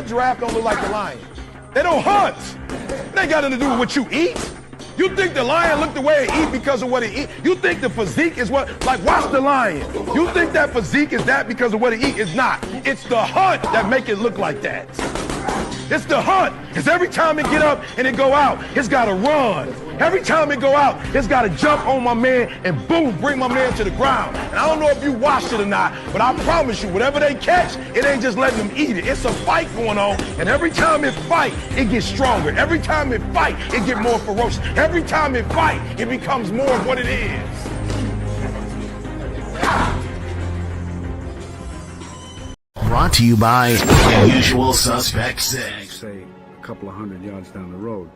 that giraffe don't look like the lion. They don't hunt. It ain't got nothing to do with what you eat. You think the lion look the way it eat because of what it eat? You think the physique is what, like watch the lion. You think that physique is that because of what it eat? It's not. It's the hunt that make it look like that. It's the hunt, because every time it get up and it go out, it's got to run. Every time it go out, it's got to jump on my man and boom, bring my man to the ground. And I don't know if you watched it or not, but I promise you, whatever they catch, it ain't just letting them eat it. It's a fight going on, and every time it fight, it gets stronger. Every time it fight, it get more ferocious. Every time it fight, it becomes more of what it is. Brought to you by Usual Suspect 6. Say a couple of 100 yards down the road,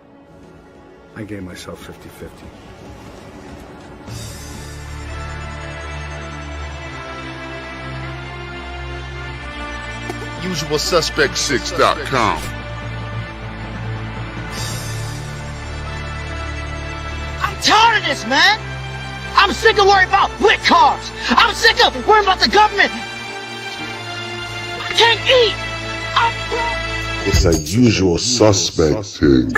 I gave myself 50-50. UsualSuspect6.com. I'm tired of this, man. I'm sick of worrying about lit cars. I'm sick of worrying about the government. I can't eat. It's a usual suspect thing.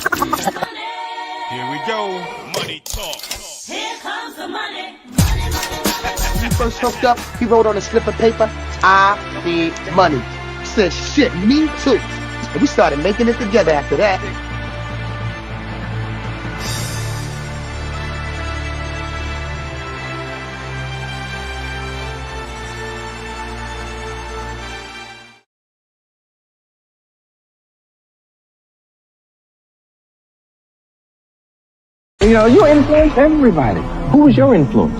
Here we go. Money talk. Here comes the money. When he first hooked up, he wrote on a slip of paper, I need money. I said, shit, me too. And we started making it together after that. You know, you influenced everybody. Who was your influence?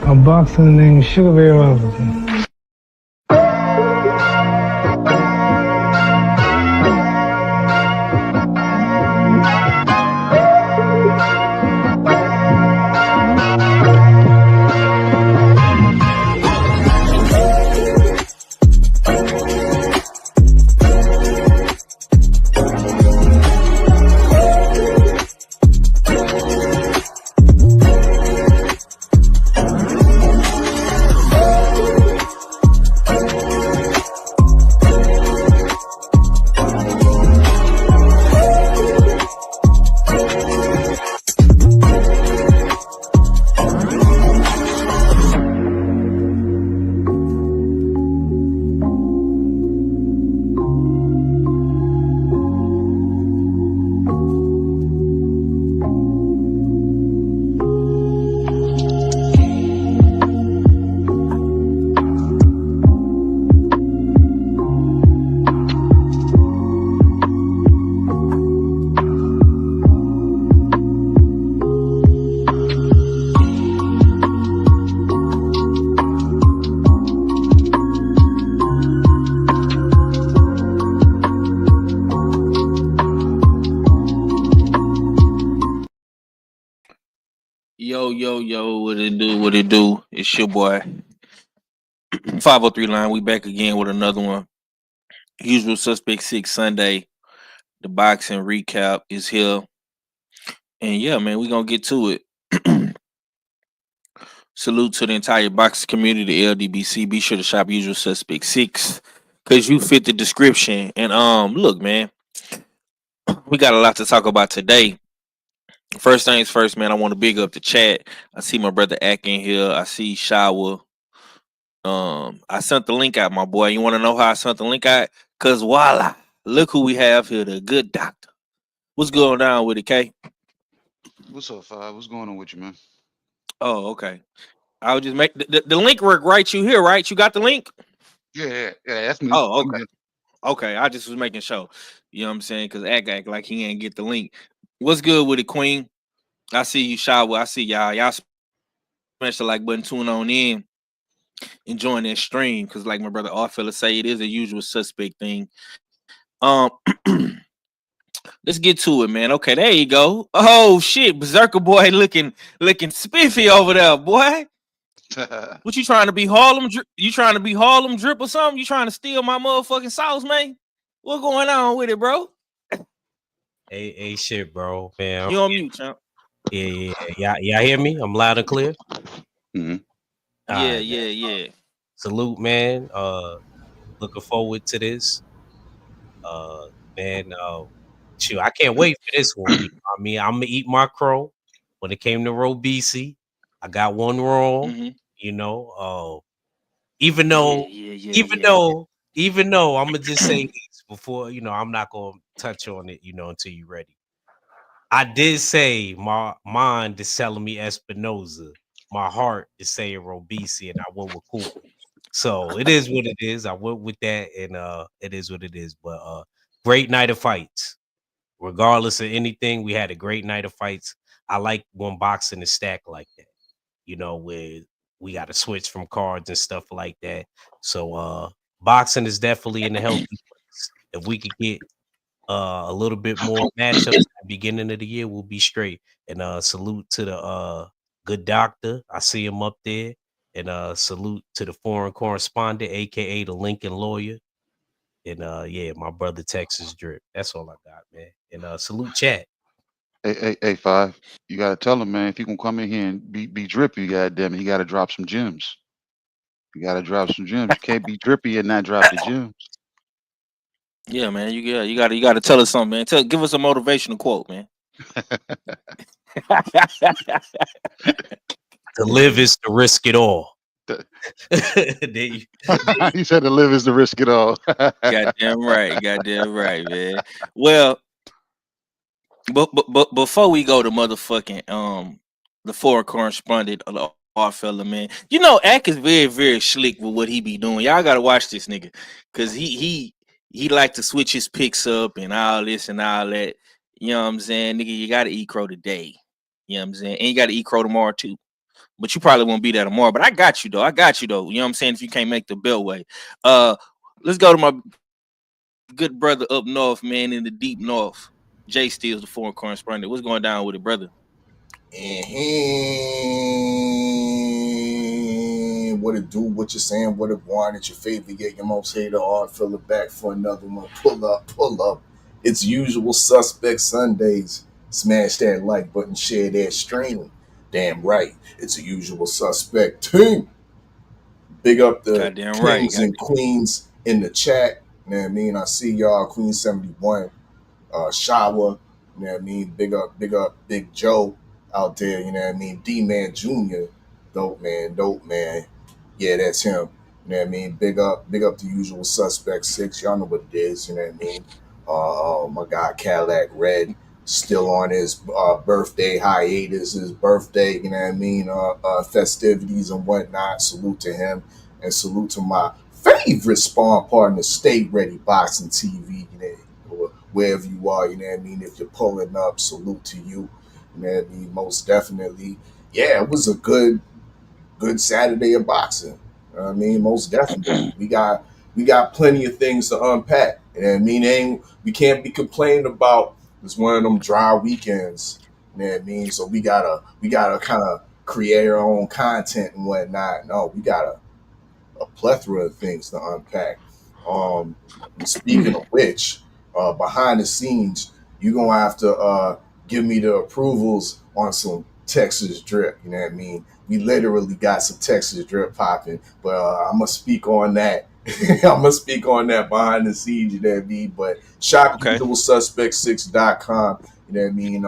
A boxer named Sugar Ray Robinson. Yo, what it do? It's your boy 503 line. We back again with another one. Usual Suspect 6 Sunday. The boxing recap is here. And yeah, man, we gonna get to it. Salute to the entire boxing community, the LDBC. Be sure to shop Usual Suspect 6 because you fit the description. And look, man, we got a lot to talk about today. First things first, man, I want to big up the chat. I see my brother Ack in here. I see Shower. I sent the link out, my boy. You want to know how I sent the link out? Because voila, look who we have here, the good doctor. What's going on with it, K? What's up, Five? What's going on with you, man? Oh, okay. I would just make the link work right. You here, right? You got the link? Yeah, that's me. Oh, okay. Okay, I just was making sure. You know what I'm saying? Because act like he ain't get the link. What's good with it, Queen? I see you, Shower. I see y'all. Y'all smash the like button, tune on in, enjoying that stream. Because like my brother Arfella say, it is a usual suspect thing. Let's get to it, man. Okay, there you go. Oh shit, Berserker boy looking spiffy over there, boy. What you trying to be Harlem? You trying to be Harlem Drip or something? You trying to steal my motherfucking sauce, man? What going on with it, bro? Hey, shit, bro, man. You on mute, champ? Yeah. Y'all hear me? I'm loud and clear. Mm-hmm. Yeah. Salute, man. Looking forward to this. Man, shoot, I can't wait for this one. You know what I mean, I'm gonna eat my crow. When it came to Robisi, I got one wrong. You know, even though, even though I'm gonna just say this before, you know, I'm not gonna touch on it, you know, until you're ready. I did say my mind is telling me Espinosa, my heart is saying Robisi, and I went with Cooper. So it is what it is. I went with that, and it is what it is. But great night of fights. Regardless of anything, we had a great night of fights. I like when boxing is stacked like that. You know, where we got to switch from cards and stuff like that. So boxing is definitely in a healthy place. If we could get a little bit more matchups at the beginning of the year, we'll be straight. And salute to the good doctor. I see him up there. And salute to the foreign correspondent, aka the Lincoln lawyer. And yeah, my brother Texas Drip. That's all I got, man. And salute chat. Hey, Five. You gotta tell him, man, if he gonna come in here and be drippy, goddamn it, he gotta drop some gems. You gotta drop some gems. You can't be drippy and not drop the gems. Yeah, man. You gotta tell us something, man. Give us a motivational quote, man. To live is to risk it all. He said to live is to risk it all. Goddamn right, man. Well, but before we go to motherfucking the foreign correspondent of the art fella, man. You know, Ack is very, very slick with what he be doing. Y'all gotta watch this nigga. Cause he like to switch his picks up and all this and all that. You know what I'm saying? Nigga, you gotta eat crow today. You know what I'm saying? And you gotta eat crow tomorrow too. But you probably won't be there tomorrow. But I got you though. You know what I'm saying? If you can't make the Beltway. Let's go to my good brother up north, man, in the deep north. Jay Steele's the foreign correspondent. What's going down with it, brother? And what it do, what you saying, what it want, it's your favorite, get your most hater art, fill it back for another one. Pull up. It's Usual Suspect Sundays. Smash that like button, share that stream. Damn right, it's a Usual Suspect team. Big up the Goddamn kings right. and queens in the chat. You know what I mean? I see y'all, Queen 71. Shawa, you know what I mean? Big up Big Joe out there, you know what I mean? D-Man Jr., dope man. Yeah, that's him. You know what I mean? Big up the Usual Suspect 6. Y'all know what it is, you know what I mean? My guy Cadillac Red still on his birthday hiatus, his birthday, you know what I mean? Festivities and whatnot. Salute to him and salute to my favorite spawn partner, Stay Ready Boxing TV, you know, wherever you are, you know what I mean? If you're pulling up, salute to you. You know what I mean? Most definitely. Yeah, it was a good Saturday of boxing. You know what I mean? Most definitely. We got plenty of things to unpack. You know what I mean? We can't be complaining about it's one of them dry weekends. You know what I mean? So we gotta kind of create our own content and whatnot. No, we got a plethora of things to unpack. And speaking of which, behind the scenes, you're gonna have to give me the approvals on some Texas drip. You know what I mean? We literally got some Texas drip popping, but I'm gonna speak on that. I'm gonna speak on that behind the scenes. You know what I mean? But shop usualsuspect6.com. You know what I mean?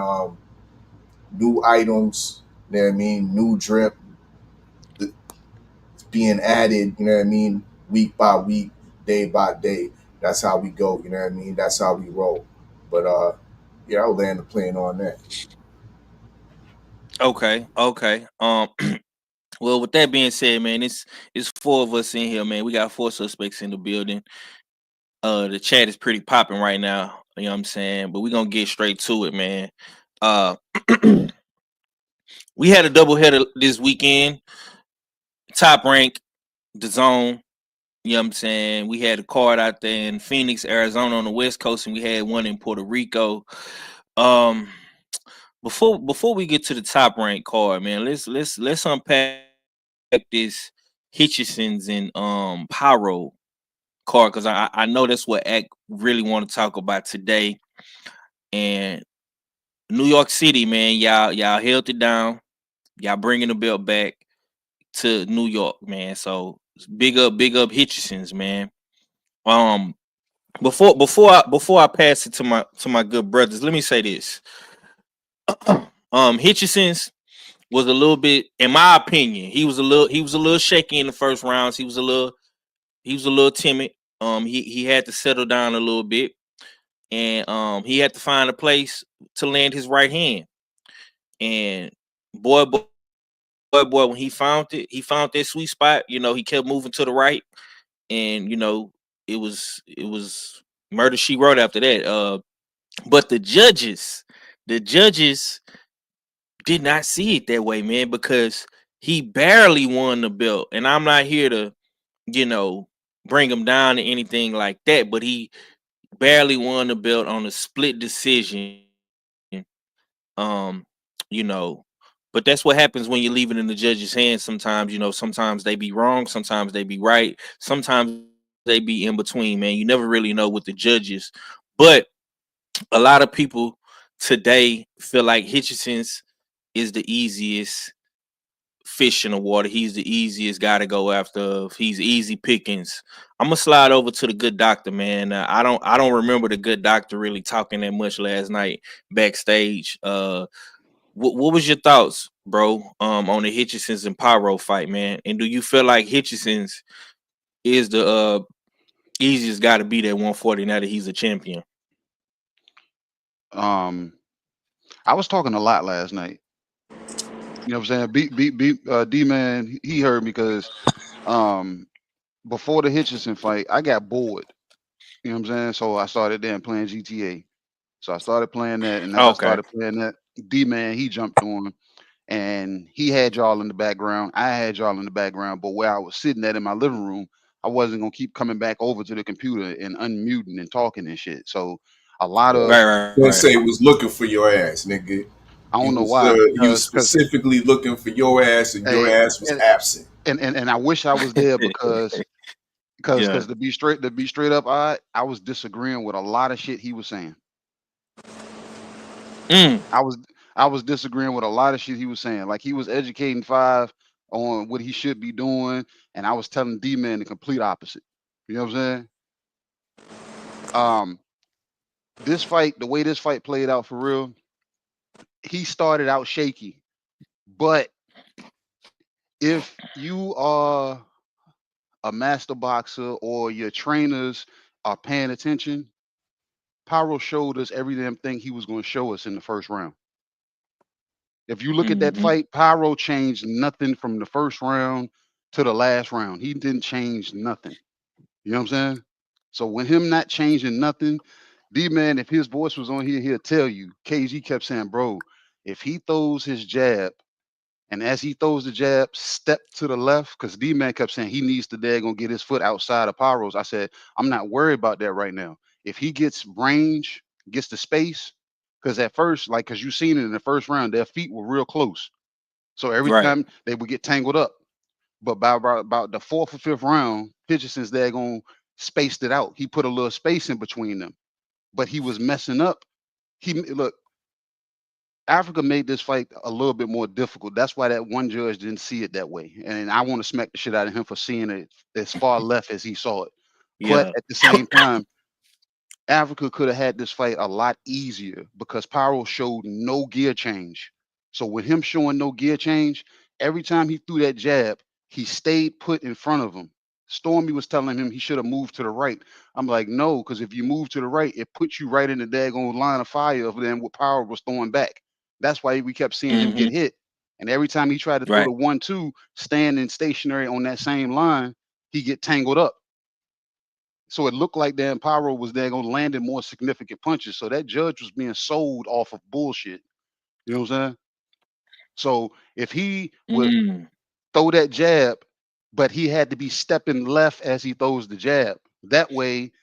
New items. You know what I mean? New drip being added. You know what I mean? Week by week, day by day. That's how we go, you know what I mean? That's how we roll. But yeah, I'll land the plane on that. Okay. Well, with that being said, man, it's four of us in here, man. We got 4 suspects in the building. The chat is pretty popping right now. You know what I'm saying? But we're gonna get straight to it, man. We had a doubleheader this weekend. Top Rank, the Zone. You know what I'm saying? We had a card out there in Phoenix, Arizona on the West Coast, and we had one in Puerto Rico. Before we get to the Top Rank card, man, let's unpack this HITCHENS and Pyro card, because I know that's what Act really want to talk about today. And New York City, man, y'all held it down. Y'all bringing the belt back to New York, man. So big up HITCHENS, man. Before I pass it to my good brothers, let me say this. Hitchenson's was a little bit, in my opinion, he was a little shaky in the first rounds. He was a little timid. He had to settle down a little bit, and he had to find a place to land his right hand. And boy, when he found that sweet spot. You know, he kept moving to the right, and you know, it was murder she wrote after that. But the judges did not see it that way, man, because he barely won the belt. And I'm not here to, you know, bring him down to anything like that, but he barely won the belt on a split decision. Um, you know, but that's what happens when you leave it in the judge's hands. Sometimes, you know, sometimes they be wrong, sometimes they be right, sometimes they be in between, man. You never really know with the judges. But a lot of people today feel like Hitchenson's is the easiest fish in the water. He's the easiest guy to go after. He's easy pickings. I'm gonna slide over to the good doctor, man. I don't remember the good doctor really talking that much last night backstage. What was your thoughts, bro? On the Hitchenson's and Pyro fight, man. And do you feel like Hitchenson's is the easiest guy to beat at 140 now that he's a champion? I was talking a lot last night. You know what I'm saying? D-Man, he heard me because before the Hitchenson fight, I got bored. You know what I'm saying? So I started then playing GTA. So I started playing that, and as I started playing that, D-Man, he jumped on, and he had y'all in the background. I had y'all in the background, but where I was sitting at in my living room, I wasn't gonna keep coming back over to the computer and unmuting and talking and shit. So a lot of Don't say it was looking for your ass, nigga. I don't know why. He was specifically looking for your ass, and your ass was absent. And I wish I was there because to be straight up, I was disagreeing with a lot of shit he was saying. I was disagreeing with a lot of shit he was saying. Like he was educating Five on what he should be doing, and I was telling D-Man the complete opposite. You know what I'm saying? This fight, the way this fight played out for real, he started out shaky. But if you are a master boxer or your trainers are paying attention, Pyro showed us every damn thing he was going to show us in the first round. If you look at that fight, Pyro changed nothing from the first round to the last round. He didn't change nothing. You know what I'm saying? So when him not changing nothing, D-Man, if his voice was on here, he'll tell you. KG kept saying, bro, if he throws his jab, and as he throws the jab, step to the left, because D-Man kept saying he needs to gonna get his foot outside of Pyro's. I said, I'm not worried about that right now. If he gets range, gets the space, because at first, like, because you seen it in the first round, their feet were real close. So every time they would get tangled up. But by about the fourth or fifth round, Hitchenson's gonna spaced it out. He put a little space in between them, but he was messing up. Look, Africa made this fight a little bit more difficult. That's why that one judge didn't see it that way. And I want to smack the shit out of him for seeing it as far left as he saw it. But at the same time, Africa could have had this fight a lot easier because Pyro showed no gear change. So with him showing no gear change, every time he threw that jab, he stayed put in front of him. Stormy was telling him he should have moved to the right. I'm like, no, because if you move to the right, it puts you right in the daggone line of fire of then what Pyro was throwing back. That's why we kept seeing him get hit. And every time he tried to throw the 1-2, standing stationary on that same line, he get tangled up. So it looked like Dan Pyro was there going to land in more significant punches. So that judge was being sold off of bullshit. You know what I'm saying? So if he would throw that jab, but he had to be stepping left as he throws the jab, that way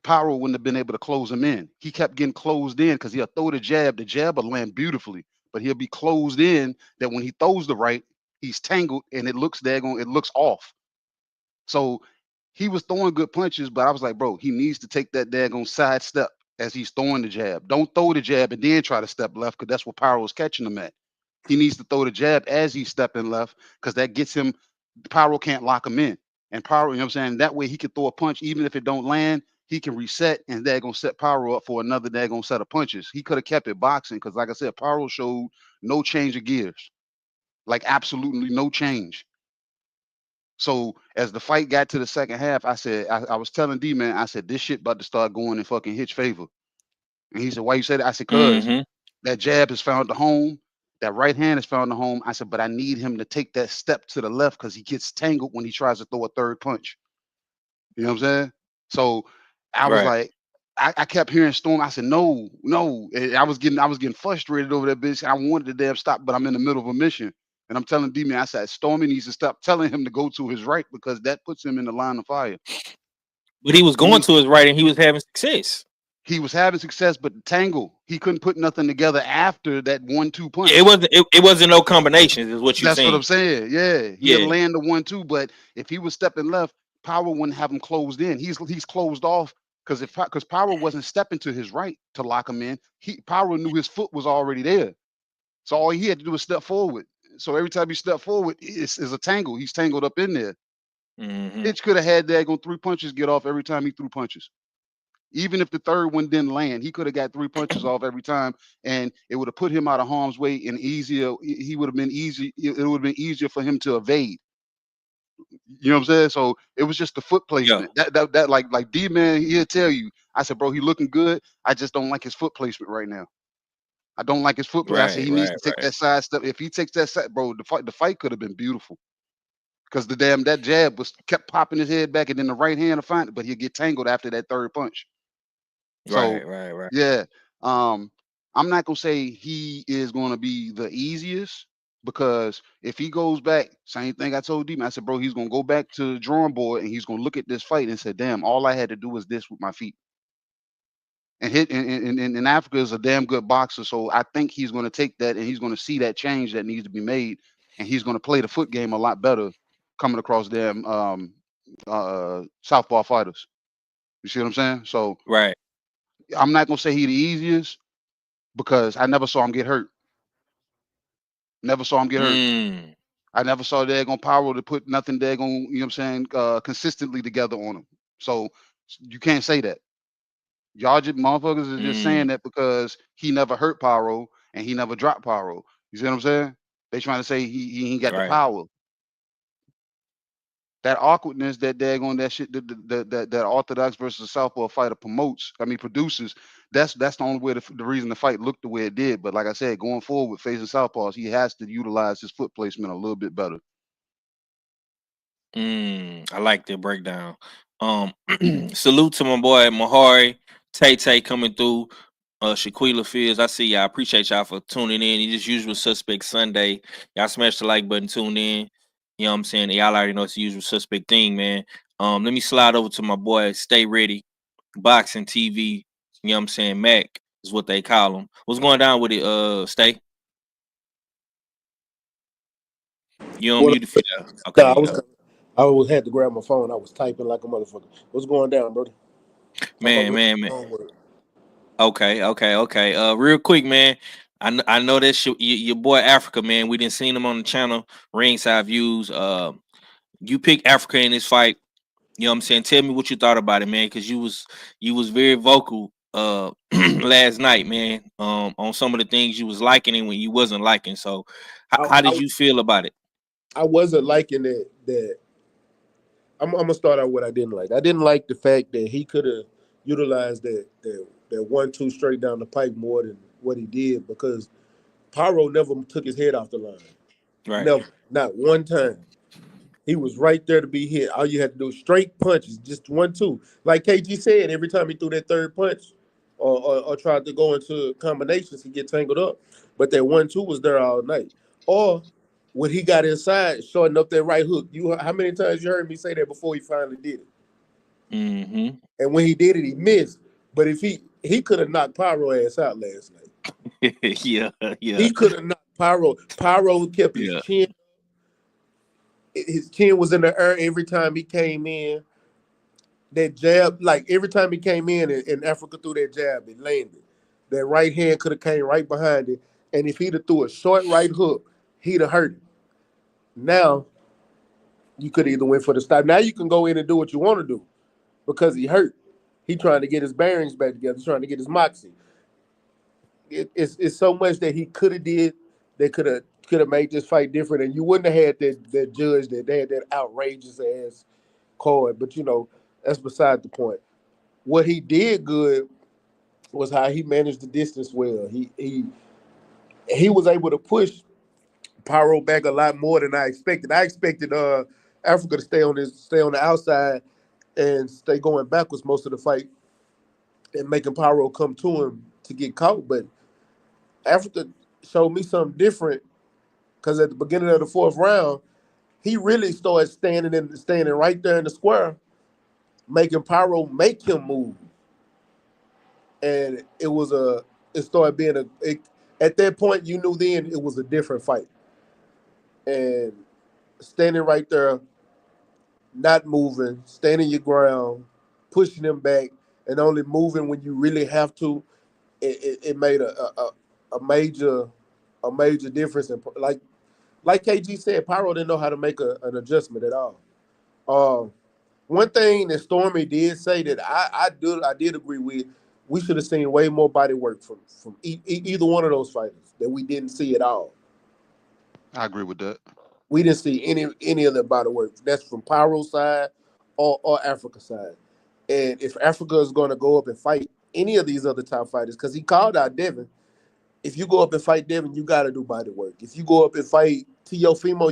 Pyro wouldn't have been able to close him in. He kept getting closed in because he'll throw the jab will land beautifully, but he'll be closed in that when he throws the right, he's tangled and it looks off. So he was throwing good punches, but I was like, bro, he needs to take that daggone side step as he's throwing the jab. Don't throw the jab and then try to step left because that's what Pyro is catching him at. He needs to throw the jab as he's stepping left because that gets him, Pyro can't lock him in. And Pyro, you know what I'm saying? That way he can throw a punch, even if it don't land, he can reset and they're gonna set Pyro up for another daggone set of punches. He could have kept it boxing because, like I said, Pyro showed no change of gears, like absolutely no change. So as the fight got to the second half, I said, I was telling D-Man, I said, this shit about to start going in fucking Hitch favor. And he said, why you say that? I said, cause that jab has found the home. That right hand has found the home. I said, but I need him to take that step to the left because he gets tangled when he tries to throw a third punch. You know what I'm saying? So I was like, I kept hearing Storm. I said, no, no. And I was getting frustrated over that bitch. I wanted to damn stop, but I'm in the middle of a mission. And I'm telling D-Man, I said, Stormy needs to stop telling him to go to his right because that puts him in the line of fire. But he was going to his right and he was having success. He was having success, but tangle. He couldn't put nothing together after that 1-2 punch. Yeah, it wasn't no combinations, is what you're saying. That's what I'm saying. Yeah. He'll land the 1-2, but if he was stepping left, Power wouldn't have him closed in. He's closed off because Power wasn't stepping to his right to lock him in. Power knew his foot was already there. So all he had to do was step forward. So every time he stepped forward, it's a tangle. He's tangled up in there. Hitch could have had that go 3 punches get off every time he threw punches. Even if the third one didn't land, he could have got 3 punches off every time, and it would have put him out of harm's way and easier. He would have been easy. It would have been easier for him to evade. You know what I'm saying? So it was just the foot placement. That like D-Man, he'll tell you. I said, bro, he looking good. I just don't like his foot placement right now. I don't like his foot placement. I said he needs to take that side step. If he takes that side, bro, the fight could have been beautiful. Because that jab kept popping his head back, and then the right hand to find it, but he'll get tangled after that third punch. So yeah, I'm not gonna say he is gonna be the easiest because if he goes back, same thing I told D-Man. I said, bro, he's gonna go back to the drawing board and he's gonna look at this fight and say, damn, all I had to do was this with my feet. And hit in Africa is a damn good boxer, so I think he's gonna take that and he's gonna see that change that needs to be made, and he's gonna play the foot game a lot better coming across them southpaw fighters. You see what I'm saying? So I'm not gonna say he the easiest because I never saw him get hurt. Never saw him get hurt. I never saw daggone Power to put nothing daggone, you know what I'm saying, consistently together on him. So you can't say that. Y'all just motherfuckers are just saying that because he never hurt Pyro and he never dropped Pyro. You see what I'm saying? They trying to say he ain't got the power. That awkwardness that daggone that shit that Orthodox versus Southpaw fighter produces. That's the only way the reason the fight looked the way it did. But like I said, going forward with facing Southpaws, he has to utilize his foot placement a little bit better. I like the breakdown. Salute to my boy Mahari, Tay coming through. Shaquila Fields, I see y'all. I appreciate y'all for tuning in. You just Usual Suspect Sunday. Y'all smash the like button, tune in. You know what I'm saying? Y'all already know it's the Usual Suspect thing, man. Let me slide over to my boy Stay Ready, Boxing TV. You know what I'm saying? Mac is what they call him. What's going down with it, Stay? You on mute? Okay. I had to grab my phone. I was typing like a motherfucker. What's going down, brother? Man. Okay. Real quick, man. I know that's your boy Africa, man. We didn't seen him on the channel. Ringside Views. You picked Africa in this fight. You know what I'm saying? Tell me what you thought about it, man, because you was very vocal last night, man. On some of the things you was liking and when you wasn't liking. So how did you feel about it? I wasn't liking that. I'm gonna start out what I didn't like. I didn't like the fact that he could have utilized that 1-2 straight down the pipe more than what he did because Pyro never took his head off the line. Right. Never, not one time. He was right there to be hit. All you had to do was straight punches, just 1-2. Like KG said, every time he threw that third punch or tried to go into combinations, he get tangled up. But that 1-2 was there all night. Or when he got inside, shorting up that right hook. How many times you heard me say that before he finally did it? Mm-hmm. And when he did it, he missed. But if he could have knocked Pyro ass out last night. yeah. He could have knocked Pyro. Pyro kept his chin. His chin was in the air every time he came in. That jab, like every time he came in Africa threw that jab, it landed. That right hand could have came right behind it. And if he'd have threw a short right hook, he'd have hurt him. Now, you could either win for the stop. Now you can go in and do what you want to do because he hurt. He trying to get his bearings back together. He's trying to get his moxie. It's so much that he could have did. They could have made this fight different, and you wouldn't have had that judge that they had that outrageous ass card. But that's beside the point. What he did good was how he managed the distance well. He was able to push Pyro back a lot more than I expected. I expected Africa to stay on the outside and stay going backwards most of the fight and making Pyro come to him to get caught. But Africa showed me something different because at the beginning of the fourth round, he really started standing right there in the square, making Pyro make him move. And it started being at that point, you knew then it was a different fight. And standing right there, not moving, standing your ground, pushing him back, and only moving when you really have to, it made a major difference. And like KG said, Pyro didn't know how to make an adjustment at all. One thing that Stormy did say that I did agree with, we should have seen way more body work from either one of those fighters that we didn't see at all. I agree with that. We didn't see any of the body work. That's from Pyro's side or Africa's side. And if Africa is going to go up and fight any of these other top fighters, because he called out Devin, if you go up and fight Devin, you got to do body work. If you go up and fight Teofimo,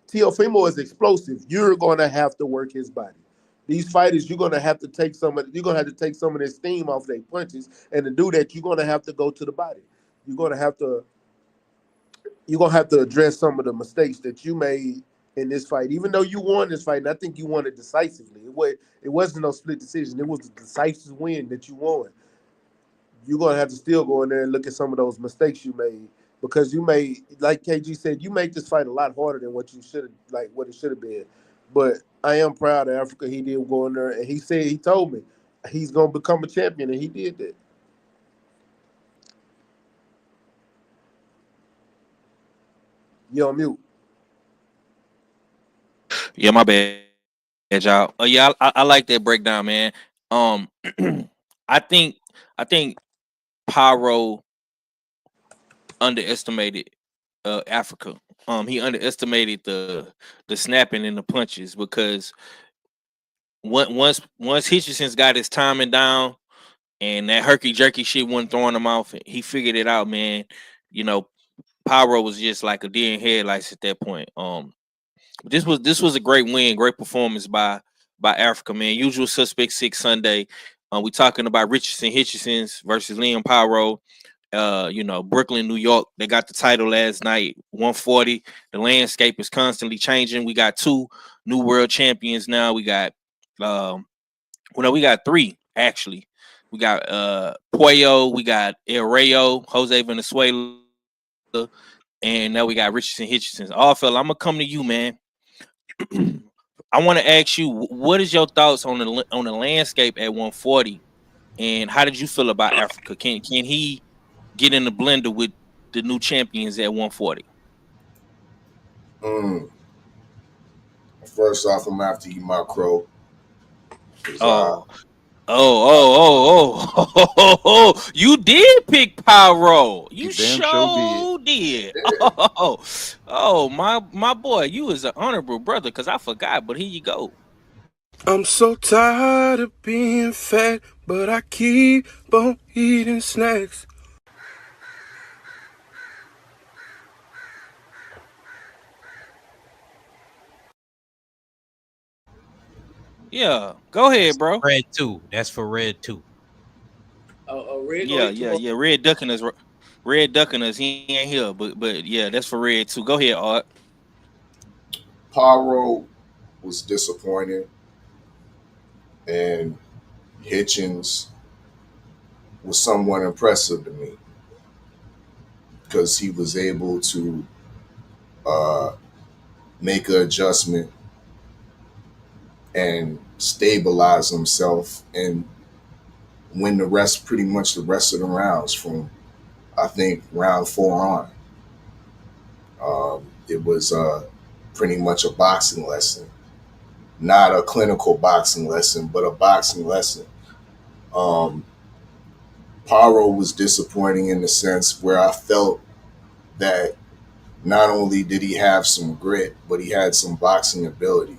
Teofimo is explosive. You're going to have to work his body. These fighters, you're going to have to take some of their steam off their punches, and to do that, you're going to have to go to the body. You're going to have to address some of the mistakes that you made in this fight. Even though you won this fight, and I think you won it decisively. It wasn't no split decision. It was a decisive win that you won. You're going to have to still go in there and look at some of those mistakes you made, because you made, like KG said, you made this fight a lot harder than what it should have been. But I am proud of Africa. He did go in there, and he told me he's going to become a champion, and he did that. You on mute. Yeah, my bad, y'all. Yeah, I like that breakdown, man. I think Pyro underestimated Africa. He underestimated the snapping and the punches, because once Hitchenson's got his timing down and that herky jerky shit wasn't throwing him off, he figured it out, man. Pyro was just like a deer in headlights at that point. This was a great win, great performance by Africa, man. Usual Suspect 6 Sunday. We talking about Hitchens versus Liam Pyro. Brooklyn, New York. They got the title last night, 140. The landscape is constantly changing. We got 2 new world champions now. We got we got 3 actually. We got Puello, we got El Rayo, Jose Venezuela, and now we got Hitchens. Fella, I'm gonna come to you, man. I want to ask you, what is your thoughts on the landscape at 140, and how did you feel about Africa? Can he get in the blender with the new champions at 140? First off, I'm after you, my crow. You did pick Pyro. You sure did. My boy, you is an honorable brother, because I forgot, but here you go. I'm so tired of being fat, but I keep on eating snacks. Yeah, go ahead, bro. Red 2. That's for Red 2. Red. Yeah. Red ducking us. He ain't here, but yeah, that's for Red 2. Go ahead, Art. Pyro was disappointing, and Hitchens was somewhat impressive to me, because he was able to make an adjustment and stabilize himself and win the rest of the rounds from, I think, round 4 on. It was pretty much a boxing lesson, not a clinical boxing lesson, but a boxing lesson. Paro was disappointing in the sense where I felt that not only did he have some grit, but he had some boxing ability.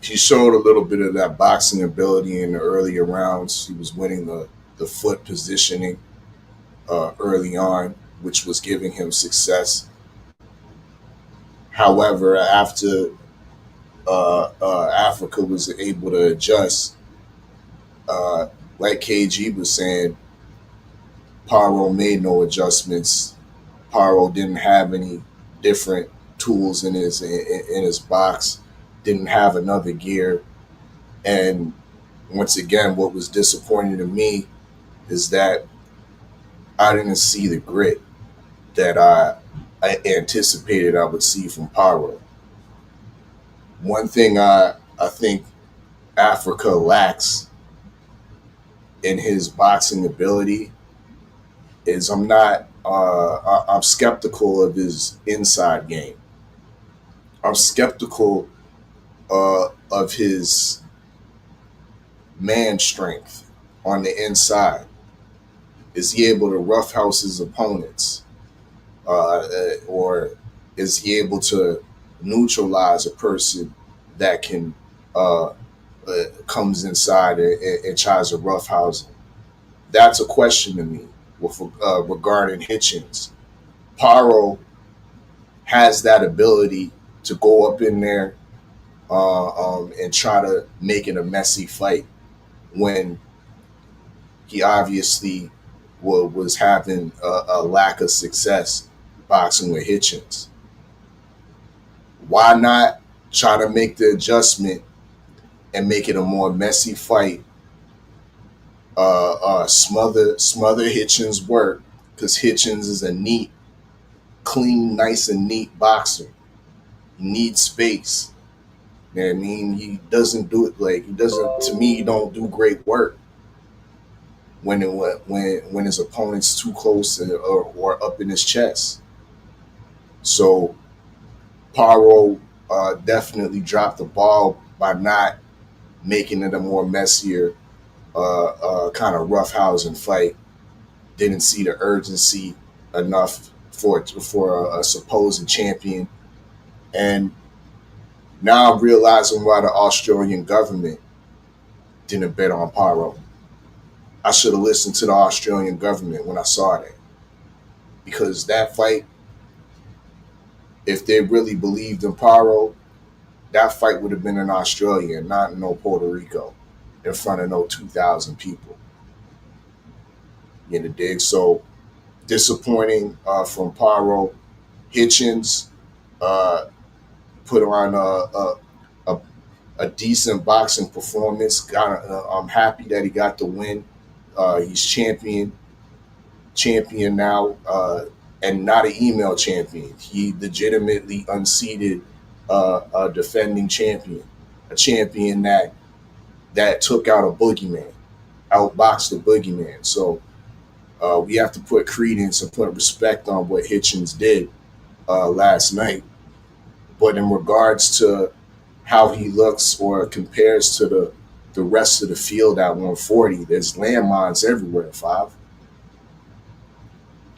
He showed a little bit of that boxing ability in the earlier rounds. He was winning the foot positioning early on, which was giving him success. However, after Africa was able to adjust, like KG was saying, Paro made no adjustments. Paro didn't have any different tools in his box, didn't have another gear. And once again, what was disappointing to me is that I didn't see the grit that I anticipated I would see from Paro. One thing I think Africa lacks in his boxing ability is I'm skeptical of his inside game. I'm skeptical of his man strength on the inside. Is he able to roughhouse his opponents? Or is he able to neutralize a person that can comes inside and tries to roughhouse him? That's a question to me regarding Hitchens. Paro has that ability to go up in there and try to make it a messy fight when he obviously was having a lack of success boxing with Hitchens. Why not try to make the adjustment and make it a more messy fight? Smother Hitchens' work, because Hitchens is a neat, clean, nice and neat boxer. He needs space. You know what I mean? He doesn't do it to me, he don't do great work when his opponent's too close or up in his chest. So Paro definitely dropped the ball by not making it a more messier kind of roughhousing fight. Didn't see the urgency enough for a supposed champion. And now I'm realizing why the Australian government didn't bet on Paro. I should have listened to the Australian government when I saw that. Because that fight, if they really believed in Paro, that fight would have been in Australia and not in no Puerto Rico in front of no 2,000 people. You know, dig? So disappointing from Paro. Hitchens put on a decent boxing performance. I'm happy that he got the win. He's champion now, and not an email champion. He legitimately unseated a defending champion, a champion that took out a boogeyman, outboxed the boogeyman. So we have to put credence and put respect on what Hitchens did last night. But in regards to how he looks or compares to the rest of the field at 140, there's landmines everywhere, Five.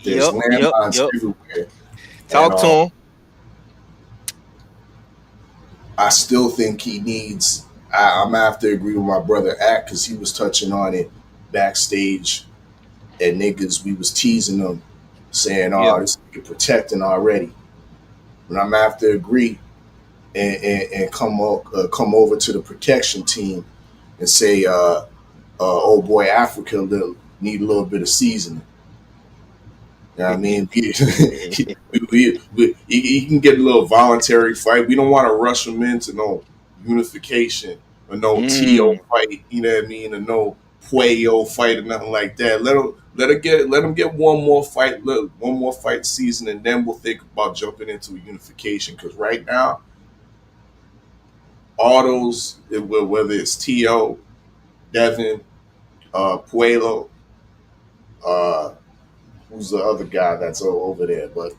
There's landmines everywhere. Talk to him. I still think he needs. I'm gonna have to agree with my brother Act, because he was touching on it backstage, and niggas, we was teasing them, saying, "Oh, this nigga protecting already." But I'm gonna have to agree and come over to the protection team and say, "Oh boy, Africa need a little bit of seasoning." You know what I mean? He can get a little voluntary fight. We don't want to rush him into no unification or no TO fight. You know what I mean? Or no Pueyo fight or nothing like that. Let him get one more fight season, and then we'll think about jumping into a unification. Because right now, all those, whether it's TO, Devin, Puello, who's the other guy that's over there? But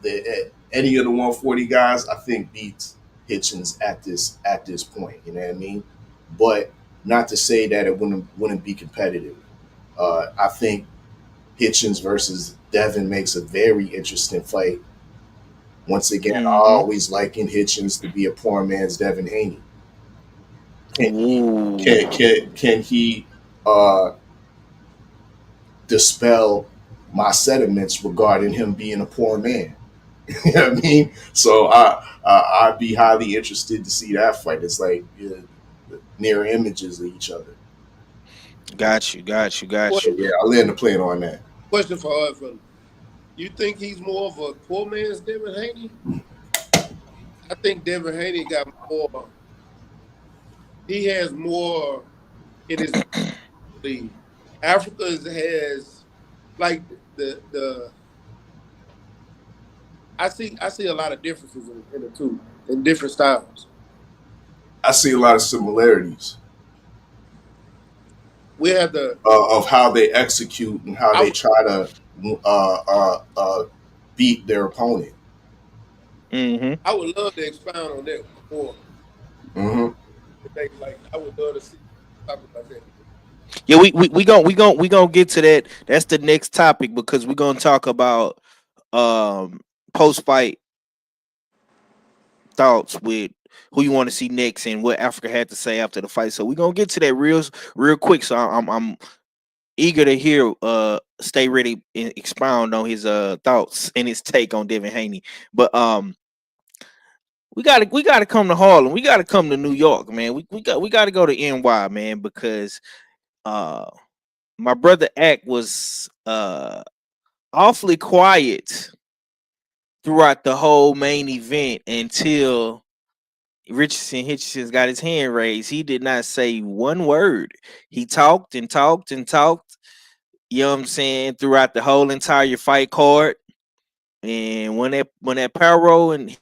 any of the 140 guys, I think beats Hitchens at this point. You know what I mean? But not to say that it wouldn't be competitive. I think Hitchens versus Devin makes a very interesting fight. Once again, I always liken Hitchens to be a poor man's Devin Haney. Can he dispel my sentiments regarding him being a poor man? You know what I mean? So I'd be highly interested to see that fight. It's like mirror images of each other. Got you. Yeah, I'll land the plane on that. Question for her, fellas. You think he's more of a poor man's Devin Haney? I think Devin Haney got more. He has more in his league. Africa has like the. I see a lot of differences in the two, in different styles. I see a lot of similarities. We have the of how they execute and how they try to beat their opponent. I would love to expound on that more. Like I would love to see talk about that. Yeah, we gonna get to that. That's the next topic because we're gonna talk about post fight thoughts with who you want to see next and what Africa had to say after the fight. So we're gonna get to that real quick. So I'm eager to hear Stay Ready and expound on his thoughts and his take on Devin Haney. But we gotta come to Harlem. We gotta come to New York, man. We gotta go to NY, man, because my brother Ack was awfully quiet throughout the whole main event until Hitchens got his hand raised. He did not say one word. He talked and talked and talked. You know what I'm saying? Throughout the whole entire fight card. And when that Pyro and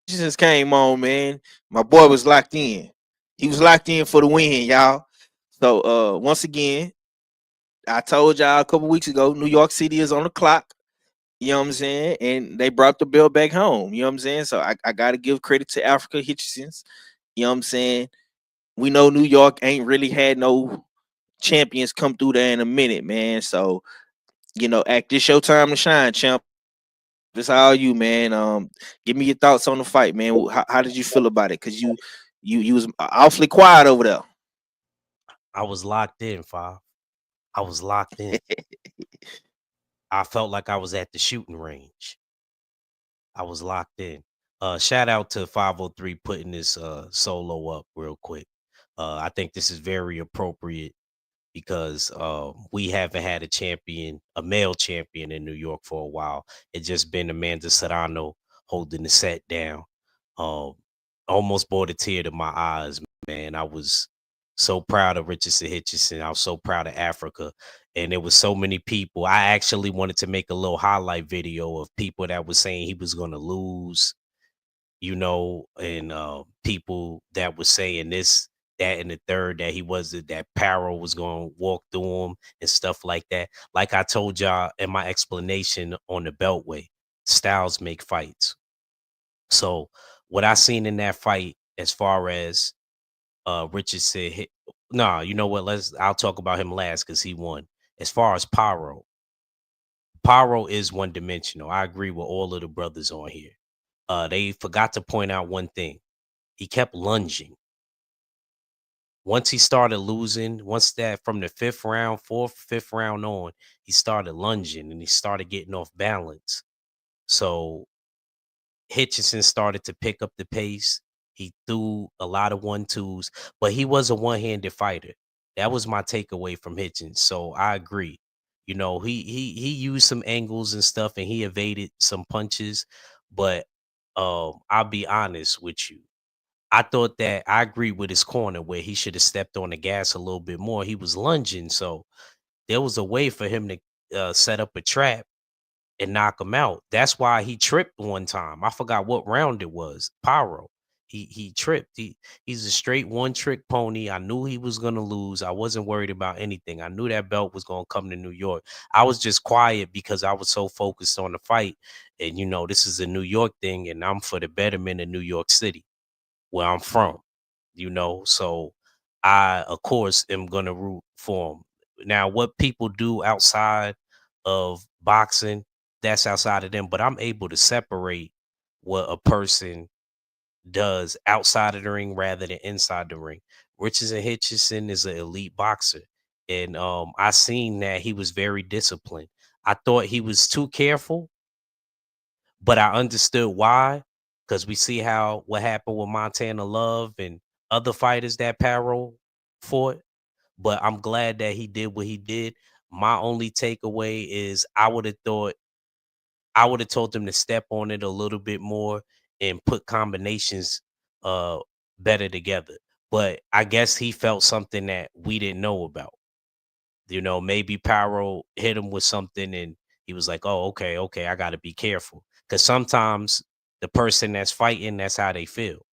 Hitchens came on, man, my boy was locked in. He was locked in for the win, y'all. So once again, I told y'all a couple weeks ago, New York City is on the clock. You know what I'm saying? And they brought the belt back home. You know what I'm saying? So I got to give credit to Africa Hitchens. You know what I'm saying? We know New York ain't really had no champions come through there in a minute, man. So, you know, Act, this your time to shine, champ. It's all you, man. Give me your thoughts on the fight, man. How did you feel about it? Because you was awfully quiet over there. I was locked in, Five. I was locked in. I felt like I was at the shooting range. I was locked in. Shout out to 503 putting this solo up real quick. I think this is very appropriate because we haven't had a male champion in New York for a while. It's just been Amanda Serrano holding the set down. Almost brought a tear to my eyes, man. I was so proud of Richardson Hitchison. I was so proud of Africa. And there was so many people. I actually wanted to make a little highlight video of people that was saying he was going to lose, you know, and people that was saying this, that, and the third, that Pyro was going to walk through him and stuff like that. Like I told y'all in my explanation on the Beltway, styles make fights. So what I seen in that fight, as far as Richardson hit, you know what? I'll talk about him last because he won. As far as Pyro is one dimensional. I agree with all of the brothers on here. They forgot to point out one thing. He kept lunging. Once he started losing, from the fifth round on, he started lunging and he started getting off balance. So Hitchison started to pick up the pace. He threw a lot of 1-2s, but he was a one-handed fighter. That was my takeaway from Hitchens. So I agree. You know, he used some angles and stuff and he evaded some punches, but I'll be honest with you. I thought that I agree with his corner where he should have stepped on the gas a little bit more. He was lunging, so there was a way for him to set up a trap and knock him out. That's why he tripped one time. I forgot what round it was. Pyro. He tripped. He's a straight one trick pony. I knew he was gonna lose. I wasn't worried about anything. I knew that belt was gonna come to New York. I was just quiet because I was so focused on the fight. And you know, this is a New York thing, and I'm for the betterment of New York City, where I'm from. You know, so I, of course, am going to root for him. Now, what people do outside of boxing, that's outside of them. But I'm able to separate what a person does outside of the ring rather than inside the ring. Hitchenson is an elite boxer. And I seen that he was very disciplined. I thought he was too careful, but I understood why, because we see what happened with Montana Love and other fighters that Paro fought. But I'm glad that he did what he did. My only takeaway is I would have told him to step on it a little bit more and put combinations better together. But I guess he felt something that we didn't know about. You know, maybe Paro hit him with something and he was like, oh, okay, I got to be careful. Because sometimes the person that's fighting, that's how they feel.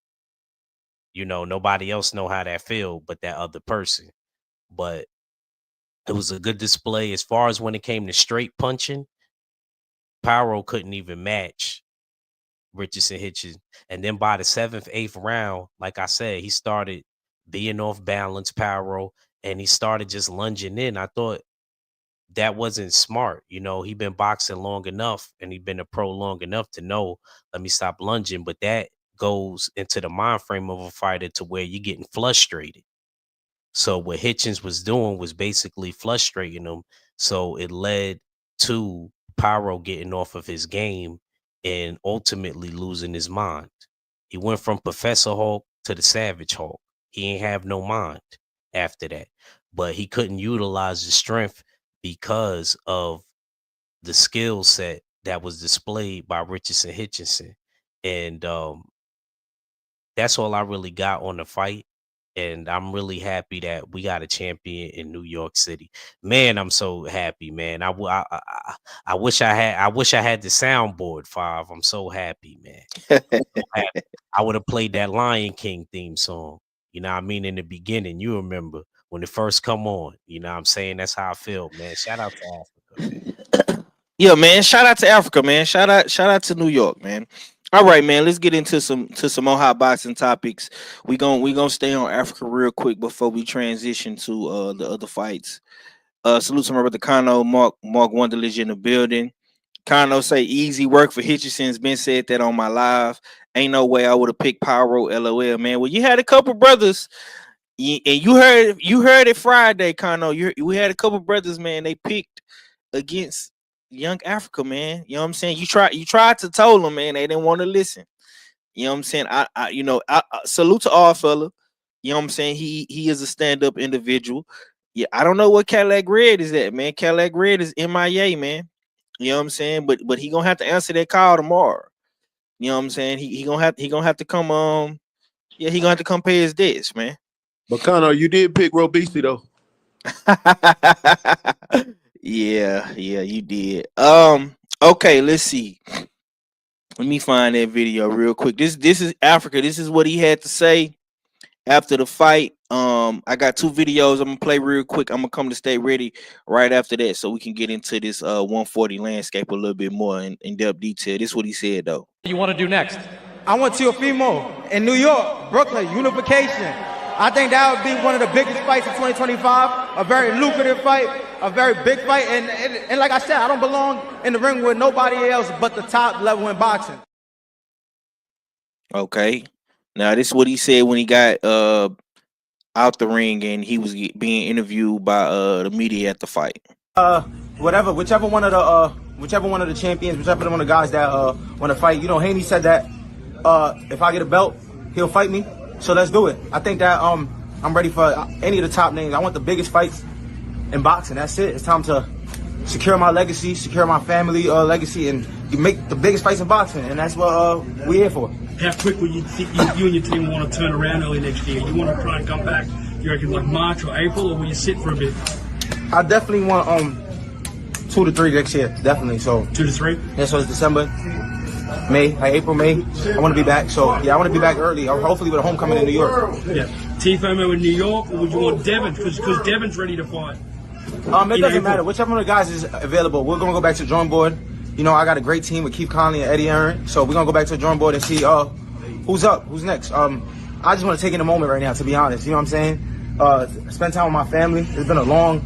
You know, nobody else know how that feel but that other person. But it was a good display. As far as when it came to straight punching, Paro couldn't even match Richardson Hitchens. And then by the 7th, 8th round, like I said, he started being off balance, Paro, and he started just lunging in. I thought that wasn't smart. You know, he'd been boxing long enough and he'd been a pro long enough to know, let me stop lunging. But that goes into the mind frame of a fighter to where you're getting frustrated. So what Hitchens was doing was basically frustrating him. So it led to Paro getting off of his game and ultimately losing his mind. He went from Professor Hulk to the Savage Hulk. He ain't have no mind after that. But he couldn't utilize the strength because of the skill set that was displayed by Richardson Hitchenson. And that's all I really got on the fight. And I'm really happy that we got a champion in New York City. Man, I'm so happy, man. I wish I had the soundboard, Five. I'm so happy, man. I would have played that Lion King theme song. You know what I mean? In the beginning, you remember when it first come on. You know what I'm saying? That's how I feel, man. Shout out to Africa, man. Yeah, man. Shout out to Africa, man. Shout out to New York, man. All right, man. Let's get into some more hot boxing topics. We gonna stay on Africa real quick before we transition to the other fights. Salute to my brother Kano, Mark Wonderledge in the building. Kano say easy work for Hitchenson's been said that on my live. Ain't no way I would have picked Pyro, LOL, man. Well, you had a couple brothers, and you heard it Friday, Kano. We had a couple brothers, man. They picked against Young Africa, man. You know what I'm saying? You tried to tell them, man. They didn't want to listen. You know what I'm saying? I salute to all fella. You know what I'm saying? He is a stand-up individual. Yeah, I don't know what Cadillac Red is at, man. Cadillac Red is MIA, man. You know what I'm saying? But he gonna have to answer that call tomorrow. You know what I'm saying? He gonna have to come he gonna have to come pay his debts, man. But Connor, you did pick Robisi though. Yeah, you did. Okay, let's see. Let me find that video real quick. This is Africa. This is what he had to say after the fight. I got 2 videos I'm gonna play real quick. I'm gonna come to stay ready right after that so we can get into this 140 landscape a little bit more in depth detail. This is what he said though. You want to do next? I want Teofimo in New York, Brooklyn, unification. I think that would be one of the biggest fights of 2025. A very lucrative fight, a very big fight, and like I said, I don't belong in the ring with nobody else but the top level in boxing. Okay. Now this is what he said when he got out the ring and he was being interviewed by the media at the fight. Whichever one of the champions, whichever one of the guys that want to fight, you know, Haney said that if I get a belt, he'll fight me. So let's do it. I think that I'm ready for any of the top names. I want the biggest fights in boxing. That's it. It's time to secure my legacy, secure my family legacy, and make the biggest fights in boxing. And that's what we're here for. How quick will you think you and your team want to turn around early next year? You want to try and come back, you reckon, like March or April, or will you sit for a bit? I definitely want 2 to 3 next year. Definitely. So 2 to 3? Yeah, so it's December, May, April, May. I want to be back. So yeah, I want to be back early. Hopefully with a homecoming in New York. Yeah. Tifomo in New York, or would you want Devin? Because Devin's ready to fight. It doesn't matter. Whichever one of the guys is available, we're gonna go back to the drawing board. You know, I got a great team with Keith Conley and Eddie Aaron. So we're gonna go back to the drawing board and see who's up, who's next. I just want to take in the moment right now, to be honest. You know what I'm saying? spend time with my family. It's been a long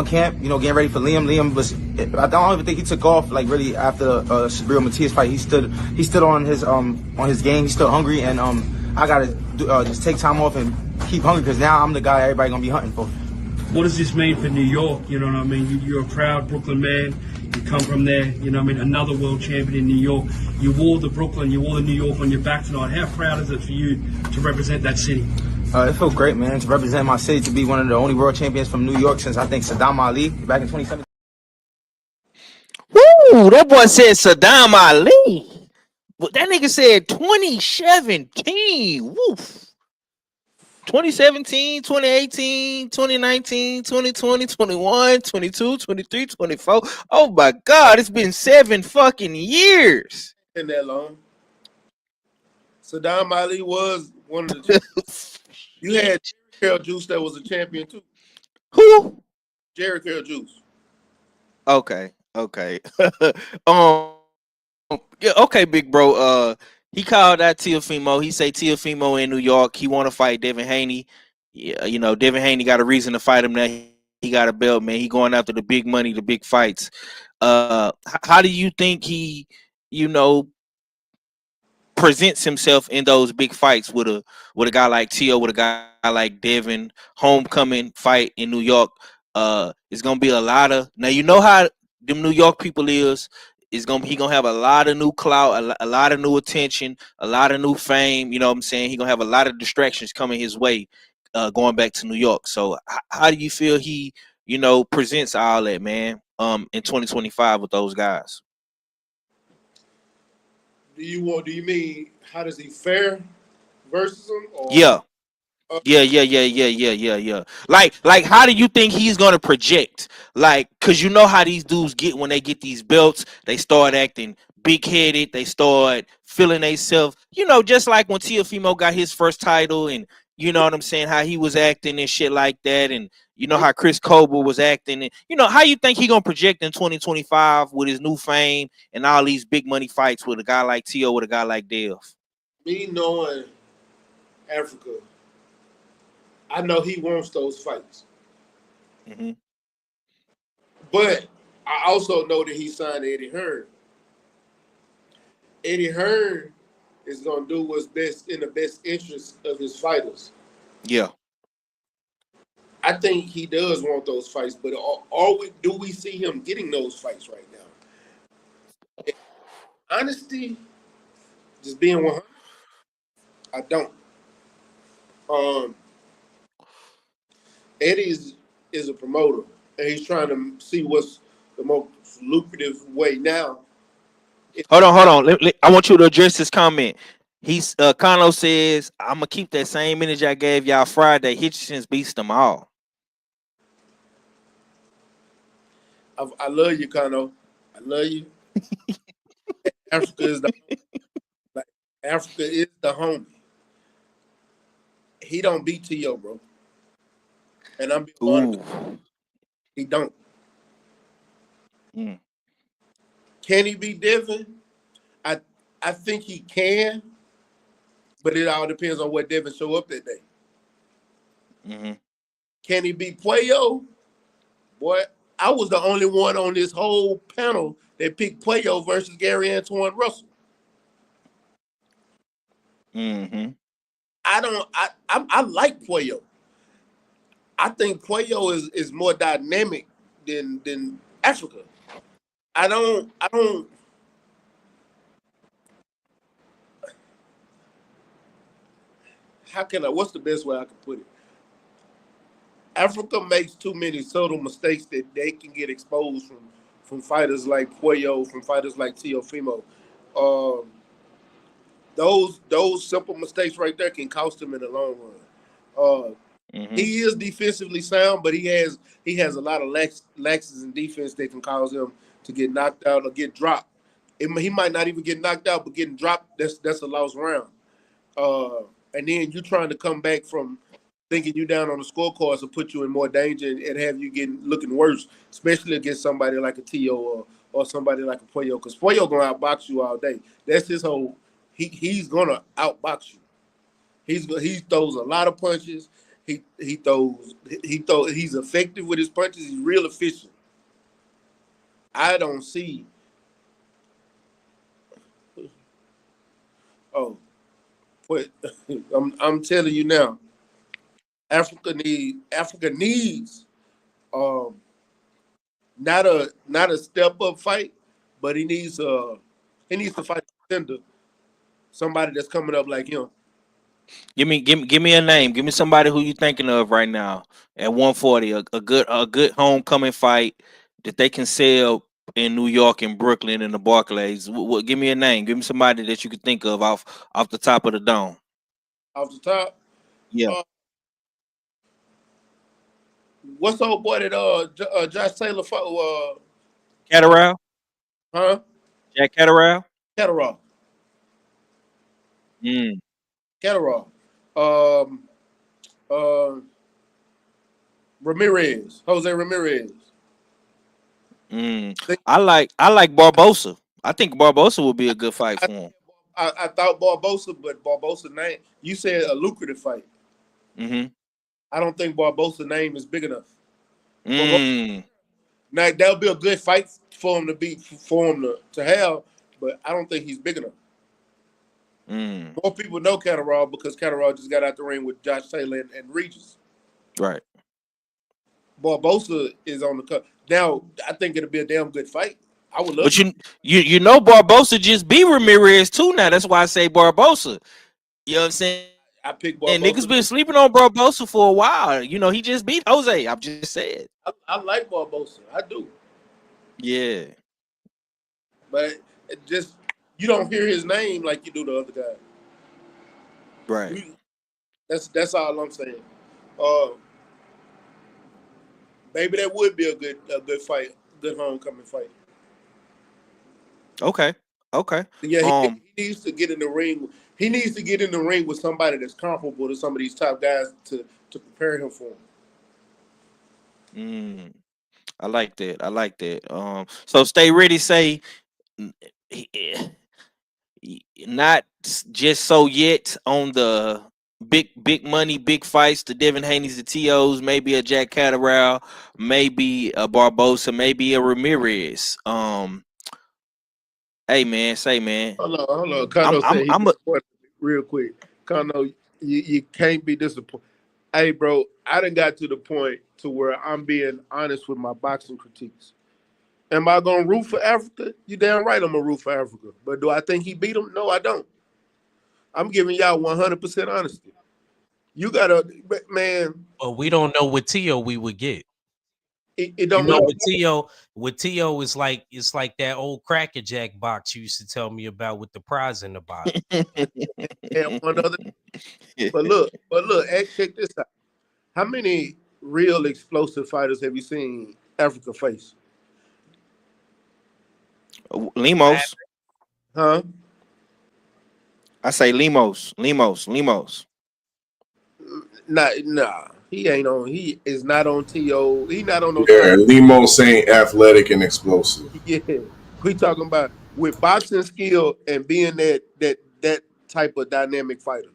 camp. You know, getting ready for Liam. Liam was. I don't even think he took off like really after Shabril Matias fight. He stood on his game. He stood hungry, and I gotta just take time off and keep hungry because now I'm the guy everybody gonna be hunting for. What does this mean for New York? You know what I mean? You're a proud Brooklyn man. You come from there. You know what I mean? Another world champion in New York. You wore the Brooklyn, you wore the New York on your back tonight. How proud is it for you to represent that city? It feels great, man, to represent my city, to be one of the only world champions from New York since I think Saddam Ali back in 2017. Woo! That boy said Saddam Ali. But that nigga said 2017. Woof. 2017, 2018, 2019, 2020, 21, 22, 23, 24. Oh my God, it's been 7 fucking years. Been that long. Saddam Ali was one of the champions. You had Jerry Carroll Juice that was a champion too. Who? Jerry Carroll Juice. Okay. Yeah, okay, big bro. He called out Teofimo. He say Teofimo in New York. He want to fight Devin Haney. Yeah, you know, Devin Haney got a reason to fight him now. He got a belt, man. He going after the big money, the big fights. How do you think he, you know, presents himself in those big fights with a guy like Teo, with a guy like Devin? Homecoming fight in New York. It's gonna be a lot of, now you know how them New York people is. He gonna have a lot of new clout, a lot of new attention, a lot of new fame. You know what I'm saying? He gonna have a lot of distractions coming his way, going back to New York. So how do you feel he, you know, presents all that, man? In 2025 with those guys. Do you mean how does he fare versus him? Or? Yeah. Yeah. Like, how do you think he's gonna project? Like, cause you know how these dudes get when they get these belts, they start acting big headed, they start feeling themselves, you know, just like when Teofimo got his first title, and you know what I'm saying, how he was acting and shit like that, and you know how Chris Coble was acting, and you know how you think he gonna project in 2025 with his new fame and all these big money fights with a guy like Teo, with a guy like Dev. Me knowing Africa, I know he wants those fights. Mm-hmm. But I also know that he signed Eddie Hearn. Eddie Hearn is going to do what's best in the best interest of his fighters. Yeah. I think he does want those fights, but do we see him getting those fights right now? Honesty, just being 100, I don't. Eddie is a promoter, and he's trying to see what's the most lucrative way now. Hold on. I want you to address this comment. He's Kano says, I'm gonna keep that same energy I gave y'all Friday. HITCHENS beats them all. I love you, Kano. I love you. Africa is the homie. He don't beat Teo, bro. And I'm being honest. He don't. Mm. Can he beat Devin? I think he can, but it all depends on what Devin show up that day. Mm-hmm. Can he beat Puello? Boy, I was the only one on this whole panel that picked Puello versus Gary Antoine Russell. Mm-hmm. I like Puello. I think Puello is more dynamic than Africa. I don't. What's the best way I can put it? Africa makes too many subtle mistakes that they can get exposed from fighters like Puello, from fighters like Teofimo. Those simple mistakes right there can cost him in the long run. He is defensively sound, but he has a lot of laxes in defense that can cause him to get knocked out or get dropped. He might not even get knocked out, but getting dropped, that's a lost round. And then you trying to come back from thinking you down on the scorecards will put you in more danger and have you looking worse, especially against somebody like a Teo or somebody like a Puello, because Puello gonna outbox you all day. That's his whole. He's gonna outbox you. He throws a lot of punches. He's effective with his punches. He's real efficient. I don't see. Oh, but I'm telling you now, Africa needs not a step up fight, but he needs to fight a contender, somebody that's coming up like him. Give me a name. Give me somebody who you thinking of right now at 140. A good homecoming fight that they can sell in New York and Brooklyn and the Barclays. Give me a name. Give me somebody that you could think of off the top of the dome. Off the top, Yeah. What's the old boy that Josh Taylor fought? Catterall? Huh? Jack Catterall? Catterall. Mm. Catterall. Ramirez. Jose Ramirez. I like Barbosa. I think Barbosa would be a good fight for him. I thought Barbosa, but Barbosa name. You said a lucrative fight. Mm-hmm. I don't think Barbosa name is big enough. Mm. Now that would be a good fight for him to have, but I don't think he's big enough. Mm. More people know Catterall because Catterall just got out the ring with Josh Taylor and Regis. Right. Barbosa is on the cut. Now, I think it'll be a damn good fight. I would love But you know Barbosa just beat Ramirez too now. That's why I say Barbosa. You know what I'm saying? I picked Barbosa. And niggas been sleeping on Barbosa for a while. You know, he just beat Jose. I'm just saying. I like Barbosa. I do. Yeah. But it just you don't hear his name like you do the other guy. Right. That's all I'm saying. Maybe that would be a good fight, good homecoming fight. Okay. Yeah, he needs to get in the ring. He needs to get in the ring with somebody that's comparable to some of these top guys to prepare him for him. I like that. So stay ready. Say not just so yet on the big money, big fights, the Devin Haney's, the TOs, maybe a Jack Catterall, maybe a Barbosa, maybe a Ramirez. Hey man, Hold on. Kano said he disappointed me real quick. Kano, you can't be disappointed. Hey, bro, I done got to the point to where I'm being honest with my boxing critiques. Am I gonna root for Africa? You damn right I'm gonna root for Africa. But do I think he beat him? No, I don't. I'm giving y'all 100% honesty. You gotta, man. But we don't know what Tio we would get. It don't know matter. with Tio is like it's like that old Cracker Jack box you used to tell me about with the prize in the bottom. And one other, but look, check this out. How many real explosive fighters have you seen Africa face? Lemos. Huh? I say Lemos. Nah. He ain't on. He is not on TO. He not on no. Yeah, Lemos ain't athletic and explosive. Yeah, we talking about with boxing skill and being that type of dynamic fighter.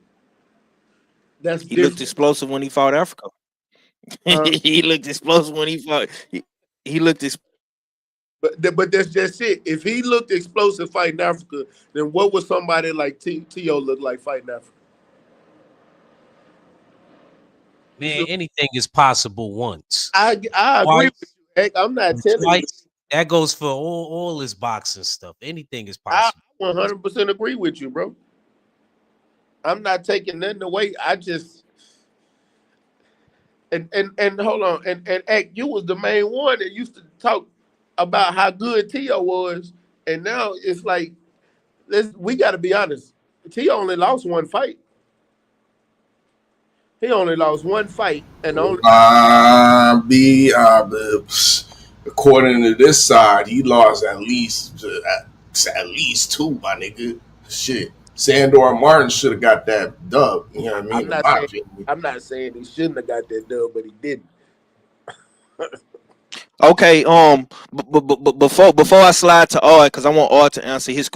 That's he looked explosive when he fought Africa. He looked explosive when he fought. He looked. But that's just it. If he looked explosive fighting Africa, then what would somebody like T.O. look like fighting Africa? Man, anything is possible once. I agree with you, Hank. I'm not telling you. That goes for all his boxing stuff. Anything is possible. I 100% agree with you, bro. I'm not taking nothing away. I just and hold on. And Hank, you was the main one that used to talk about how good T.O. was, and now it's like we got to be honest. T.O. only lost one fight. He only lost one fight, and only according to this side, he lost at least two, my nigga. Shit, Sandor Martin should have got that dub. You know what I mean? I'm not saying he shouldn't have got that dub, but he didn't. Okay, but before I slide to Art, because I want Art to answer his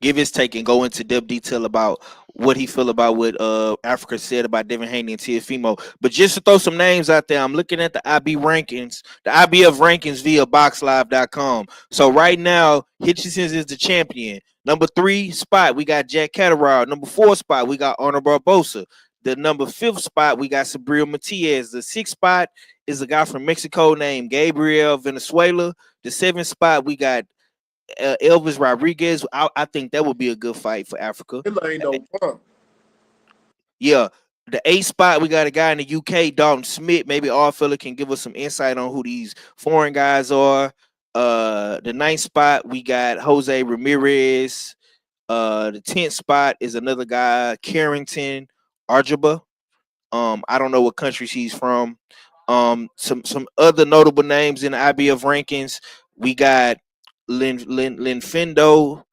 give his take and go into depth detail about what he feel about what Africa said about Devin Haney and Teofimo. But just to throw some names out there, I'm looking at the IB rankings, the IBF rankings via BoxLive.com. So right now, Hitchens is the champion. Number 3 spot, we got Jack Catterall. Number 4 spot, we got Arnold Barbosa. The number 5th spot, we got Sabril Matias. The 6th spot is a guy from Mexico named Gabriel Venezuela. The 7th spot, we got Elvis Rodriguez. I think that would be a good fight for Africa. Ain't no punk. Yeah. The 8th spot, we got a guy in the UK, Dalton Smith. Maybe our fella can give us some insight on who these foreign guys are. The 9th spot, we got Jose Ramirez. The 10th spot is another guy, Carrington Arjaba. I don't know what countries he's from. Some other notable names in the IBF rankings. We got Linfendo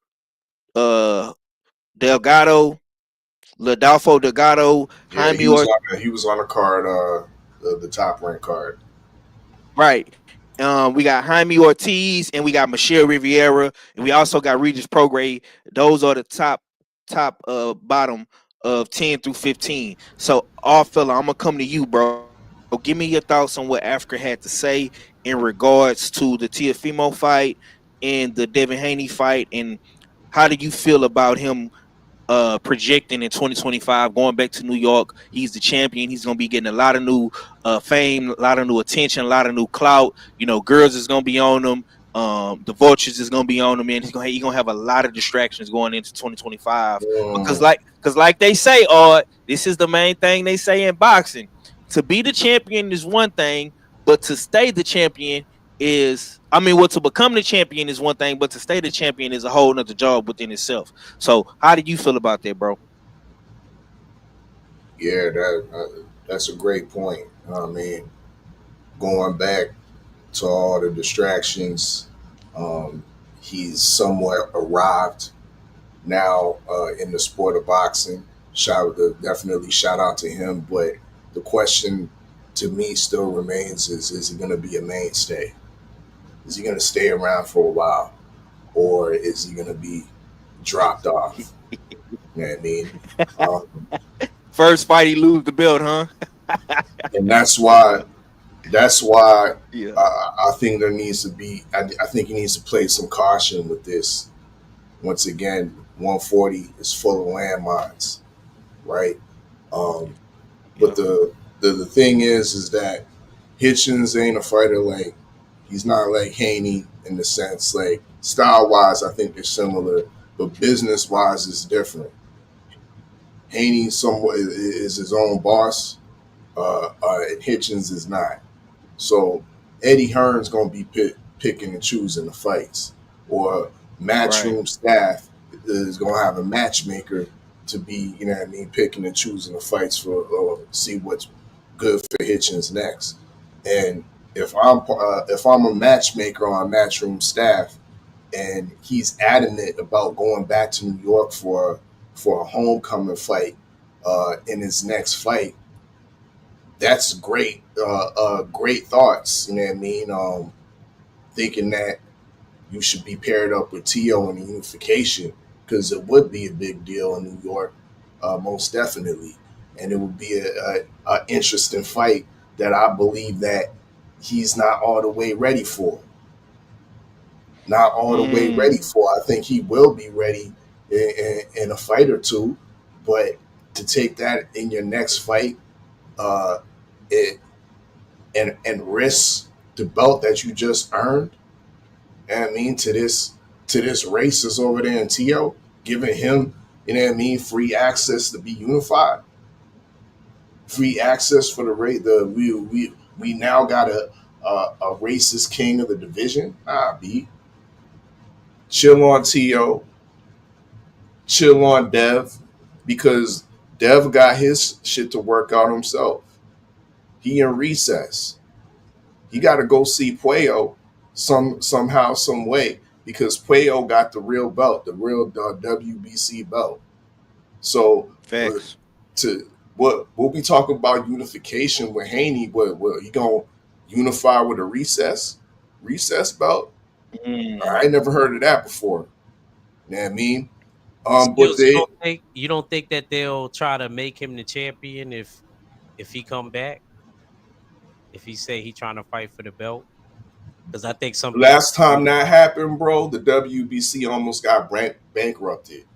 Delgado, Ladolfo Delgado, Yeah, Jaime he was on the card, the top ranked card. Right. We got Jaime Ortiz and we got Michelle Riviera, and we also got Regis Prograde. Those are the top bottom of 10 through 15. So, all fella, I'm gonna come to you, bro. Give me your thoughts on what Africa had to say in regards to the Teofimo fight and the Devin Haney fight, and how do you feel about him projecting in 2025 going back to New York? He's the champion. He's going to be getting a lot of new fame, a lot of new attention, a lot of new clout. You know, girls is going to be on him. The vultures is going to be on him, and he's going to have a lot of distractions going into 2025 because like they say, this is the main thing they say in boxing. To be the champion is one thing, but to stay the champion to become the champion is one thing, but to stay the champion is a whole nother job within itself. So how do you feel about that, bro? Yeah, that's a great point. I mean, going back to all the distractions, he's somewhat arrived now in the sport of boxing. Definitely shout out to him. But the question to me still remains: is he going to be a mainstay? Is he going to stay around for a while, or is he going to be dropped off? You know what I mean? First fight, he lose the belt, huh? And that's why Yeah. I think there needs to be. I think he needs to play some caution with this. Once again, 140 is full of landmines, right? But the thing is that Hitchens ain't a fighter like. He's not like Haney in the sense, like, style wise, I think they're similar, but business wise, it's different. Haney somewhat is his own boss, and Hitchens is not. So Eddie Hearn's gonna be picking and choosing the fights, or matchroom staff is gonna have a matchmaker to be, you know what I mean, picking and choosing the fights for see what's good for Hitchens next. And if I'm a matchmaker on matchroom staff, and he's adamant about going back to New York for a homecoming fight in his next fight, that's great. Great thoughts. You know what I mean? Thinking that you should be paired up with Tio in the unification, because it would be a big deal in New York, most definitely, and it would be a interesting fight that I believe that he's not all the way ready for. Not all the way ready for. I think he will be ready in a fight or two, but to take that in your next fight, and risk the belt that you just earned, and I mean, to this racist over there in Tio, giving him, you know what I mean, free access to be unified, free access for the race. We now got a racist king of the division. B. Chill on Tio, chill on Dev, because Dev got his shit to work out himself. He in recess. He got to go see Puello somehow, some way, because Puello got the real belt, the real WBC belt. So Facts. We'll be talking about unification with Haney. What he gonna unify with a recess belt? I ain't never heard of that before. You know what I mean? But Skills, they you don't think that they'll try to make him the champion if he come back? If he say he trying to fight for the belt? Because I think some people. last time that happened, bro, the WBC almost got bankrupted.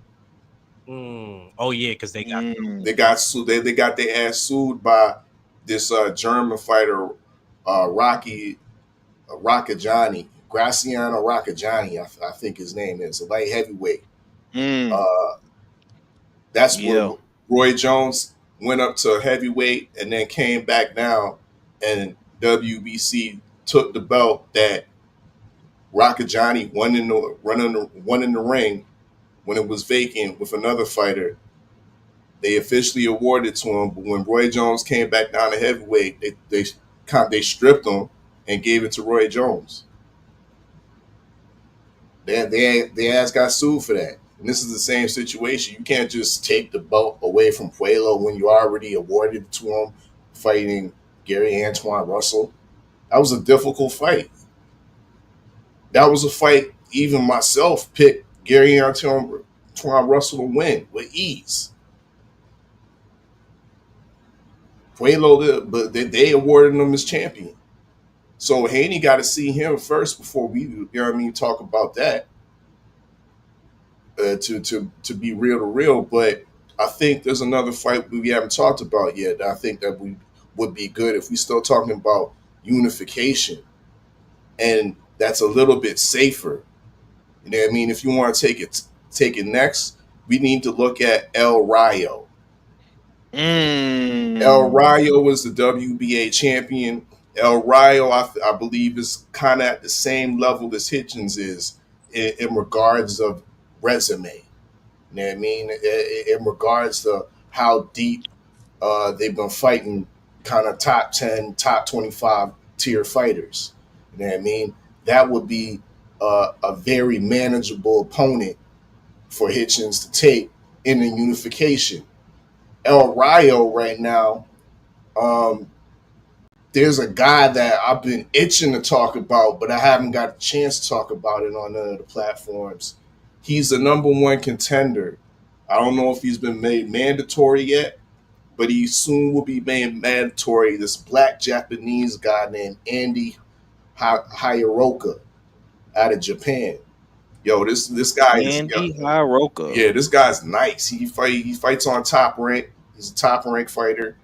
Oh yeah, because they got They got sued. They got their ass sued by this German fighter, Rocky Rockajani, Graciano Rockajani, I think his name is, a light heavyweight. That's where Roy Jones went up to heavyweight and then came back down, and WBC took the belt that Rockajani won in the ring when it was vacant with another fighter. They officially awarded to him, but when Roy Jones came back down to heavyweight, they stripped him and gave it to Roy Jones. They ass got sued for that. And this is the same situation. You can't just take the belt away from Puello when you already awarded it to him fighting Gary Antoine Russell. That was a difficult fight. That was a fight even myself picked Gary Antoine Russell to win with ease. Puello, but they awarded him as champion. So Haney got to see him first before we, talk about that. To be real to real, but I think there's another fight we haven't talked about yet. I think that we would be good if we still talking about unification, and that's a little bit safer. You know what I mean? If you want to take it next, we need to look at El Rayo. El Rayo was the WBA champion. El Rayo, I believe, is kind of at the same level as Hitchens is in regards of resume. You know what I mean? In regards to how deep they've been fighting kind of top 10, top 25 tier fighters. You know what I mean? That would be a very manageable opponent for Hitchens to take in the unification. El Rayo right now, there's a guy that I've been itching to talk about, but I haven't got a chance to talk about it on none of the platforms. He's the number one contender. I don't know if he's been made mandatory yet, but he soon will be made mandatory. This black Japanese guy named Andy Hiroka out of Japan. Yo, this guy is Andy Hiroka. Yeah, this guy's nice. He fights on Top Rank. He's a top rank fighter.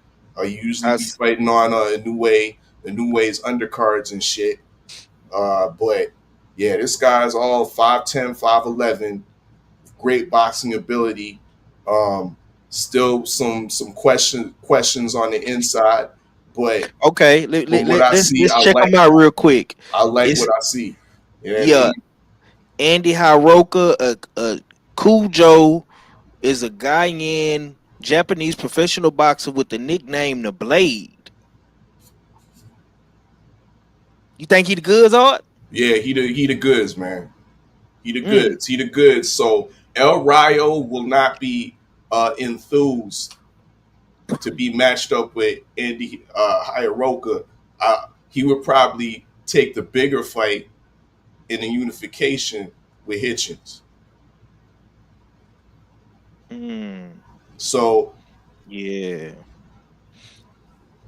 Usually be fighting on Inoue's undercards and shit. But yeah, this guy's all 5'10", 5'11", great boxing ability. Still some questions on the inside, but okay, let's check him out real quick. I like what I see. You know what I mean? Andy Hiroka, Cujo, is a Ghanaian Japanese professional boxer with the nickname The Blade. You think he the goods, Art? Yeah, he the goods, man. He the goods. He the goods. So El Rayo will not be enthused to be matched up with Andy Hiroka. He would probably take the bigger fight in the unification with Hitchens. So yeah.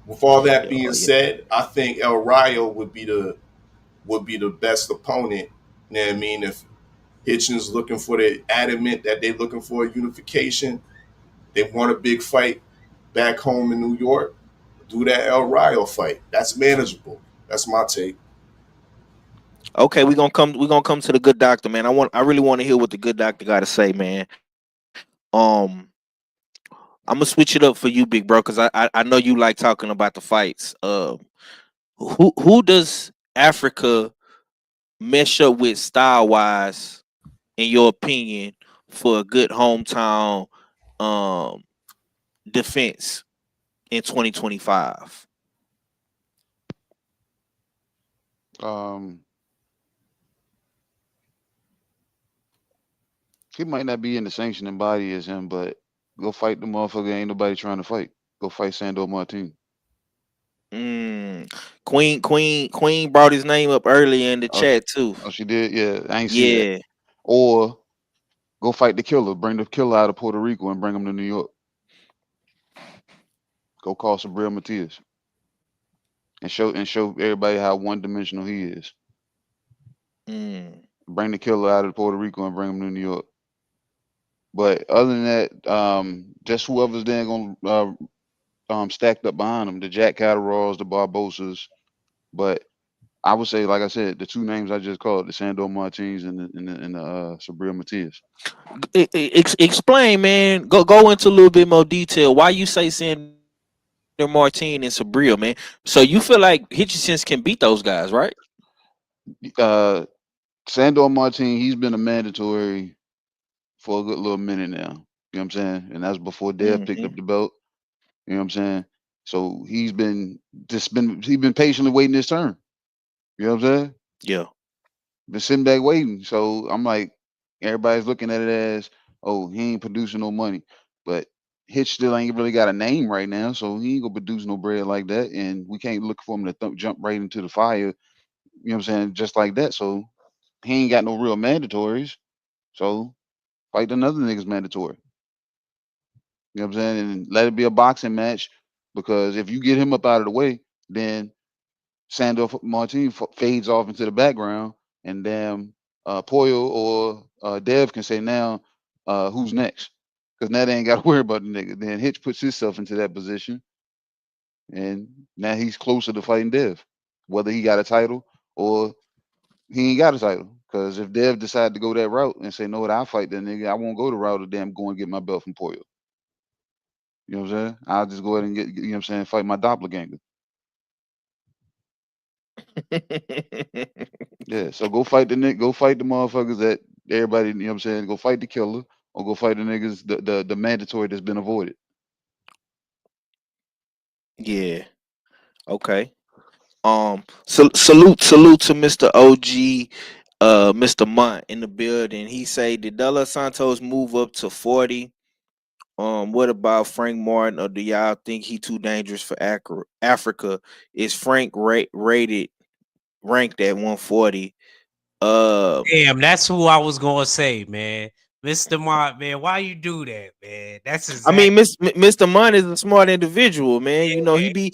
With all that being said, I think El Rayo would be the best opponent. You know what I mean? If Hitchens looking for the adamant that they're looking for a unification, they want a big fight back home in New York, do that El Rayo fight. That's manageable. That's my take. Okay, we're gonna come to the good doctor, man. I really want to hear what the good doctor got to say, man. I'm gonna switch it up for you, big bro, because I know you like talking about the fights. Who does Africa mesh up with style wise, in your opinion, for a good hometown defense in 2025? He might not be in the sanctioning body as him, but go fight the motherfucker ain't nobody trying to fight. Go fight Sandor Martin. Queen brought his name up earlier in the chat too. Oh, she did? Yeah, I ain't see that. Or Go fight the killer. Bring the killer out of Puerto Rico and bring him to New York. Go call Sabril Matias and show everybody how one dimensional he is. Bring the killer out of Puerto Rico and bring him to New York. But other than that, just whoever's then gonna stacked up behind him, the Jack Catteralls, the Barbosas. But I would say, like I said, the two names I just called, the Sandor Martins and the Sabril Matias. Explain, man. Go into a little bit more detail. Why you say Sandor Martin and Sabril, man? So you feel like Hitchens can beat those guys, right? Sandor Martin, he's been a mandatory for a good little minute now. You know what I'm saying? And that's before Dev picked up the belt. You know what I'm saying? So he's been patiently waiting his turn. You know what I'm saying? Yeah. Been sitting back waiting. So I'm like, everybody's looking at it as, oh, he ain't producing no money. But Hitch still ain't really got a name right now, so he ain't gonna produce no bread like that. And we can't look for him to jump right into the fire. You know what I'm saying? Just like that. So he ain't got no real mandatories. So fight another nigga's mandatory. You know what I'm saying? And let it be a boxing match, because if you get him up out of the way, then Sandor Martin fades off into the background, and then Poyo or Dev can say now, who's next? Because now they ain't got to worry about the nigga. Then Hitch puts himself into that position, and now he's closer to fighting Dev, whether he got a title or he ain't got a title. Because if Dev decided to go that route and say, no, what, I'll fight that nigga, I won't go the route of damn go and get my belt from Poyo. You know what I'm saying? I'll just go ahead and get, you know what I'm saying, fight my doppelganger. Yeah, so go fight the motherfuckers that everybody, you know what I'm saying, go fight the killer, or go fight the niggas, the mandatory that's been avoided. Yeah. Okay. Salute to Mr. OG, Mr. Mont in the building. He say, did De Los Santos move up to 40? What about Frank Martin, or do y'all think he too dangerous for Africa? Is Frank ranked at 140? Damn, that's who I was gonna say, man. Mr. Mott, man, why you do that, man? That's exactly. I mean, Mr. Mont is a smart individual, man. You know, he be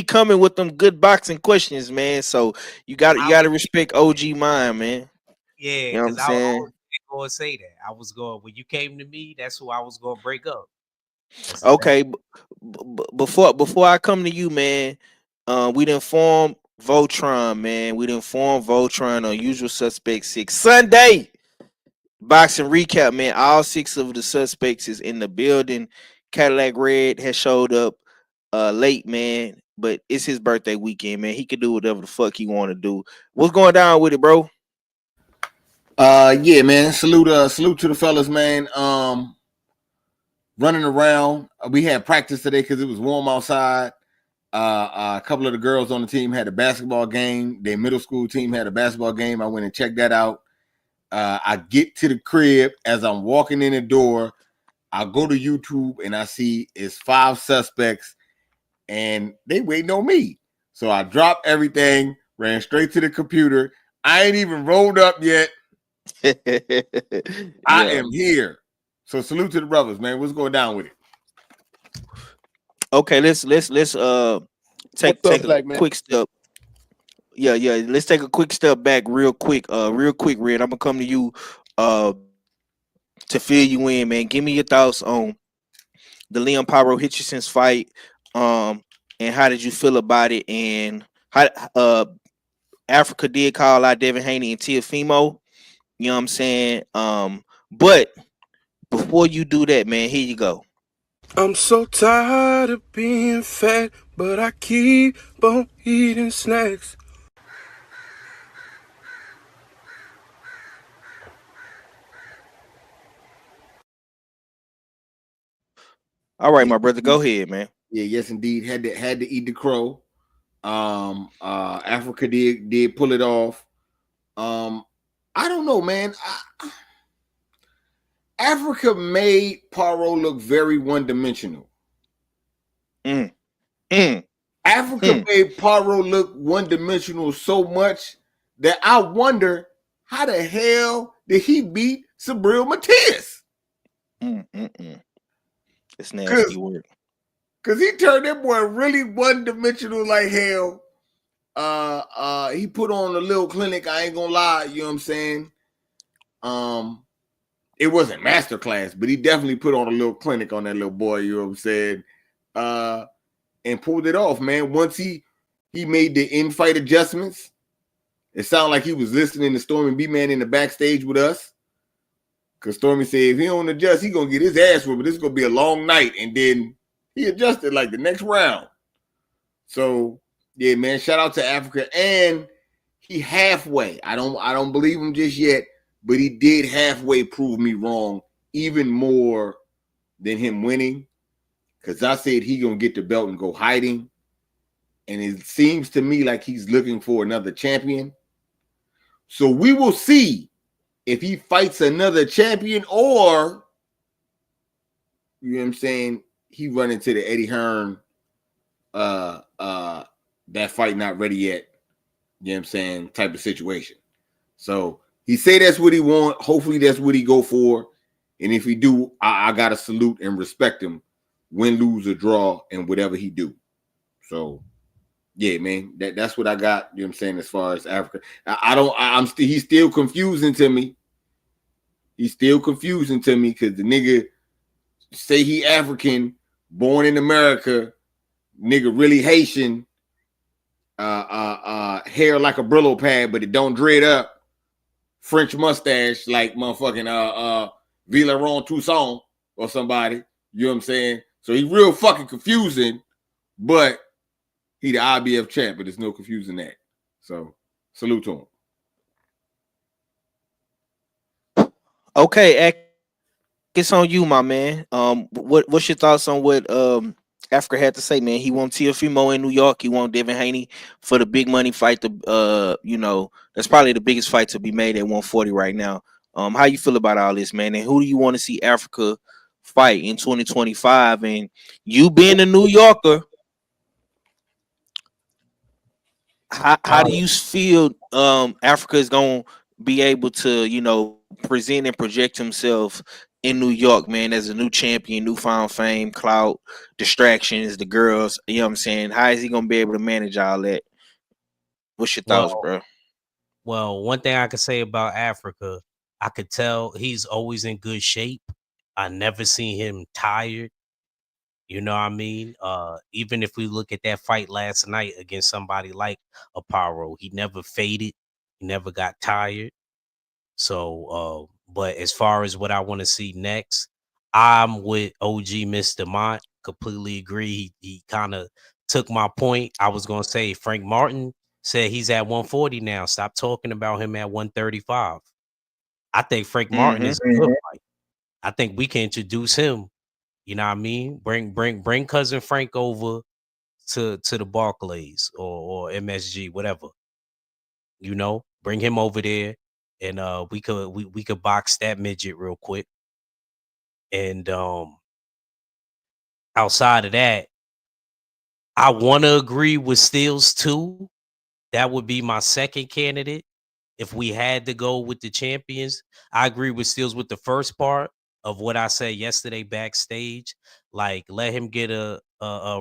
coming with them good boxing questions, man. So you got to respect OG mind, man. Yeah, You know what I'm because I saying? was going to say that. I was going, when you came to me, that's who I was going to break up. Okay, before I come to you, man, we didn't form Voltron, man. We didn't form Voltron on Usual Suspect 6 Sunday. Boxing recap, man. All 6 of the suspects is in the building. Cadillac Red has showed up late, man, but it's his birthday weekend, man. He can do whatever the fuck he want to do. What's going down with it, bro? Yeah, man. Salute to the fellas, man. Running around. We had practice today because it was warm outside. A couple of the girls on the team had a basketball game. Their middle school team had a basketball game. I went and checked that out. I get to the crib. As I'm walking in the door, I go to YouTube and I see it's 5 suspects and they waiting on me. So I dropped everything, ran straight to the computer. I ain't even rolled up yet. I am here. So salute to the brothers, man. What's going down with it? Okay, let's take a quick step. Yeah. Let's take a quick step back real quick, Red. I'm gonna come to you to fill you in, man. Give me your thoughts on the Leon Pyro Hitchenson's fight, and how did you feel about it? And how Africa did call out Devin Haney and Teofimo. You know what I'm saying? But before you do that, man, here you go. I'm so tired of being fat, but I keep on eating snacks. All right, my brother, go ahead, man. Yeah, yes, indeed. Had to eat the crow. Africa did pull it off. I don't know, man. Africa made Paro look very one-dimensional. Africa made Paro look one-dimensional so much that I wonder how the hell did he beat Sabril Matias. It's nasty work. Cause he turned that boy really one-dimensional like hell. He put on a little clinic. I ain't gonna lie, you know what I'm saying? It wasn't masterclass, but he definitely put on a little clinic on that little boy, you know what I'm saying? And pulled it off, man. Once he made the in-fight adjustments, it sounded like he was listening to Stormy B-Man in the backstage with us. Because Stormy said if he don't adjust, he gonna get his ass whooped. This is gonna be a long night. And then he adjusted like the next round. So yeah, man, shout out to Africa. And he halfway. I don't believe him just yet, but he did halfway prove me wrong, even more than him winning. Because I said he gonna get the belt and go hiding. And it seems to me like he's looking for another champion. So we will see if he fights another champion or, you know what I'm saying, he run into the Eddie Hearn, that fight not ready yet, you know what I'm saying, type of situation. So he say that's what he want. Hopefully that's what he go for. And if he do, I got to salute and respect him, win, lose, or draw, and whatever he do. So yeah, man, that's what I got, you know what I'm saying, as far as Africa. He's still confusing to me. He's still confusing to me because the nigga say he African, born in America, nigga really Haitian, hair like a Brillo pad, but it don't dread up, French mustache like motherfucking Villeron Toussaint or somebody, you know what I'm saying? So he real fucking confusing, but he the IBF champ, but there's no confusing that. So salute to him. Okay, it's on you, my man. What's your thoughts on what Africa had to say, man? He want Teofimo in New York. He want Devin Haney for the big money fight. That's probably the biggest fight to be made at 140 right now. How you feel about all this, man? And who do you want to see Africa fight in 2025? And you being a New Yorker, how do you feel Africa is going to be able to, present and project himself in New York, man, as a new champion, newfound fame, clout, distractions, the girls, you know what I'm saying? How is he going to be able to manage all that? What's your thoughts, bro? Well, one thing I could say about Africa, I could tell he's always in good shape. I never seen him tired. You know what I mean? Even if we look at that fight last night against somebody like Aparo, he never faded. He never got tired. So, but as far as what I want to see next, I'm with OG Mr. Mott. Completely agree. He kind of took my point. I was going to say Frank Martin said he's at 140 now. Stop talking about him at 135. I think Frank Martin is a good fight. I think we can introduce him. You know what I mean? Bring cousin Frank over to the Barclays or MSG, whatever. Bring him over there, and we could box that midget real quick. And outside of that, I want to agree with Steels too. That would be my second candidate. If we had to go with the champions, I agree with Steels with the first part of what I said yesterday backstage. Like, let him get a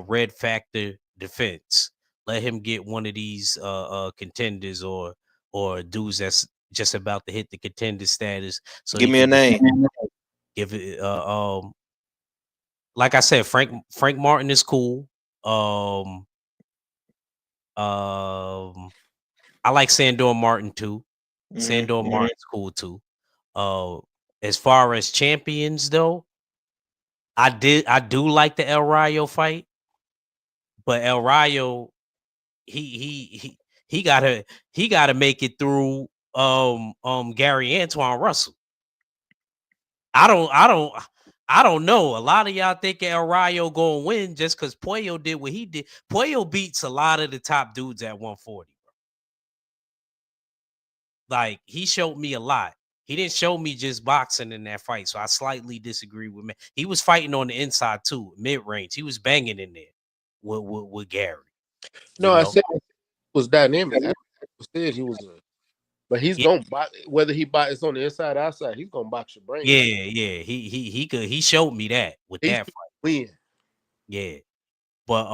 red factor defense. Let him get one of these contenders or dudes that's just about to hit the contender status. So give me a name. Give it like I said, Frank Martin is cool. I like Sandor Martin too. Sandor Martin's cool too. As far as champions though, I do like the El Rayo fight, but El Rayo he gotta make it through Gary Antoine Russell. I don't know. A lot of y'all think El Rayo gonna win just because Puello did what he did. Puello beats a lot of the top dudes at 140. Like, he showed me a lot. He didn't show me just boxing in that fight, so I slightly disagree with him. He was fighting on the inside too, mid range. He was banging in there with Gary. No, I said it was dynamic. I said he was But he's gonna box, whether he boxes on the inside or outside, he's gonna box your brain. Yeah. He showed me that with that fight. Win. Yeah. But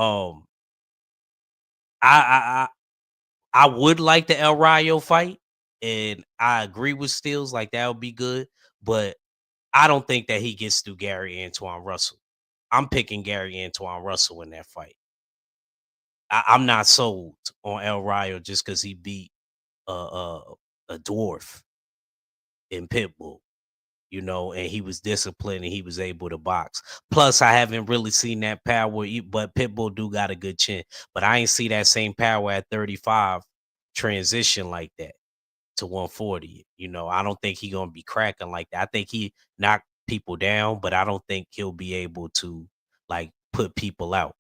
I would like the El Rayo fight, and I agree with Steels, like that would be good, but I don't think that he gets through Gary Antoine Russell. I'm picking Gary Antoine Russell in that fight. I'm not sold on El Rayo just because he beat a dwarf in Pitbull, and he was disciplined and he was able to box. Plus, I haven't really seen that power, but Pitbull do got a good chin. But I ain't see that same power at 35 transition like that to 140. I don't think he gonna be cracking like that. I think he knocked people down, but I don't think he'll be able to like put people out.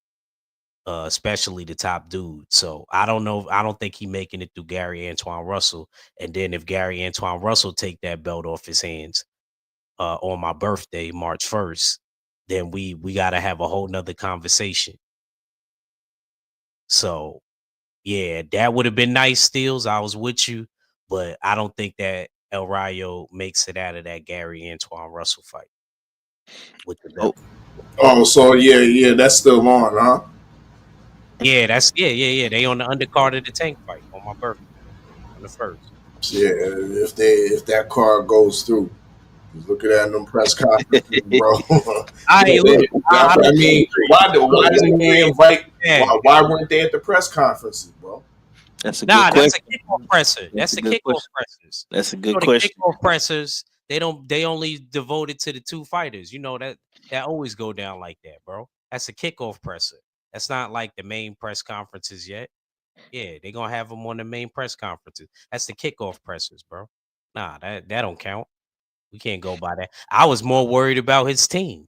Especially the top dude. So I don't know. I don't think he making it through Gary Antoine Russell. And then if Gary Antoine Russell take that belt off his hands on my birthday, March 1st, then we got to have a whole nother conversation. So yeah, that would have been nice, Steels. I was with you, but I don't think that El Rayo makes it out of that Gary Antoine Russell fight with the belt. Oh, so yeah, that's still on, huh? Yeah, that's yeah. They on the undercard of the tank fight on my birthday, on the 1st. Yeah, if that card goes through, look at that in them press conferences, bro. I mean, why didn't they invite? Why weren't they at the press conferences, bro? That's a good question. That's a kickoff presser. That's the kickoff pressers. That's a good question. The kickoff pressers, they only devoted to the two fighters. That always go down like that, bro. That's a kickoff presser. That's not like the main press conferences yet. Yeah, they're gonna have them on the main press conferences. That's the kickoff pressers, bro. Nah, that don't count. We can't go by that. I was more worried about his team,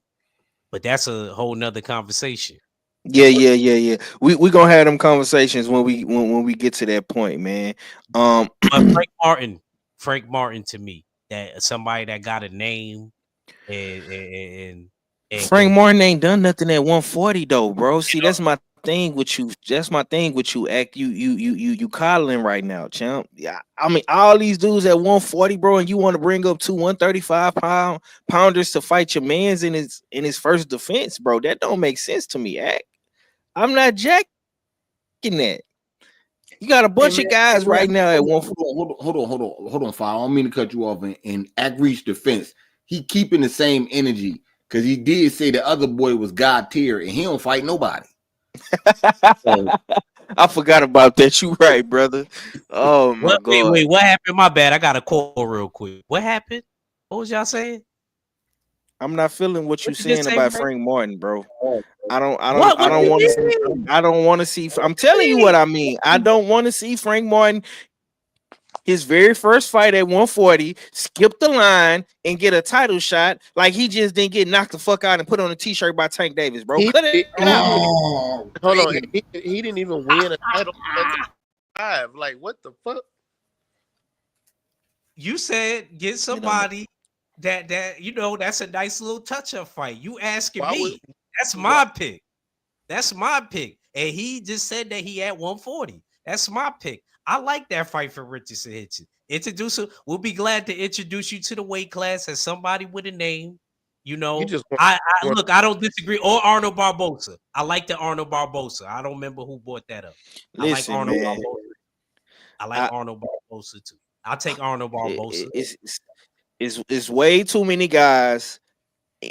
but that's a whole nother conversation. Yeah. We gonna have them conversations when we get to that point, man. But Frank Martin to me, that somebody that got a name and Frank Martin ain't done nothing at 140 though, bro. See, that's my thing with you. That's my thing with you. You coddling right now, champ. Yeah, I mean, all these dudes at 140, bro, and you want to bring up two 135 pounders to fight your man's in his first defense, bro. That don't make sense to me. I'm not jacking that. You got a bunch of guys right now at 140. Hold on, Fire. I don't mean to cut you off. In Reach defense, he keeping the same energy. Because he did say the other boy was God tier and he don't fight nobody. So, I forgot about that. You right, brother. Oh my God. Wait, what happened? My bad. I got a call real quick. What happened? What was y'all saying? I'm not feeling what you saying about Frank Martin, bro. I don't want to see. I'm telling you what I mean. I don't want to see Frank Martin. His very first fight at 140, skip the line and get a title shot like he just didn't get knocked the fuck out and put on a t-shirt by Tank Davis, bro. Cut it out. Hold on. He didn't even win a title. Like, what the fuck? You said get somebody that that's a nice little touch-up fight. You asking me. That's my pick. That's my pick. And he just said that he at 140. That's my pick. I like that fight for Richardson Hitchens. We'll be glad to introduce you to the weight class as somebody with a name. I don't disagree. Or Arnold Barbosa. I like the Arnold Barbosa. I don't remember who brought that up. Listen, I like Arnold man. Barbosa. I like Arnold Barbosa too. I'll take Arnold Barbosa. It's way too many guys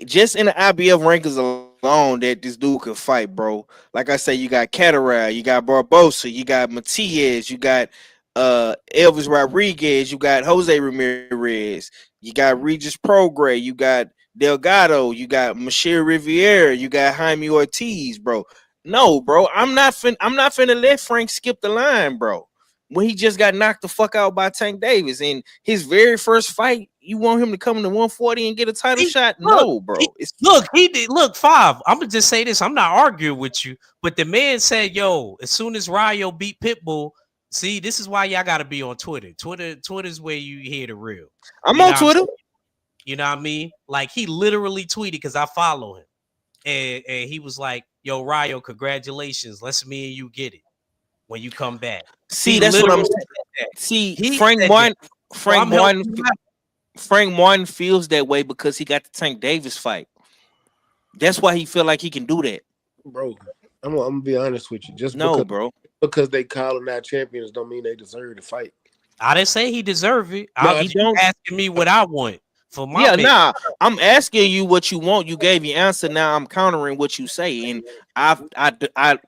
just in the IBF rankings alone that this dude could fight, bro. Like I say, you got Catterall, you got Barbosa, you got Matias, you got Elvis Rodriguez, you got Jose Ramirez, you got Regis Prograis, you got Delgado, you got Michelle Riviera, you got Jaime Ortiz, bro. No, bro, I'm not finna let Frank skip the line, bro. When he just got knocked the fuck out by Tank Davis in his very first fight, you want him to come to 140 and get a title shot? No, bro. Look, Five. I'm gonna just say this. I'm not arguing with you, but the man said, "Yo, as soon as Rayo beat Pitbull, see, this is why y'all gotta be on Twitter. Twitter's where you hear the real. I'm on Twitter. You know what I mean? Like he literally tweeted because I follow him, and he was like, "Yo, Rayo, congratulations. Let's me and you get it when you come back." See, that's what I'm saying. See, He Frank said Martin, that. So Frank I'm helping Martin, you out. Frank Martin feels that way because he got the Tank Davis fight. That's why he feel like he can do that. Bro, I'm gonna be honest with you. Just No, bro. because they calling out champions don't mean they deserve to fight. I didn't say he deserved it. No, You he don't. asking me what I want for my Yeah, man. nah. I'm asking you what you want. You gave your answer. Now I'm countering what you say, and I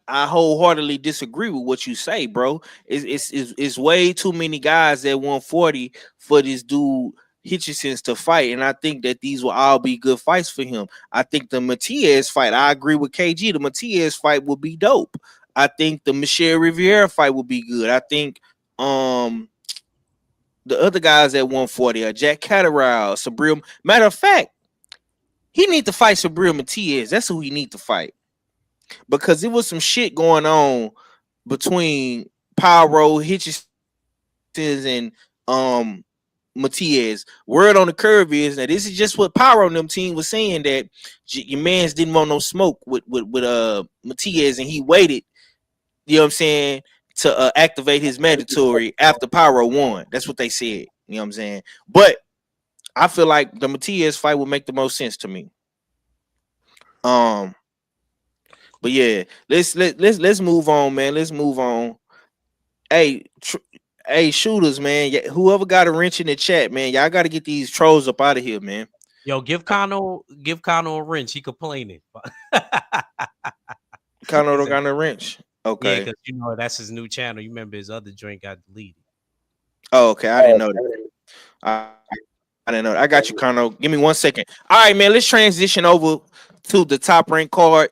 wholeheartedly disagree with what you say, bro. It's way too many guys at 140 for this dude Hitchens to fight, and I think that these will all be good fights for him. I think the Matias fight. I agree with KG. The Matias fight will be dope. I think the Michelle Riviera fight will be good. I think the other guys at 140 are Jack Catterall, Sabril. Matter of fact, he need to fight Sabril Matias. That's who he need to fight. Because there was some shit going on between Pyro, Hitchens, and Matias. Word on the curve is that this is just what Pyro and them team was saying, that your mans didn't want no smoke with Matias, and he waited, you know what I'm saying, to activate his mandatory after Pyro won. That's what they said. You know what I'm saying? But I feel like the Matias fight would make the most sense to me. But yeah, let's move on, man. Let's move on. Hey, shooters, man. Whoever got a wrench in the chat, man, y'all got to get these trolls up out of here, man. Yo, give Kano a wrench. He complaining. Kano don't got no wrench. Okay. Yeah, because that's his new channel. You remember his other drink got deleted. Oh, okay. I didn't know that. I didn't know that. I got you, Kano. Give me 1 second. All right, man. Let's transition over to the top ranked card.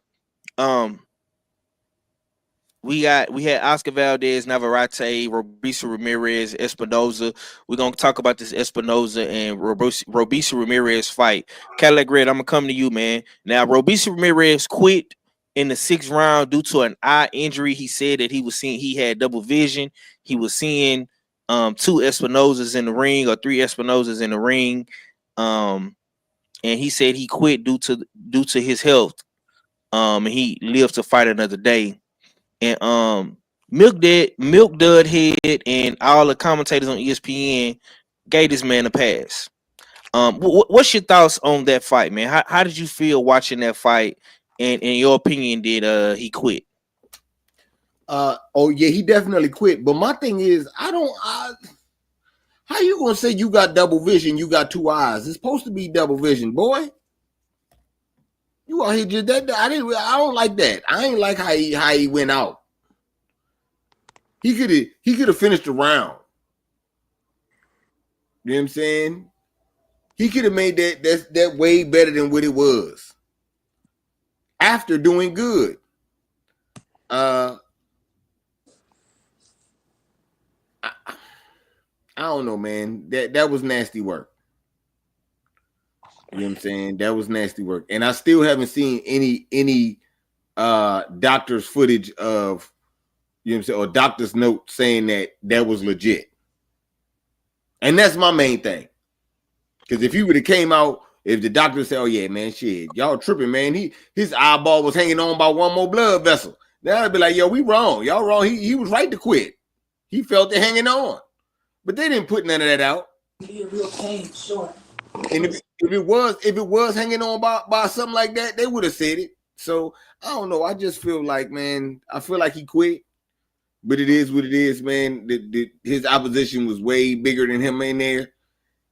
We had Oscar Valdez, Navarete, Robisa Ramirez, Espinosa. We're gonna talk about this Espinosa and Robisa Ramirez fight. Cadillac Red, I'm gonna come to you, man. Now, Robisa Ramirez quit in the 6th round due to an eye injury. He said that he had double vision. He was seeing 2 Espinosas in the ring, or 3 Espinosas in the ring. And he said he quit due to his health. And he lived to fight another day. And Milk Dud Head and all the commentators on ESPN gave this man a pass. What's your thoughts on that fight, man? How did you feel watching that fight? And in your opinion, did he quit? Oh yeah, he definitely quit. But my thing is, how you gonna say you got double vision? You got 2 eyes. It's supposed to be double vision, boy. You out here just that. I don't like that. I ain't like how he went out. He could have finished the round. You know what I'm saying? He could have made that way better than what it was after doing good. I don't know, man. That was nasty work. You know what I'm saying? That was nasty work. And I still haven't seen any doctor's footage of, you know what I'm saying, or doctor's note saying that was legit. And that's my main thing. Because if he would have came out, if the doctor said, oh yeah, man, shit, y'all tripping, man. His eyeball was hanging on by 1 more blood vessel. Then I'd be like, yo, we wrong. Y'all wrong. He was right to quit. He felt it hanging on. But they didn't put none of that out. Be a real pain, sure. And if it was hanging on by something like that, they would have said it. So I don't know. I just feel like, man, I feel like he quit. But it is what it is, man. His opposition was way bigger than him in there.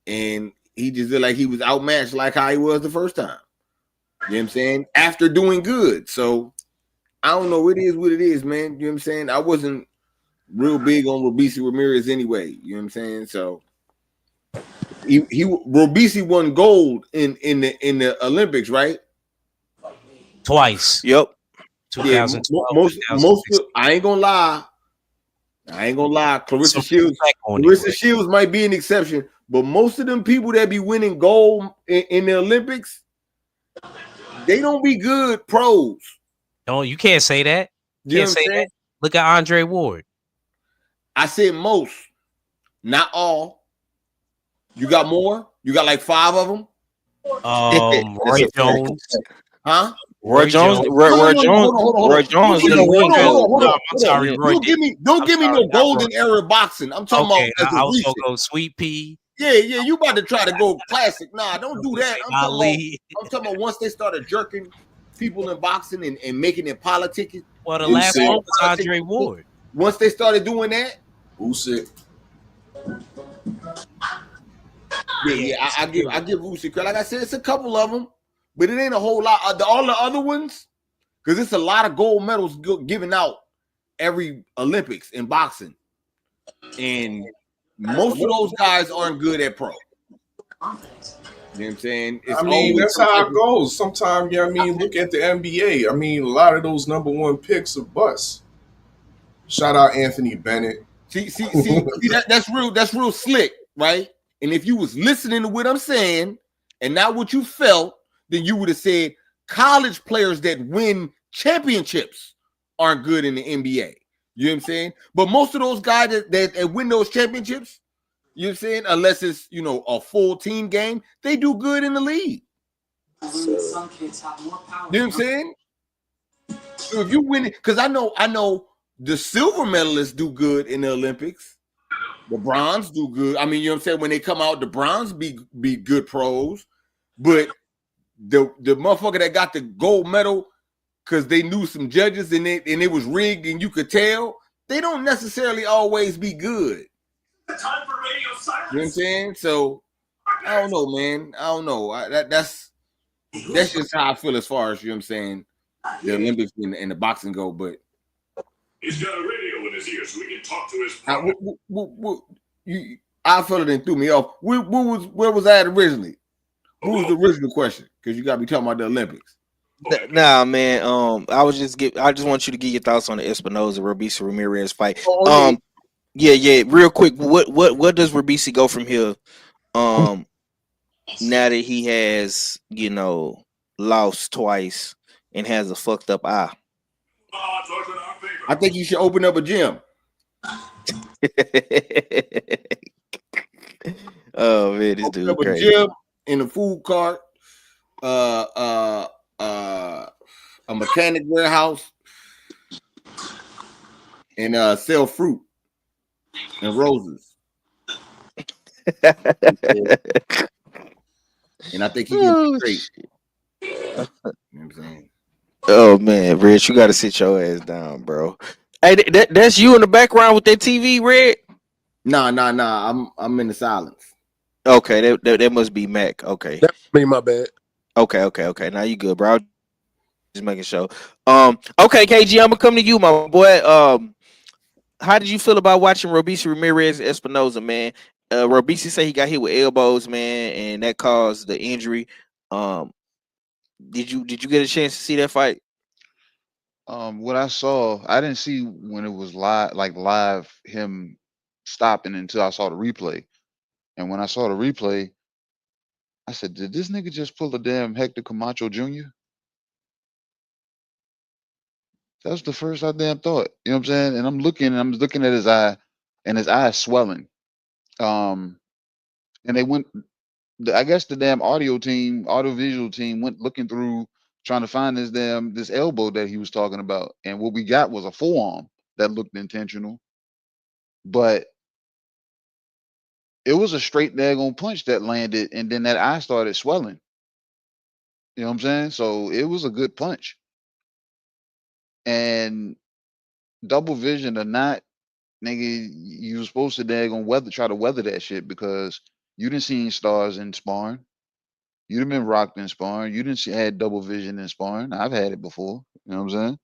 And he just looked like he was outmatched like how he was the first time. You know what I'm saying? After doing good. So I don't know. It is what it is, man. You know what I'm saying? I wasn't real big on Robisa Ramirez anyway. You know what I'm saying? So Robisi won gold in the Olympics, right? Twice. Yep. 2012. Yeah, most of, I ain't gonna lie. Clarissa Shields might be an exception, but most of them people that be winning gold in the Olympics, they don't be good pros. No, you can't say that. You can't say that. Look at Andre Ward. I said most, not all. You got more? You got like 5 of them? Roy Jones. Huh? Roy Jones, No, hold on, hold Roy on. Jones Hold didn't win though. on. I'm sorry, Roy Don't give didn't. me, don't I'm give me sorry, no not Roy. golden era boxing. I'm talking about Okay, as I a was gonna recent. go Sweet Pea. Yeah, you about to try to go classic. Nah, don't do that. Ali. I'm talking about once they started jerking people in boxing and making it politic. Well, the last one was Andre Ward. Once they started doing that, Usyk. yeah, I give Usyk credit. Like I said, it's a couple of them, but it ain't a whole lot. All the other ones, because it's a lot of gold medals given out every Olympics in boxing, and most of those guys aren't good at pro. You know what I'm saying? It's I mean, always that's how it goes. Sometimes, you know what I mean, look at the NBA. I mean, a lot of those number one picks are busts. Shout out Anthony Bennett. See, that's real slick, right? And if you was listening to what I'm saying and not what you felt, then you would have said college players that win championships aren't good in the NBA. You know what I'm saying? But most of those guys that win those championships, you know what I'm saying, unless it's a full team game, they do good in the league. Some kids have more power. You know what I'm saying? So if you win it, because I know the silver medalists do good in the Olympics. The bronze do good. I mean, you know what I'm saying? When they come out, the bronze be good pros. But the motherfucker that got the gold medal because they knew some judges and it was rigged and you could tell, they don't necessarily always be good. Time for radio silence. You know what I'm saying? So I don't know, man. I don't know. That's just how I feel as far as, you know what I'm saying, the Olympics and the boxing go. But He's got a radio in his ear so we can talk to his I felt it and threw me off. Where was that originally? What was the original question? Because you got to be talking about the Olympics. Nah, man. I just want you to get your thoughts on the Espinosa Robeisy Ramirez fight. Yeah. Real quick, what does Robeisy go from here? Now that he has lost twice and has a fucked up eye. I think he should open up a gym. Oh man, this dude up crazy. A gym in a food cart, a mechanic warehouse, and sell fruit and roses. And I think he can be straight. You know what I'm saying? Oh man, Rich, you got to sit your ass down, bro. Hey, that's you in the background with that TV, Red? Nah. I'm in the silence. Okay, that must be Mac. Okay, that me, my bad. Okay. Now you good, bro. Just making sure. Okay, KG, I'm gonna come to you, my boy. How did you feel about watching Robeisy Ramirez Espinosa, man? Robeisy say he got hit with elbows, man, and that caused the injury. Did you get a chance to see that fight? What I saw, I didn't see when it was live him stopping until I saw the replay. And when I saw the replay, I said, did this nigga just pull a damn Hector Camacho Jr.? That was the first I damn thought. You know what I'm saying? And I'm looking at his eye, and his eye is swelling. And they went, I guess the damn audiovisual team went looking through trying to find this elbow that he was talking about. And what we got was a forearm that looked intentional. But it was a straight daggone punch that landed, and then that eye started swelling. You know what I'm saying? So it was a good punch. And double vision or not, nigga, you was supposed to try to weather that shit because you didn't see stars in sparring. You done been rocked in sparring. You didn't had double vision in sparring. I've had it before. You know what I'm saying?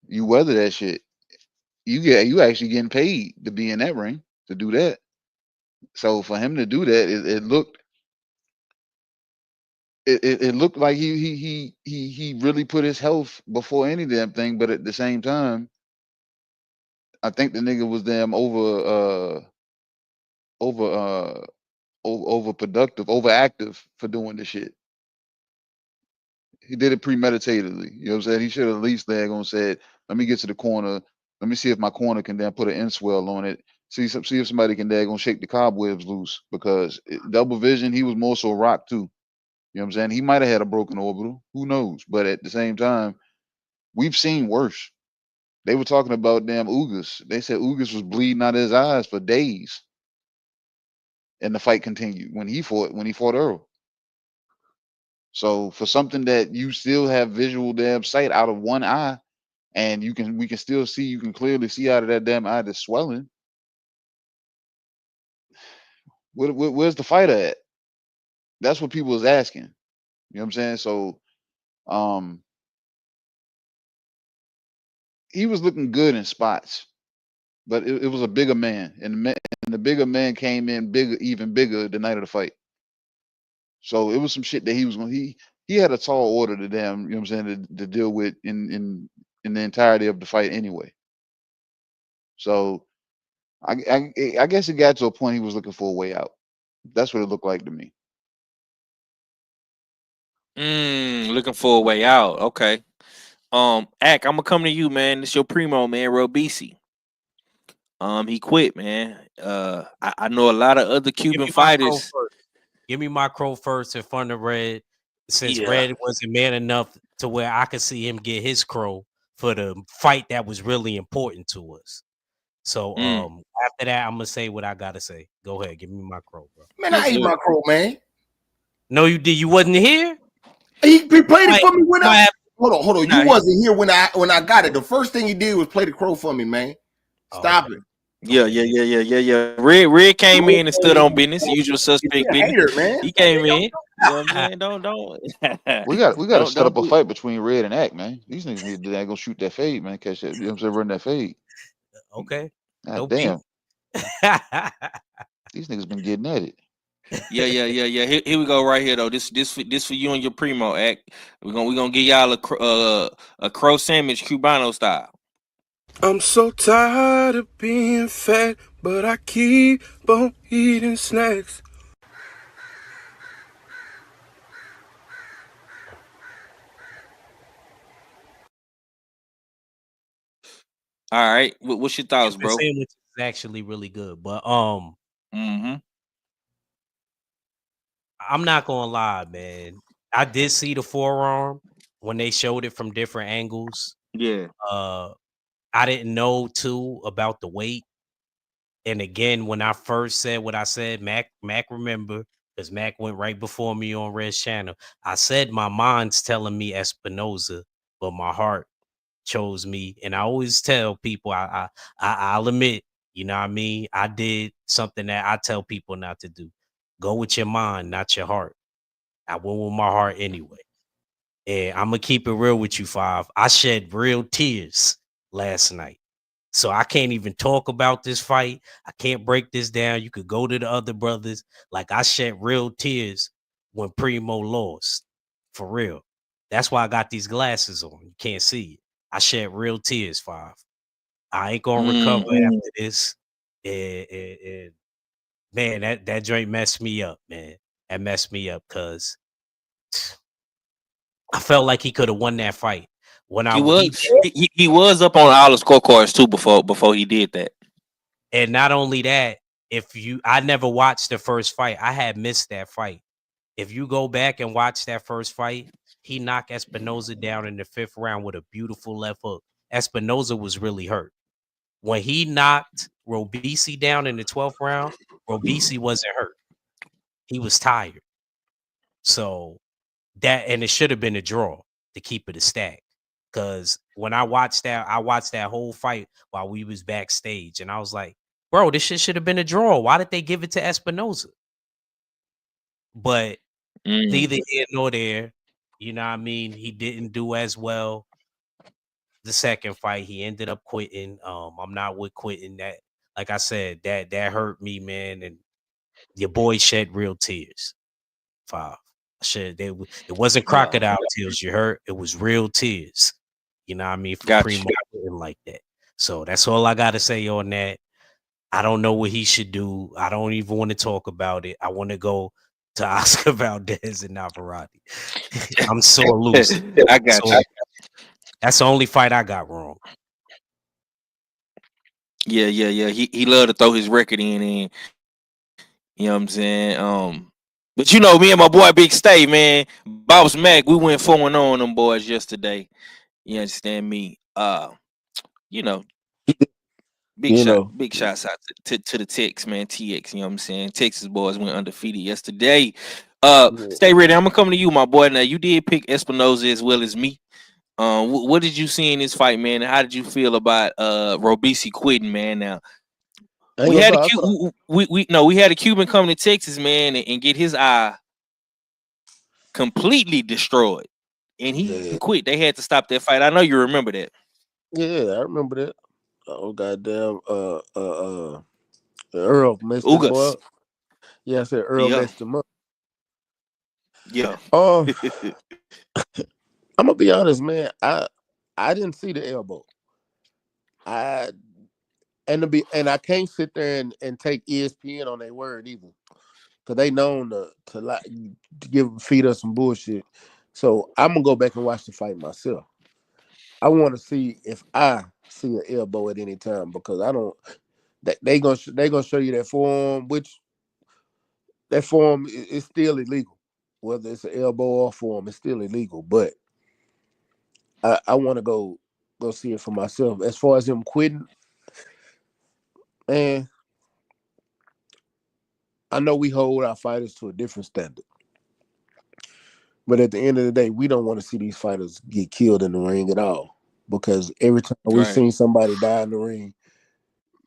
You weather that shit. You actually getting paid to be in that ring to do that. So for him to do that, it looked like he really put his health before any damn thing. But at the same time, I think the nigga was damn overproductive, overactive for doing the shit. He did it premeditatedly. You know what I'm saying? He should have at least said, let me get to the corner. Let me see if my corner can then put an end swell on it. See if somebody can shake the cobwebs loose because double vision, he was more so rock too. You know what I'm saying? He might have had a broken orbital. Who knows? But at the same time, we've seen worse. They were talking about damn Ugas. They said Ugas was bleeding out of his eyes for days, and the fight continued when he fought Earl. So for something that you still have visual damn sight out of one eye, and we can still see, you can clearly see out of that damn eye the swelling. Where's the fighter at? That's what people was asking. You know what I'm saying? So um he was looking good in spots, but it was a bigger man, and the bigger man came in bigger, even bigger the night of the fight. So it was some shit that he was going. He had a tall order to damn. You know what I'm saying, to deal with in the entirety of the fight anyway. So I guess it got to a point he was looking for a way out. That's what it looked like to me. Looking for a way out. Okay. Ack, I'm gonna come to you, man. It's your primo, man, Robisi. He quit, man. I know a lot of other Cuban fighters. Give me my crow first in front of Red, since Yeah. Red wasn't man enough to where I could see him get his crow for the fight that was really important to us. So after that, I'm gonna say what I gotta say. Go ahead, give me my crow, bro. Man, I ate my crow, man. No, you did. You wasn't here. He played it for me when I. Hold on. Nah, You wasn't here when I got it. The first thing he did was play the crow for me, man. Stop it. Yeah. Red came in and stood on business. Usual suspect business. Hater, man. He came in. You know what I'm saying? Don't. We got to set up a fight between Red and Ack, man. These niggas need to go shoot that fade, man. Catch that. You know what I'm saying? Run that fade. Okay. God damn. These niggas been getting at it. Yeah. Here we go right here though. This for you and your primo, Act. We're gonna give y'all a crow sandwich Cubano style. I'm so tired of being fat, but I keep on eating snacks. All right, what's your thoughts, bro? The sandwich is actually really good, but I'm not gonna lie, man. I did see the forearm when they showed it from different angles. Yeah. I didn't know too about the weight. And again, when I first said what I said, Mac remember, because Mac went right before me on Red's channel. I said my mind's telling me Espinosa, but my heart chose me. And I always tell people, I'll admit, you know what I mean? I did something that I tell people not to do. Go with your mind, not your heart. I went with my heart anyway. And I'm gonna keep it real with you, Five. I shed real tears last night. So I can't even talk about this fight. I can't break this down. You could go to the other brothers. Like, I shed real tears when Primo lost. For real. That's why I got these glasses on. You can't see it. I shed real tears, Five. I ain't gonna recover after this. And man, that joint messed me up, man. That messed me up because I felt like he could have won that fight. When he was up on all the scorecards too before he did that. And not only that, I never watched the first fight. I had missed that fight. If you go back and watch that first fight, he knocked Espinosa down in the 5th round with a beautiful left hook. Espinosa was really hurt. When he knocked Robisi down in the 12th round, Robisi wasn't hurt. He was tired. So and it should have been a draw to keep it a stack. Because when I watched that whole fight while we was backstage, and I was like, bro, this shit should have been a draw. Why did they give it to Espinosa? But neither here nor there. You know what I mean? He didn't do as well the second fight. He ended up quitting. I'm not with quitting. That, like I said, that hurt me, man. And your boy shed real tears. Five. It wasn't crocodile tears you hurt. It was real tears. You know what I mean? For Primo like that. So that's all I got to say on that. I don't know what he should do. I don't even want to talk about it. I want to go to Oscar Valdez and Navarete. I'm sore loose. I got you. That's the only fight I got wrong. Yeah. He loved to throw his record in. You know what I'm saying? But you know, me and my boy Big Stay, man, Boss Mac, we went 4-0 on them boys yesterday. You understand me? You know, big You know, shots out to the Tex, man. TX, you know what I'm saying? Texas boys went undefeated yesterday. yeah. Stay ready. I'm gonna come to you, my boy. Now you did pick Espinosa as well as me. What did you see in this fight, man? And how did you feel about Robisi quitting, man? Now I ain't we gonna had a lie, I thought, we had a Cuban come to Texas, man, and get his eye completely destroyed, and he yeah, quit. They had to stop that fight. I know you remember that. yeah, I remember that. Oh goddamn, Earl messed that boy Ugas, up. Yeah, I said Earl yeah, messed him up. yeah. Oh, I'm gonna be honest, man. I didn't see the elbow. I and I can't sit there and take ESPN on their word either, because they known to give feed us some bullshit. So I'm gonna go back and watch the fight myself. I want to see if I see an elbow at any time, because I don't. They gonna show you that forearm, which that forearm is still illegal. Whether it's an elbow or forearm, it's still illegal. But I want to go see it for myself. As far as him quitting, man, I know we hold our fighters to a different standard. But at the end of the day, we don't want to see these fighters get killed in the ring at all. Because every time we've Right. seen somebody die in the ring,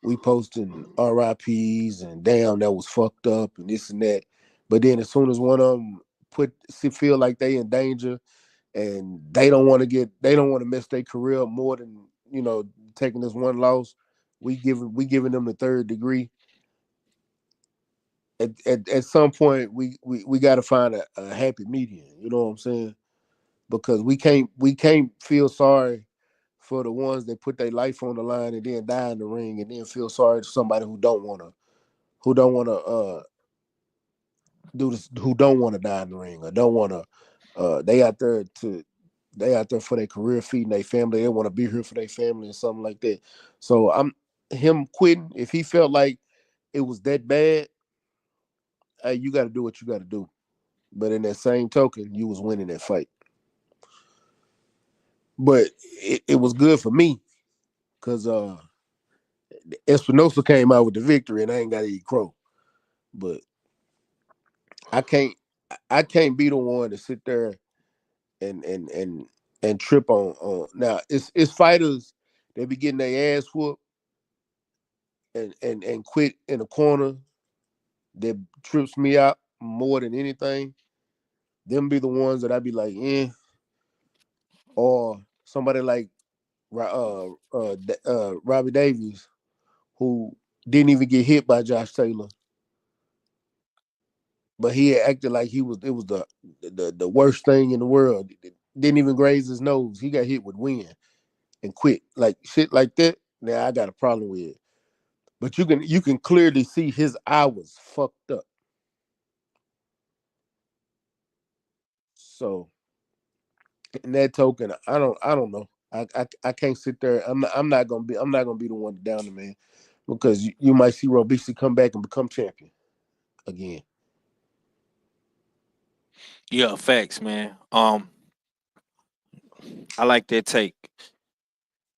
we posting RIPs and damn, that was fucked up and this and that. But then as soon as one of them feel like they in danger and they don't want to mess their career up more than, taking this one loss, we giving them the third degree. At some point we got to find a happy median. You know what I'm saying? Because we can't feel sorry for the ones that put their life on the line and then die in the ring, and then feel sorry for somebody who don't want to do this, who don't want to die in the ring, or don't want to they out there for their career, feeding their family. They want to be here for their family and something like that. So I'm him quitting. If he felt like it was that bad, hey, you got to do what you got to do. But in that same token, you was winning that fight. But it was good for me because Espinosa came out with the victory, and I ain't got to eat crow. But I can't I can't be the one to sit there and and and and trip on. Now it's fighters that be getting their ass whooped and quit in a corner that trips me out more than anything. Them be the ones that I be like, or somebody like Robbie Davies, who didn't even get hit by Josh Taylor, but he had acted like it was the worst thing in the world. Didn't even graze his nose. He got hit with wind and quit. Like shit like that. Now I got a problem with it. But you can clearly see his eye was fucked up. So in that token, I don't know. I can't sit there. I'm not gonna be the one to down the man, because you might see Robisi come back and become champion again. Yeah, facts, man. I like that take.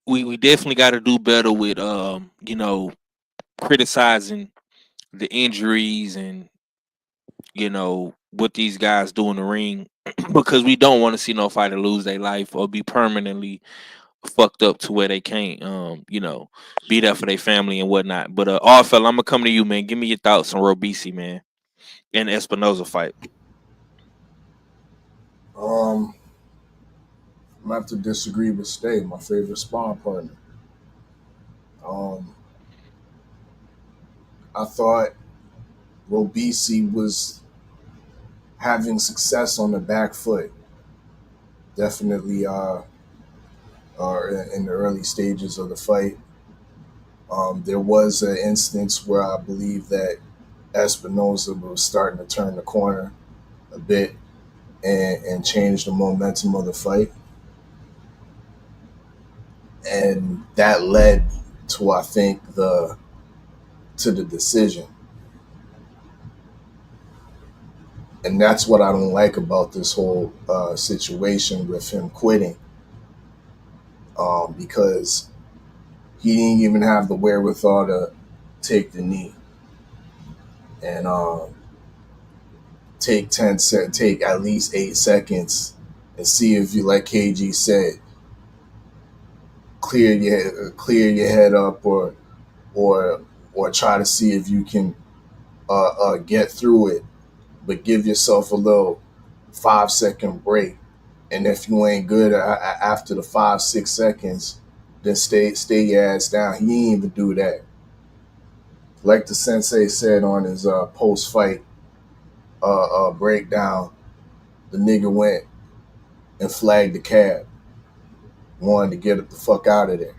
We definitely got to do better with criticizing the injuries and what these guys do in the ring because we don't want to see no fighter lose their life or be permanently fucked up to where they can't be there for their family and whatnot. But Arfel, I'm gonna come to you, man. Give me your thoughts on Robisi, man, and Espinosa fight. I'm gonna have to disagree with Stay, my favorite sparring partner. Um, I thought Robisi was having success on the back foot. Definitely, in the early stages of the fight. There was an instance where I believe that Espinosa was starting to turn the corner a bit and change the momentum of the fight, and that led to, I think, the decision. And that's what I don't like about this whole situation with him quitting, because he didn't even have the wherewithal to take the knee and take at least 8 seconds and see if you, like KG said, clear your head up, or try to see if you can get through it, but give yourself a little 5 second break. And if you ain't good after the 5-6 seconds, then stay your ass down. He didn't even do that. Like the sensei said on his post fight breakdown, the nigga went and flagged the cab, wanted to get it the fuck out of there.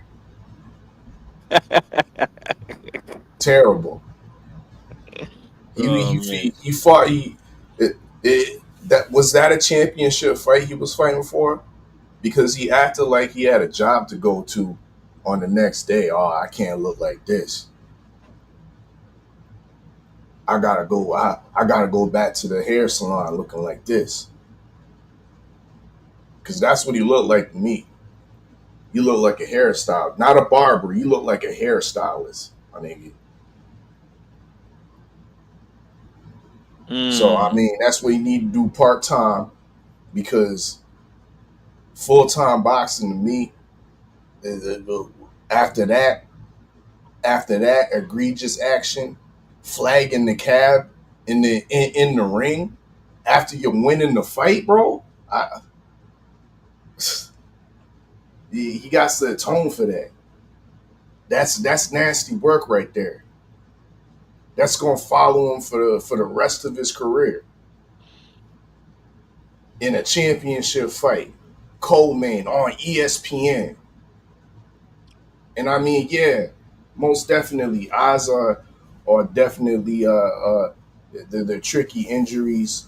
Terrible. He fought. That was that a championship fight he was fighting for? Because he acted like he had a job to go to on the next day. Oh, I can't look like this. I gotta go. I gotta go back to the hair salon looking like this. Because that's what he looked like to me. You look like a hairstyle, not a barber. You look like a hairstylist, my nigga. So I mean, that's what you need to do part time, because full time boxing to me, after that egregious action, flagging the cab in the ring after you're winning the fight, bro. He got to atone for that. That's nasty work right there. That's gonna follow him for the rest of his career. In a championship fight, co-main on ESPN. And I mean, yeah, most definitely, odds are definitely the tricky injuries,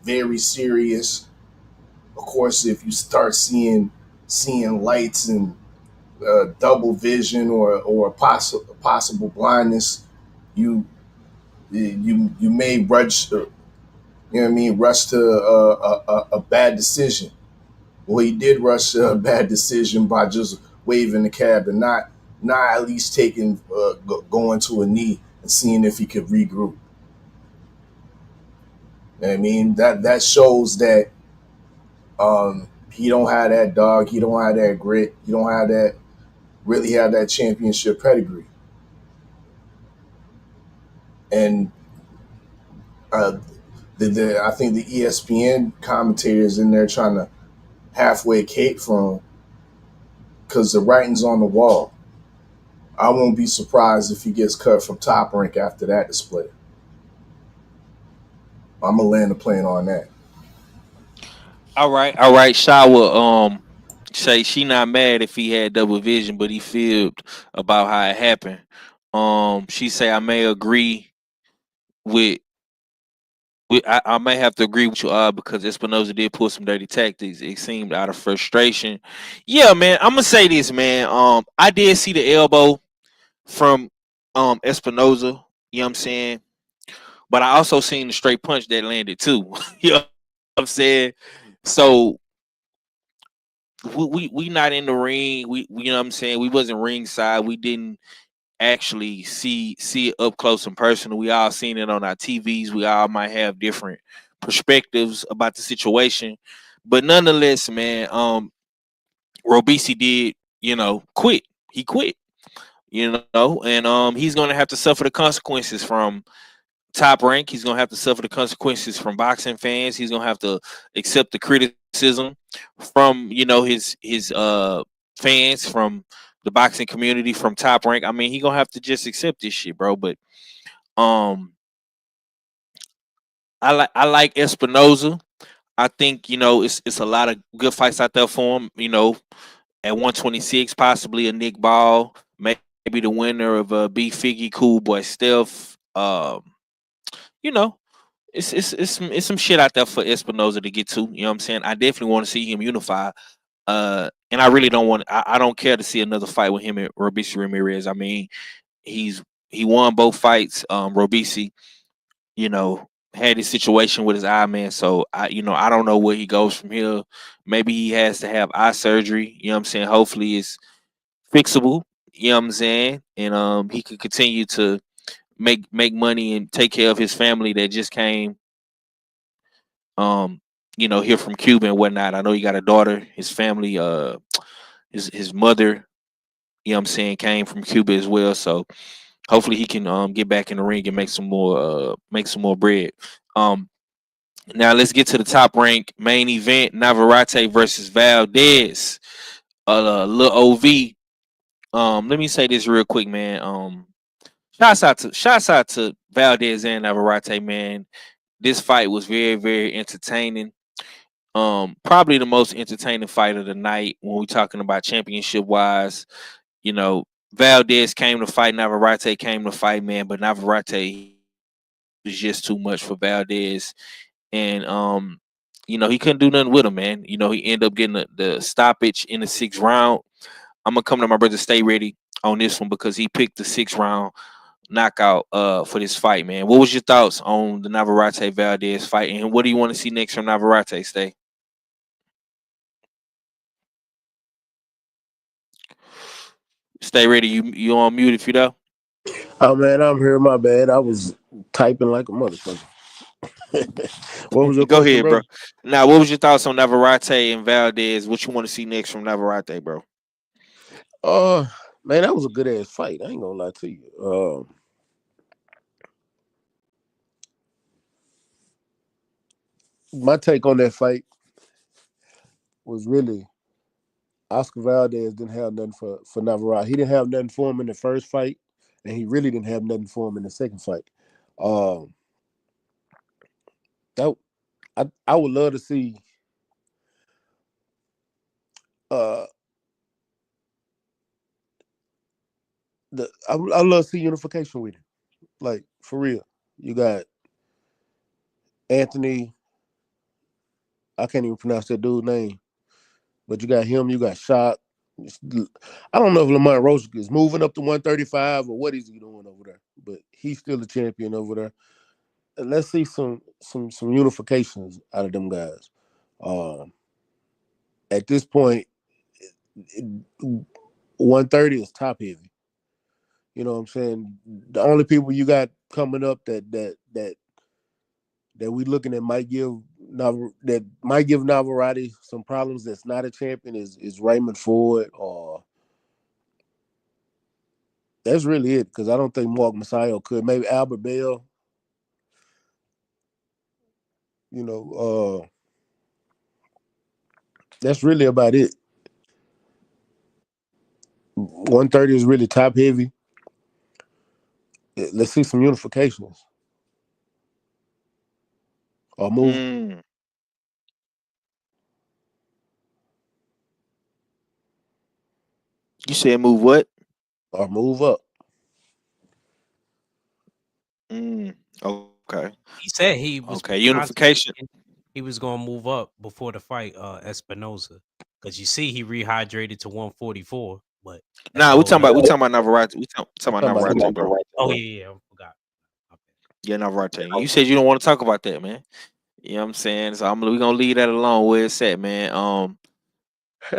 very serious. Of course, if you start seeing lights and double vision or possible blindness, you may rush, rush to a bad decision. Well, he did rush a bad decision by just waving the cab and not at least taking going to a knee and seeing if he could regroup. I mean, that shows that he don't have that dog, he don't have that grit, he don't have that championship pedigree. And I think the ESPN commentators in there trying to halfway cape for him because the writing's on the wall. I won't be surprised if he gets cut from Top Rank after that display. I'm gonna land the plane on that. All right. Shawa say she not mad if he had double vision, but he feeled about how it happened. She say I may agree with I may have to agree with you, because Espinosa did pull some dirty tactics. It seemed out of frustration. Yeah, man. I'm gonna say this, man. I did see the elbow from Espinosa. You know what I'm saying? But I also seen the straight punch that landed too. You know what I'm saying? So we not in the ring. We you know what I'm saying? We wasn't ringside. We didn't actually see it up close and personal. We all seen it on our TVs. We all might have different perspectives about the situation. But nonetheless, man, Robisi did, quit. He quit, and he's gonna have to suffer the consequences from Top Rank. He's gonna have to suffer the consequences from boxing fans. He's gonna have to accept the criticism from his fans, from the boxing community, from Top Rank. I mean, he gonna have to just accept this shit, bro. But I like Espinosa. I think it's a lot of good fights out there for him. At 126, possibly a Nick Ball, maybe the winner of B Figgy, Cool Boy Steph. It's some shit out there for Espinosa to get to. You know what I'm saying? I definitely want to see him unify. And I really don't want. I don't care to see another fight with him and Robisi Ramirez. I mean, he won both fights. Robisi, had his situation with his eye, man. So I don't know where he goes from here. Maybe he has to have eye surgery. You know what I'm saying? Hopefully it's fixable. You know what I'm saying? And he could continue to make money and take care of his family that just came here from Cuba and whatnot. I know he got a daughter, his family, his mother, you know what I'm saying, came from Cuba as well. So hopefully he can get back in the ring and make some more bread. Now let's get to the top rank main event: Navarete versus Valdez. Little OV. Let me say this real quick, man. Shouts out to Valdez and Navarete, man. This fight was very, very entertaining. Probably the most entertaining fight of the night when we're talking about championship wise. Valdez came to fight, Navarete came to fight, man, but Navarete was just too much for Valdez. And he couldn't do nothing with him, man. He ended up getting the stoppage in the 6th round. I'm gonna come to my brother Stay Ready on this one because he picked the 6th round knockout for this fight, man. What was your thoughts on the Navarete Valdez fight, and what do you want to see next from Navarete? Stay ready. You on mute if you know. Oh man, I'm here. My bad. I was typing like a motherfucker. What was your Go question, ahead, bro? Now, what was your thoughts on Navarete and Valdez? What you want to see next from Navarete, bro? Man, that was a good ass fight. I ain't gonna lie to you. My take on that fight was really Oscar Valdez didn't have nothing for Navarrete. He didn't have nothing for him in the first fight, and he really didn't have nothing for him in the second fight. That I would love to see I love to see unification with him. Like for real. You got Anthony, I can't even pronounce that dude's name, but you got him, you got Shock. I don't know if Lamont Roach is moving up to 135 or what is he doing over there, but he's still a champion over there. And let's see some unifications out of them guys. At this point, 130 is top heavy. You know what I'm saying? The only people you got coming up that we looking at might give Navarrete some problems that's not a champion is Raymond Ford, or that's really it, because I don't think Mark Masayo could. Maybe Albert Bell. That's really about it. 130 is really top heavy. Let's see some unifications. Or move. You said move what? Or move up. Okay. He said he was unification. He was gonna move up before the fight, Espinosa, because you see he rehydrated to 144. But nah, we talking about Navarrete. We talking about Navarrete, bro. Oh yeah, I forgot. Yeah, Navarrete. You said you don't want to talk about that, man. You know what I'm saying? So we're gonna leave that alone where it's at, man.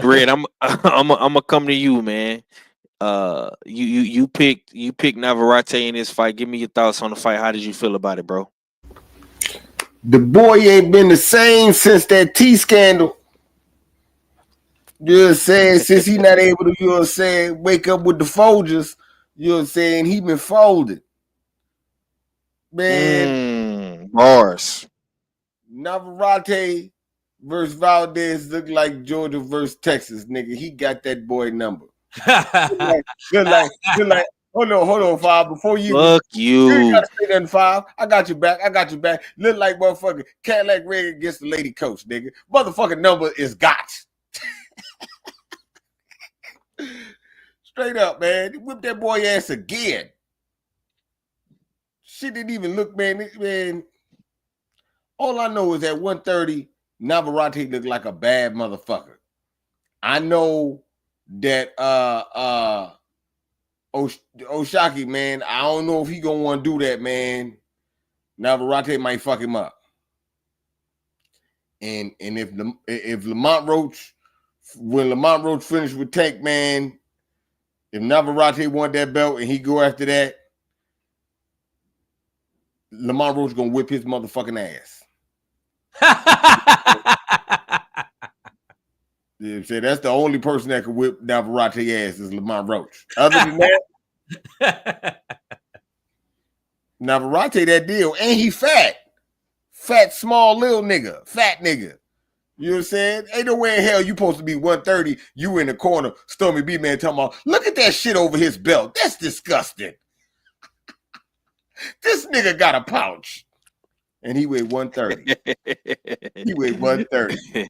Red, I'm gonna come to you, man. You picked Navarrete in this fight. Give me your thoughts on the fight. How did you feel about it, bro? The boy ain't been the same since that T scandal. You know what I'm saying? Since he not able to, you know what I'm saying, wake up with the Folgers, you know what I'm saying, he been folded. Man. Bars. Navarrete versus Valdez look like Georgia versus Texas, nigga. He got that boy number. Good like. Hold on, Five. Before you fuck you ain't gotta say nothing, Five. I got you back. Look like motherfucker Cadillac Red against the lady coach, nigga. Motherfucking number is got. Straight up, man. Whip that boy ass again. Shit didn't even look, man. All I know is at 130, Navarrete looked like a bad motherfucker. I know that Oshaki, man, I don't know if he gonna want to do that, man. Navarete might fuck him up. And if Lamont Roach, when Lamont Roach finished with Tank Man, if Navarete want that belt and he go after that, Lamont Roach gonna whip his motherfucking ass. Yeah, say that's the only person that can whip Navarete ass is Lamont Roach. Other than that, Navarete that deal, and he fat, small little nigga, fat nigga. You know what I'm saying? Ain't no way in hell you supposed to be 130. You in the corner, Stormy B man talking about, look at that shit over his belt. That's disgusting. This nigga got a pouch. And he weighed 130. He weighed 130.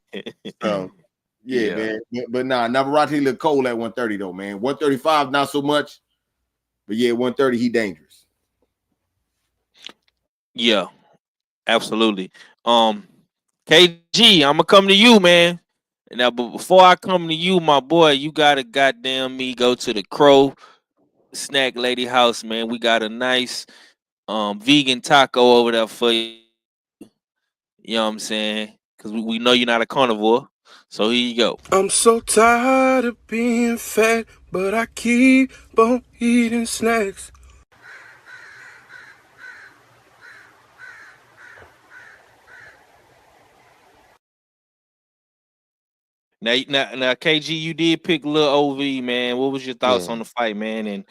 So yeah, man. But nah, Navarete look cold at 130 though, man. 135, not so much. But yeah, 130, he dangerous. Yeah, absolutely. KG, I'm gonna come to you, man. Now, but before I come to you, my boy, you gotta goddamn me go to the Crow Snack Lady house, man. We got a nice vegan taco over there for you. You know what I'm saying? Because we know you're not a carnivore. So here you go. I'm so tired of being fat, but I keep on eating snacks. Now, KG, you did pick Lil OV, man. What was your thoughts on the fight, man? And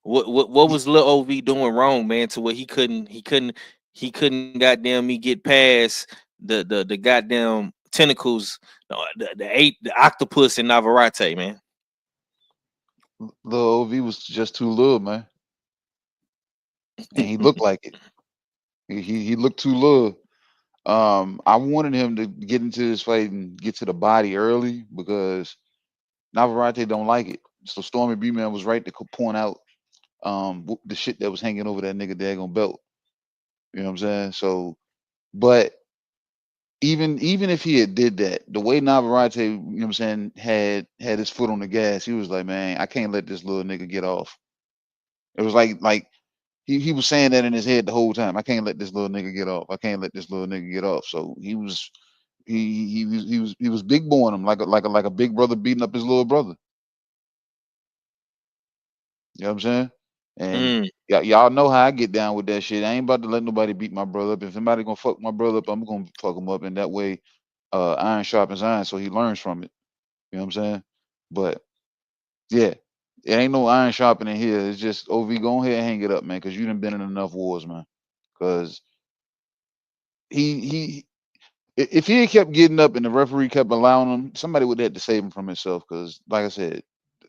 what was Lil OV doing wrong, man? To where he couldn't goddamn me get past the goddamn tentacles, the octopus in Navarete, man. Lil OV was just too little, man, and he looked like it. He looked too little. I wanted him to get into this fight and get to the body early because Navarete don't like it. So Stormy B man was right to point out the shit that was hanging over that nigga daggone belt. You know what I'm saying? So, but even if he had did that, the way Navarete, you know what I'm saying, had his foot on the gas, he was like, man, I can't let this little nigga get off. It was like he was saying that in his head the whole time. I can't let this little nigga get off. I can't let this little nigga get off. So he was big boying him like a big brother beating up his little brother. You know what I'm saying? And y'all know how I get down with that shit. I ain't about to let nobody beat my brother up. If somebody gonna fuck my brother up, I'm gonna fuck him up. And that way, iron sharpens iron, so he learns from it. You know what I'm saying? But yeah, it ain't no iron sharpening here. It's just OV, go ahead and hang it up, man, because you done been in enough wars, man. Because if he had kept getting up and the referee kept allowing him, somebody would have had to save him from himself. Because like I said,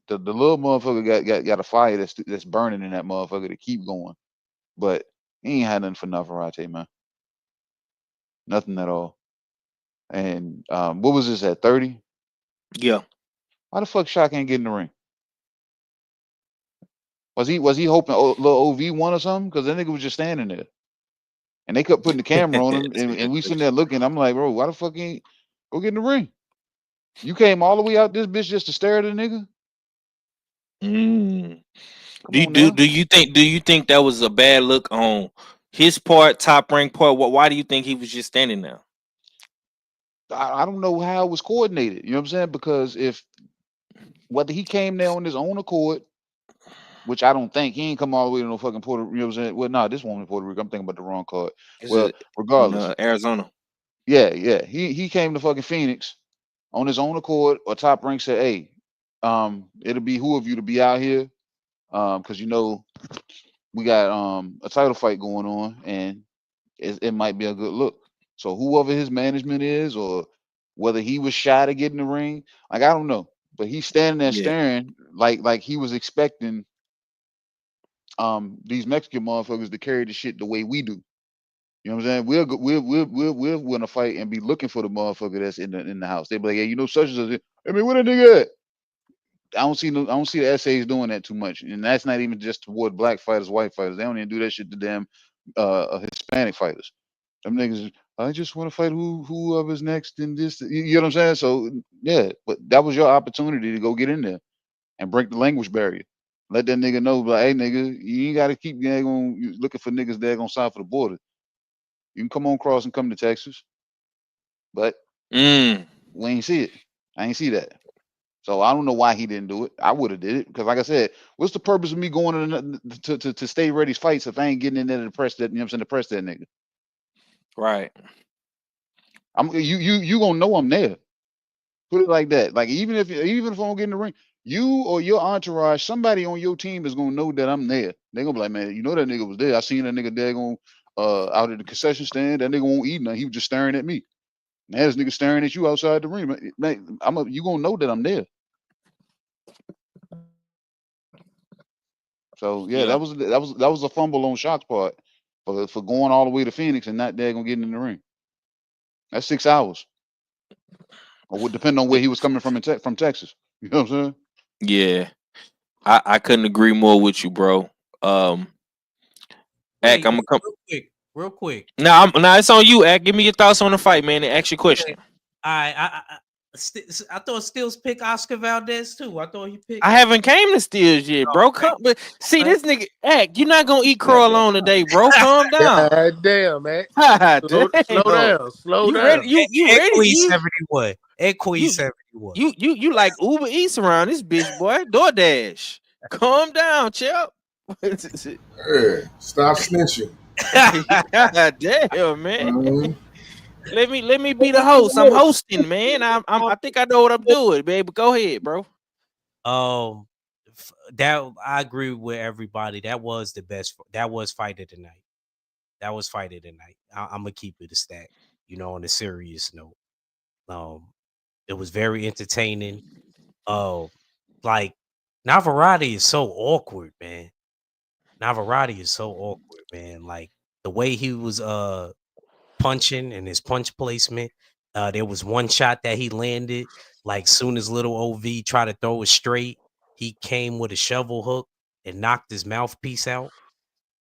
the little motherfucker got a fire that's burning in that motherfucker to keep going. But he ain't had nothing for Navarete, man. Nothing at all. And what was this at 30? Yeah. Why the fuck Shaq ain't getting the ring? Was he hoping little OV won or something? Because that nigga was just standing there. And they kept putting the camera on him, and we sitting there looking. I'm like, bro, why the fuck ain't go get in the ring? You came all the way out this bitch just to stare at a nigga? Do you think that was a bad look on his part, Top Rank part? Why do you think he was just standing there? I don't know how it was coordinated. You know what I'm saying? Because whether he came there on his own accord, which I don't think, he ain't come all the way to no fucking Puerto Rico. You know what I'm saying? Well, this one in Puerto Rico. I'm thinking about the wrong card. Regardless. Arizona. Yeah. He came to fucking Phoenix on his own accord, or Top Rank said, hey, it'll be who of you to be out here. Because we got a title fight going on, and it might be a good look. So whoever his management is, or whether he was shy to get in the ring, like I don't know, but he's standing there staring like he was expecting these Mexican motherfuckers to carry the shit the way we do. You know what I'm saying? We'll win a fight and be looking for the motherfucker that's in the house. They be like, hey, such and such. I mean, where the nigga at? I don't see the SAs doing that too much, and that's not even just toward black fighters, white fighters. They don't even do that shit to damn Hispanic fighters. Them niggas, I just want to fight whoever's next in this. You know what I'm saying? So yeah, but that was your opportunity to go get in there and break the language barrier. Let that nigga know, like, hey, nigga, you ain't got to keep looking for niggas that gonna sign for the border. You can come on across and come to Texas, but we ain't see it. I ain't see that. So I don't know why he didn't do it. I would have did it because, like I said, what's the purpose of me going to stay ready fights if I ain't getting in there to press that? You know what I'm saying? To press that nigga. Right. You gonna know I'm there. Put it like that. Like even if I don't get in the ring, you or your entourage, somebody on your team is gonna know that I'm there. They gonna be like, man, you know that nigga was there. I seen that nigga there going out at the concession stand. That nigga won't eat nothing. He was just staring at me. Now this nigga staring at you outside the ring. Man, you gonna know that I'm there. So yeah, that was a fumble on Shock's part for going all the way to Phoenix and not there gonna get in the ring. That's 6 hours. Or would depend on where he was coming from from Texas. You know what I'm saying? Yeah. I couldn't agree more with you, bro. Ack, I'm gonna come real quick. Now it's on you, Ack. Give me your thoughts on the fight, man, and ask your question. I thought Stills picked Oscar Valdez too. I thought he picked. I haven't came to Steels yet, bro. Come, but see this nigga, Ack, you're not gonna eat crow alone today, bro. Calm down. God damn, man. Slow You down. ready? You ready? Queen 71. And Queen 71. You like Uber Eats around this bitch, boy. DoorDash. Calm down, Chip. Hey, stop snitching. God damn, man. Let me be the host. I'm hosting, man. I think I know what I'm doing, baby. Go ahead, bro. That I agree with everybody. That was the best. That was fight of the night. That was fight of the night. I'm gonna keep it a stack. You know, on a serious note. It was very entertaining. Like Navarete is so awkward, man. Navarete is so awkward, man. Like the way he was punching and his punch placement. There was one shot that he landed. Like soon as little OV tried to throw it straight, he came with a shovel hook and knocked his mouthpiece out.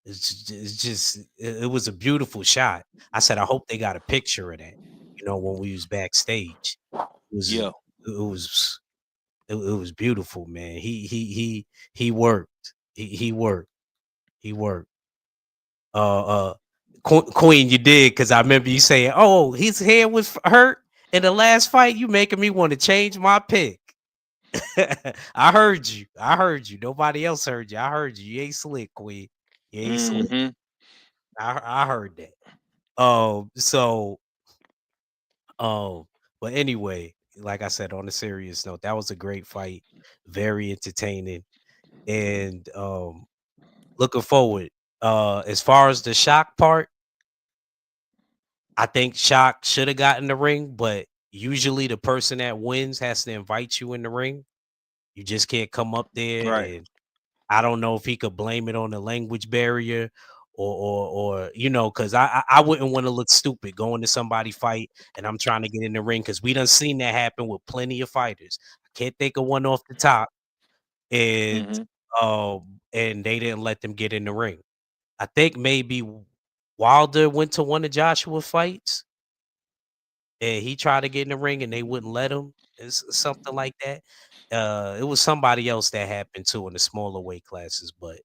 It was a beautiful shot. I said, I hope they got a picture of that. You know, when we was backstage, it was beautiful, man. He worked. He worked. Queen, you did, because I remember you saying, "Oh, his head was hurt in the last fight." You making me want to change my pick. I heard you. Nobody else heard you. I heard you. You ain't slick, Queen. You ain't slick. I heard that. But anyway, like I said, on a serious note, that was a great fight, very entertaining, and looking forward. As far as the Shock part, I think Shock should have gotten the ring, but usually the person that wins has to invite you in the ring. You just can't come up there. Right. And I don't know if he could blame it on the language barrier or you know, because I wouldn't want to look stupid going to somebody fight and I'm trying to get in the ring, because we done seen that happen with plenty of fighters. I can't think of one off the top, and they didn't let them get in the ring. I think maybe Wilder went to one of Joshua's fights and he tried to get in the ring and they wouldn't let him. It's something like that. It was somebody else that happened too in the smaller weight classes, but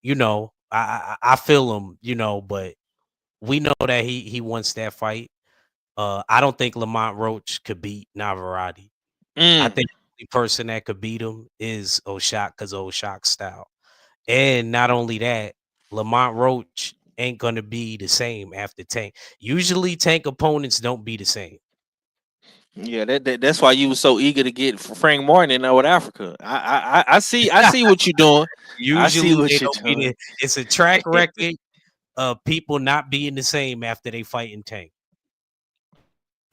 you know, I feel him, you know, but we know that he wants that fight. I don't think Lamont Roach could beat Navarete. I think the only person that could beat him is O'Shock, because of O'Shock's style. And not only that, Lamont Roach ain't gonna be the same after Tank. Usually Tank opponents don't be the same. Yeah, that's why you was so eager to get Frank Martin in North Africa. I see what you're doing. Usually they don't be it's a track record of people not being the same after they fight in Tank.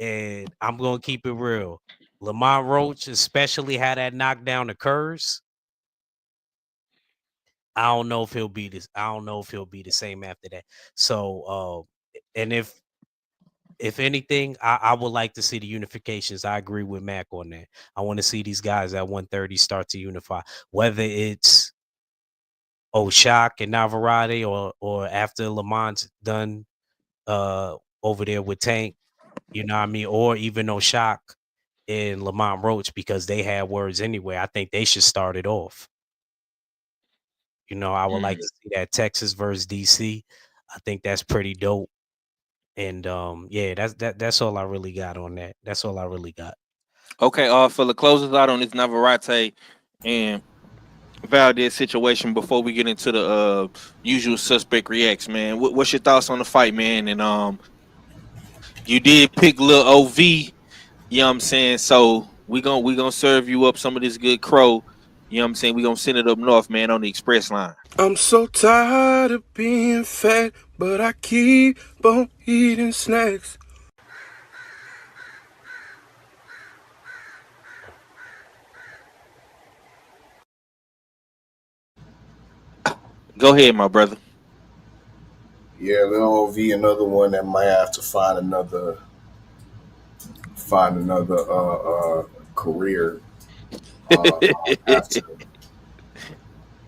And I'm gonna keep it real. Lamont Roach, especially how that knockdown occurs, I don't know if he'll be this. I don't know if he'll be the same after that. So, and if anything, I would like to see the unifications. I agree with Mac on that. I want to see these guys at 130 start to unify, whether it's O'Shock and Navarete or after Lamont's done over there with Tank, you know what I mean, or even O'Shock and Lamont Roach, because they had words anyway. I think they should start it off. I would like to see that Texas versus DC. I think that's pretty dope. And yeah, that's all I really got on that. That's all I really got. Okay, for the closes out on this Navarete and Valdez situation before we get into the usual suspect reacts, man. What's your thoughts on the fight, man? And you did pick little OV, you know what I'm saying? So we gonna serve you up some of this good crow. You know what I'm saying? We gonna send it up north, man, on the express line. I'm so tired of being fat, but I keep on eating snacks. Go ahead, my brother. Yeah, Lil OV, another one that might have to find another career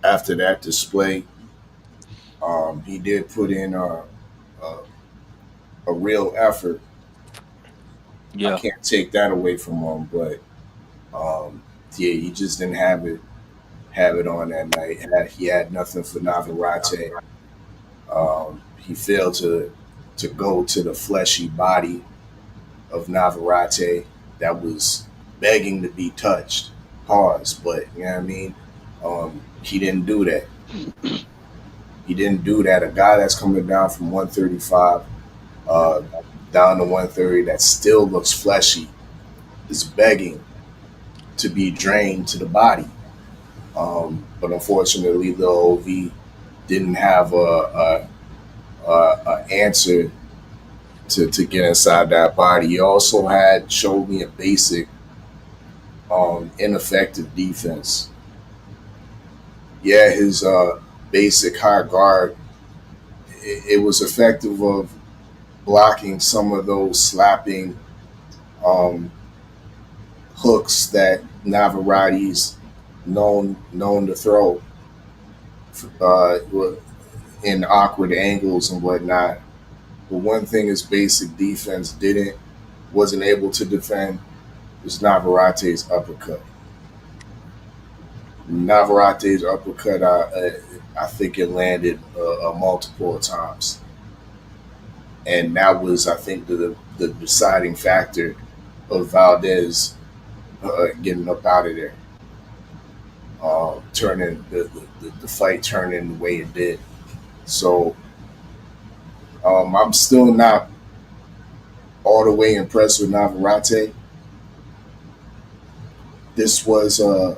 after that display. He did put in a real effort. Yeah. I can't take that away from him, but yeah, he just didn't have it on that night. He had nothing for Navarete. He failed to go to the fleshy body of Navarete that was begging to be touched. Pause, but you know what I mean? He didn't do that. He didn't do that. A guy that's coming down from 135 down to 130 that still looks fleshy is begging to be drained to the body. But unfortunately, the OV didn't have a answer to get inside that body. He also showed me a basic ineffective defense. Yeah, his basic high guard, it was effective of blocking some of those slapping hooks that Navarete's known to throw in awkward angles and whatnot. But one thing his basic defense wasn't able to defend was Navarete's uppercut. Navarete's uppercut, I think it landed multiple times. And that was, I think, the deciding factor of Valdez getting up out of there, turning the fight turning the way it did. So I'm still not all the way impressed with Navarete. This was a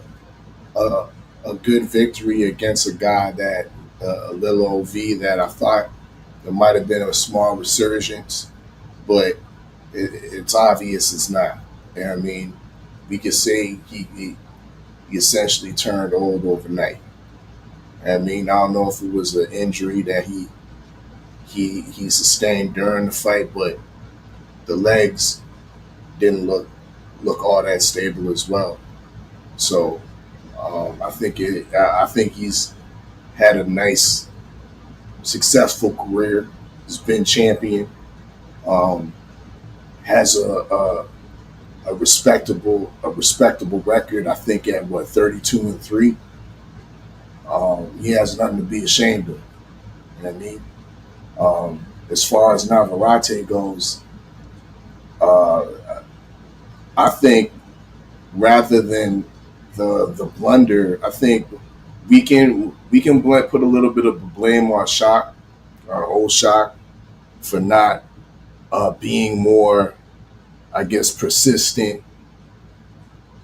good victory against a guy that a little OV that I thought there might have been a small resurgence, but it's obvious it's not. You know what I mean? We could say he essentially turned old overnight. I mean, I don't know if it was an injury that he sustained during the fight, but the legs didn't look all that stable as well. So I think he's had a nice, successful career. He's been champion. Has a respectable record. I think at 32-3. He has nothing to be ashamed of. You know what I mean? As far as Navarete goes, I think rather than the blunder, I think we can put a little bit of blame on Shock, our old Shock, for not being more, I guess, persistent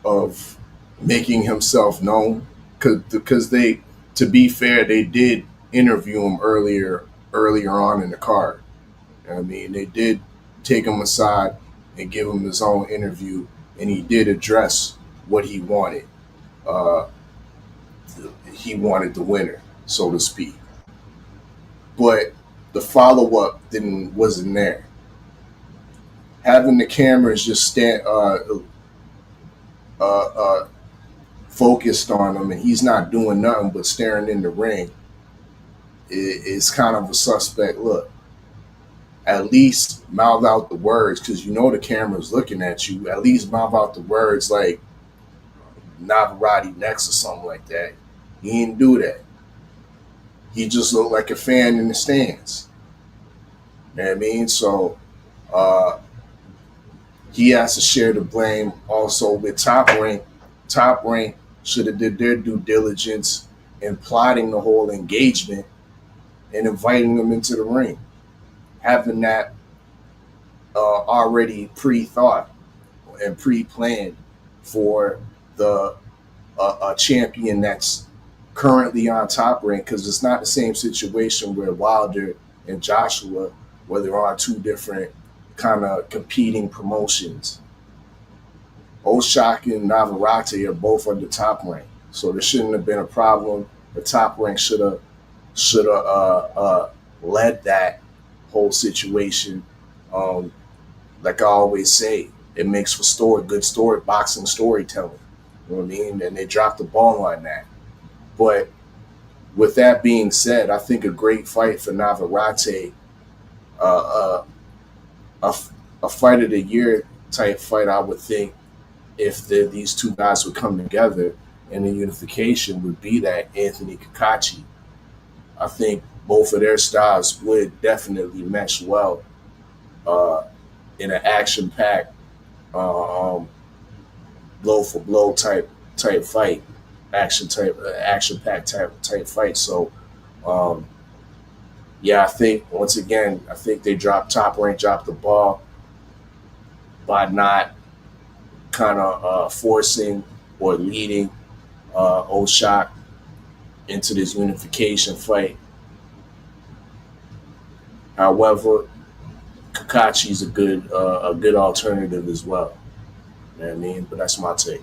of making himself known. Because they, to be fair, they did interview him earlier on in the card. I mean, they did take him aside and give him his own interview, and he did address what he wanted. He wanted the winner, so to speak. But the follow-up wasn't there. Having the cameras just focused on him, and he's not doing nothing but staring in the ring, it's kind of a suspect look. At least mouth out the words, because you know the camera's looking at you. At least mouth out the words like Navarete next or something like that. He didn't do that. he just looked like a fan in the stands. You know what I mean? So he has to share the blame also with Top Rank. Top Rank should have did their due diligence in plotting the whole engagement and inviting them into the ring. Having that already pre-thought and pre-planned for the a champion that's currently on Top Rank, because it's not the same situation where Wilder and Joshua, where they're on two different kind of competing promotions. Oshak and Navarete are both under Top Rank, so there shouldn't have been a problem. The Top Rank should have led that whole situation. Like I always say, it makes for good boxing storytelling. You know what I mean? And they dropped the ball on that. But with that being said, I think a great fight for Navarete, a fight of the year type fight, I would think, if these two guys would come together and the unification would be that Anthony Kakachi. I think both of their styles would definitely mesh well in an action-packed, blow for blow type fight, action-packed type fight. So, yeah, I think once again, Top Rank dropped the ball by not kind of forcing or leading Oshak into this unification fight. However, Kakachi's a good alternative as well. You know what I mean? But that's my take.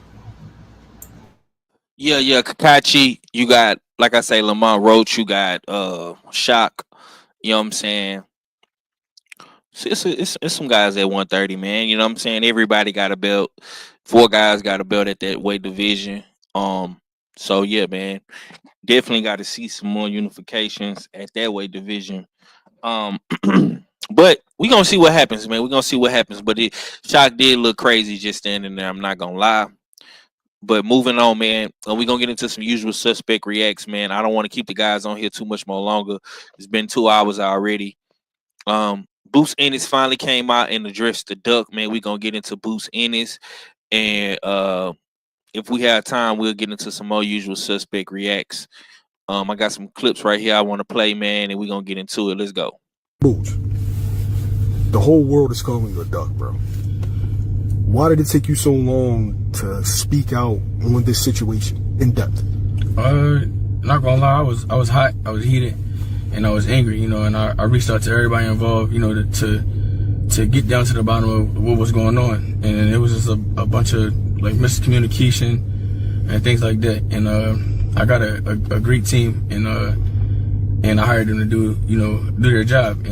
Yeah, Kakachi, you got, like I say, Lamont Roach, you got Shock, you know what I'm saying? It's some guys at 130, man. You know what I'm saying? Everybody got a belt. 4 guys got a belt at that weight division. So yeah, man. Definitely got to see some more unifications at that weight division. But we're gonna see what happens, man. We're gonna see what happens. But Shock did look crazy just standing there, I'm not gonna lie. But moving on, man, we're gonna get into some usual suspect reacts, man. I don't want to keep the guys on here too much more longer. It's been 2 hours already. Boots Ennis finally came out and addressed the duck, man. We're gonna get into Boots Ennis, and if we have time, we'll get into some more usual suspect reacts. I got some clips right here I want to play, man, and we're gonna get into it. Let's go. Boots, the whole world is calling you a duck, bro. Why did it take you so long to speak out on this situation in depth? Not gonna lie, I was hot, I was heated, and I was angry, you know, and I reached out to everybody involved, you know, to get down to the bottom of what was going on. And it was just a bunch of like miscommunication and things like that. And I got a great team, and I hired them to do their job.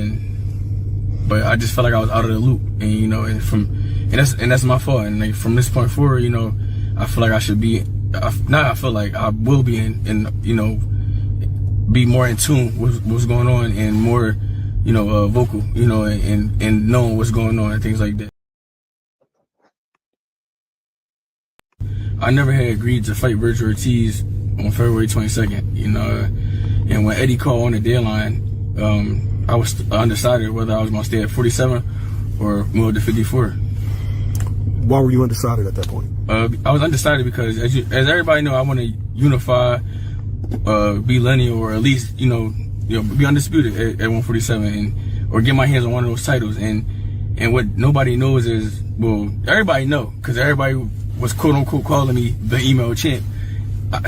But I just felt like I was out of the loop, and you know, and that's my fault. And like from this point forward, you know, I feel like I should be. I feel like I will be be more in tune with what's going on, and more, vocal, and knowing what's going on and things like that. I never had agreed to fight Virgil Ortiz on February 22nd, and when Eddie called on the deadline, I was undecided whether I was going to stay at 47 or move to 54. Why were you undecided at that point? I was undecided because, as everybody know, I want to unify, be lineal, or at least be undisputed at 147, or get my hands on one of those titles. And what nobody knows is, well, everybody know, because everybody was quote unquote calling me the email champ.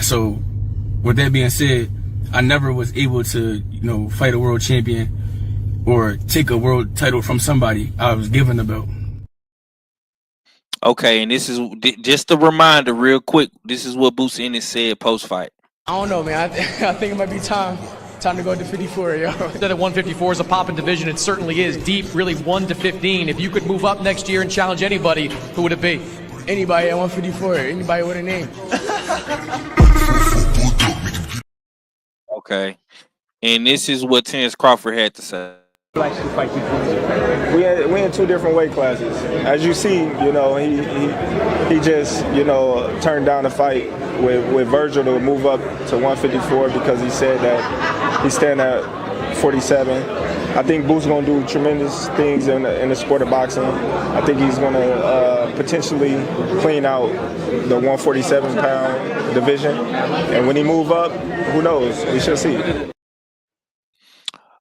So with that being said, I never was able to fight a world champion or take a world title from somebody. I was given the belt. Okay, and this is just a reminder real quick. This is what Boots Ennis said post-fight. I don't know, man. I think it might be time to go to 54, yo. That at 154 is a popping division. It certainly is deep, really 1 to 15. If you could move up next year and challenge anybody, who would it be? Anybody at 154. Anybody with a name. Okay, and this is what Terrence Crawford had to say. Like to fight before. we in two different weight classes. As you see, he just turned down the fight with Virgil to move up to 154 because he said that he's standing at 47. I think Boo's going to do tremendous things in the sport of boxing. I think he's going to potentially clean out the 147-pound division. And when he move up, who knows? We shall see.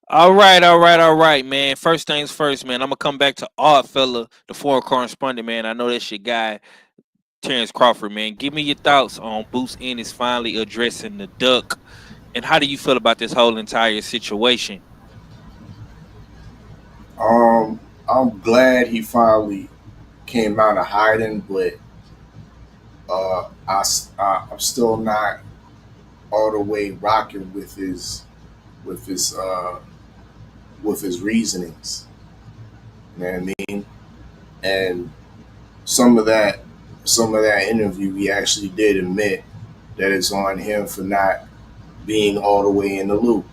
All right, man. First things first, man. I'm going to come back to Odd Fella, the foreign correspondent, man. I know that's your guy, Terrence Crawford, man. Give me your thoughts on Boots Ennis finally addressing the duck. And how do you feel about this whole entire situation? I'm glad he finally came out of hiding, but I'm still not all the way rocking with his reasonings. You know what I mean? And some of that interview, he actually did admit that it's on him for not being all the way in the loop.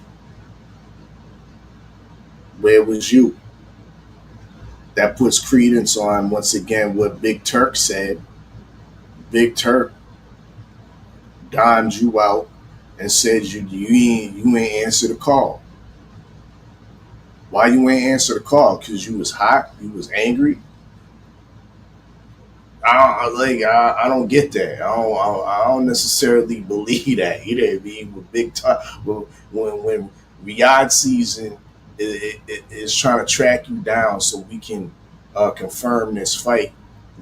Where was you? That puts credence on, once again, what Big Turk said. Big Turk dimed you out and said you ain't answer the call. Why you ain't answer the call? Because you was hot, you was angry. I don't get that. I don't necessarily believe that. You know what I mean? With Big Turk, when Riyadh season is trying to track you down so we can confirm this fight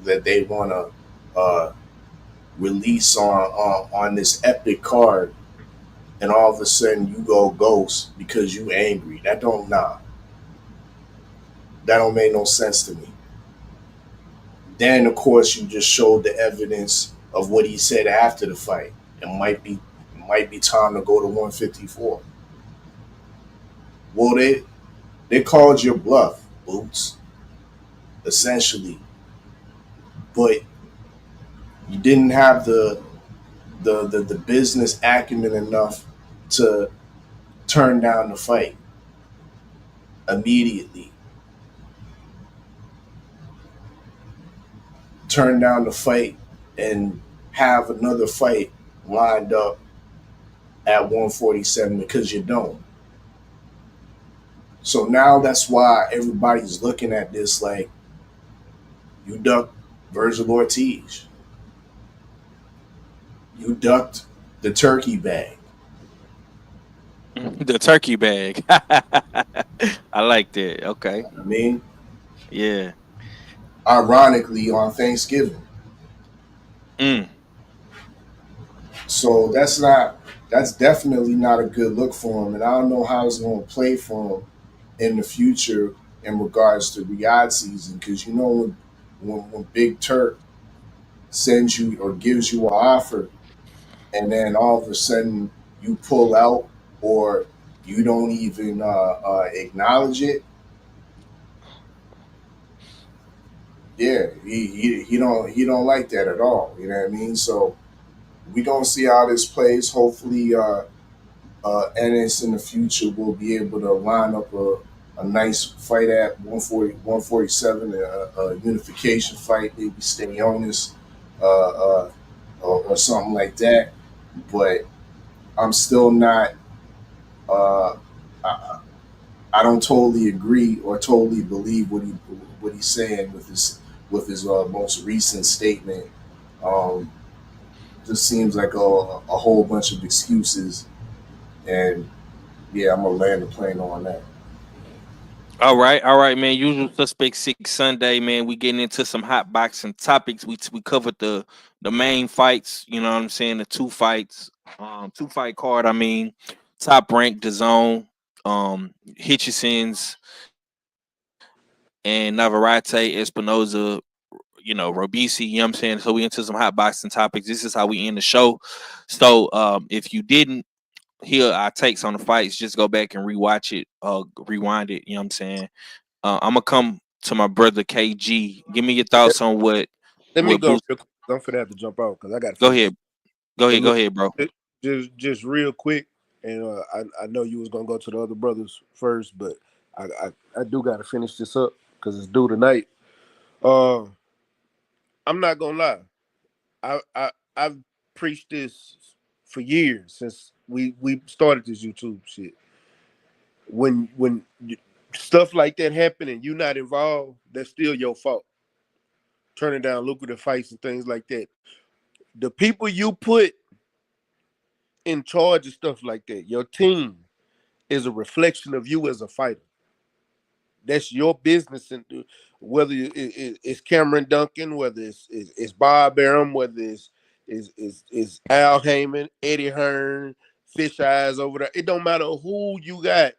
that they want to release on this epic card, and all of a sudden you go ghost because you angry. That don't make no sense to me. Then of course you just showed the evidence of what he said after the fight. It might be time to go to 154. Well, they called your bluff, Boots, essentially, but you didn't have the business acumen enough to turn down the fight immediately. Turn down the fight and have another fight lined up at 147 because you don't. So now that's why everybody's looking at this like you ducked Virgil Ortiz. You ducked the turkey bag. The turkey bag. I like that. Okay. I mean, yeah. Ironically, on Thanksgiving. So that's definitely not a good look for him, and I don't know how it's going to play for him in the future in regards to Riyadh season, because when Big Turk sends you or gives you an offer, and then all of a sudden you pull out or you don't even acknowledge it. Yeah, he don't like that at all. You know what I mean? So we gonna see how this plays. Hopefully, Ennis in the future will be able to line up a nice fight at 140, 147, a unification fight, maybe Stanionis, or something like that. But I'm still not. I don't totally agree or totally believe what he's saying with his most recent statement. Just seems like a whole bunch of excuses, and yeah, I'm gonna land the plane on that. All right, man. Usual Suspect 6 Sunday, man. We getting into some hot boxing topics. We covered the main fights. You know what I'm saying? The two fights, 2-fight card. I mean, Top Rank, DAZN, HITCHENS, and Navarete, Espinosa. Robisi. You know what I'm saying? So we into some hot boxing topics. This is how we end the show. So if you didn't hear our takes on the fights, just go back and rewatch it, rewind it. You know what I'm saying? I'm gonna come to my brother KG. Give me your thoughts on what. Let me go Boost. real quick. I'm finna have to jump out because I got to Go ahead. Go ahead, bro. Just real quick, and I know you was gonna go to the other brothers first, but I do got to finish this up. because it's due tonight. I'm not gonna lie. I've preached this for years since we started this YouTube shit. When stuff like that happen and you're not involved, that's still your fault. Turning down lucrative fights and things like that. The people you put in charge of stuff like that, your team, is a reflection of you as a fighter. That's your business, and whether it's Cameron Duncan, whether it's Bob Arum, whether it's Al Heyman, Eddie Hearn, Fish Eyes over there. It don't matter who you got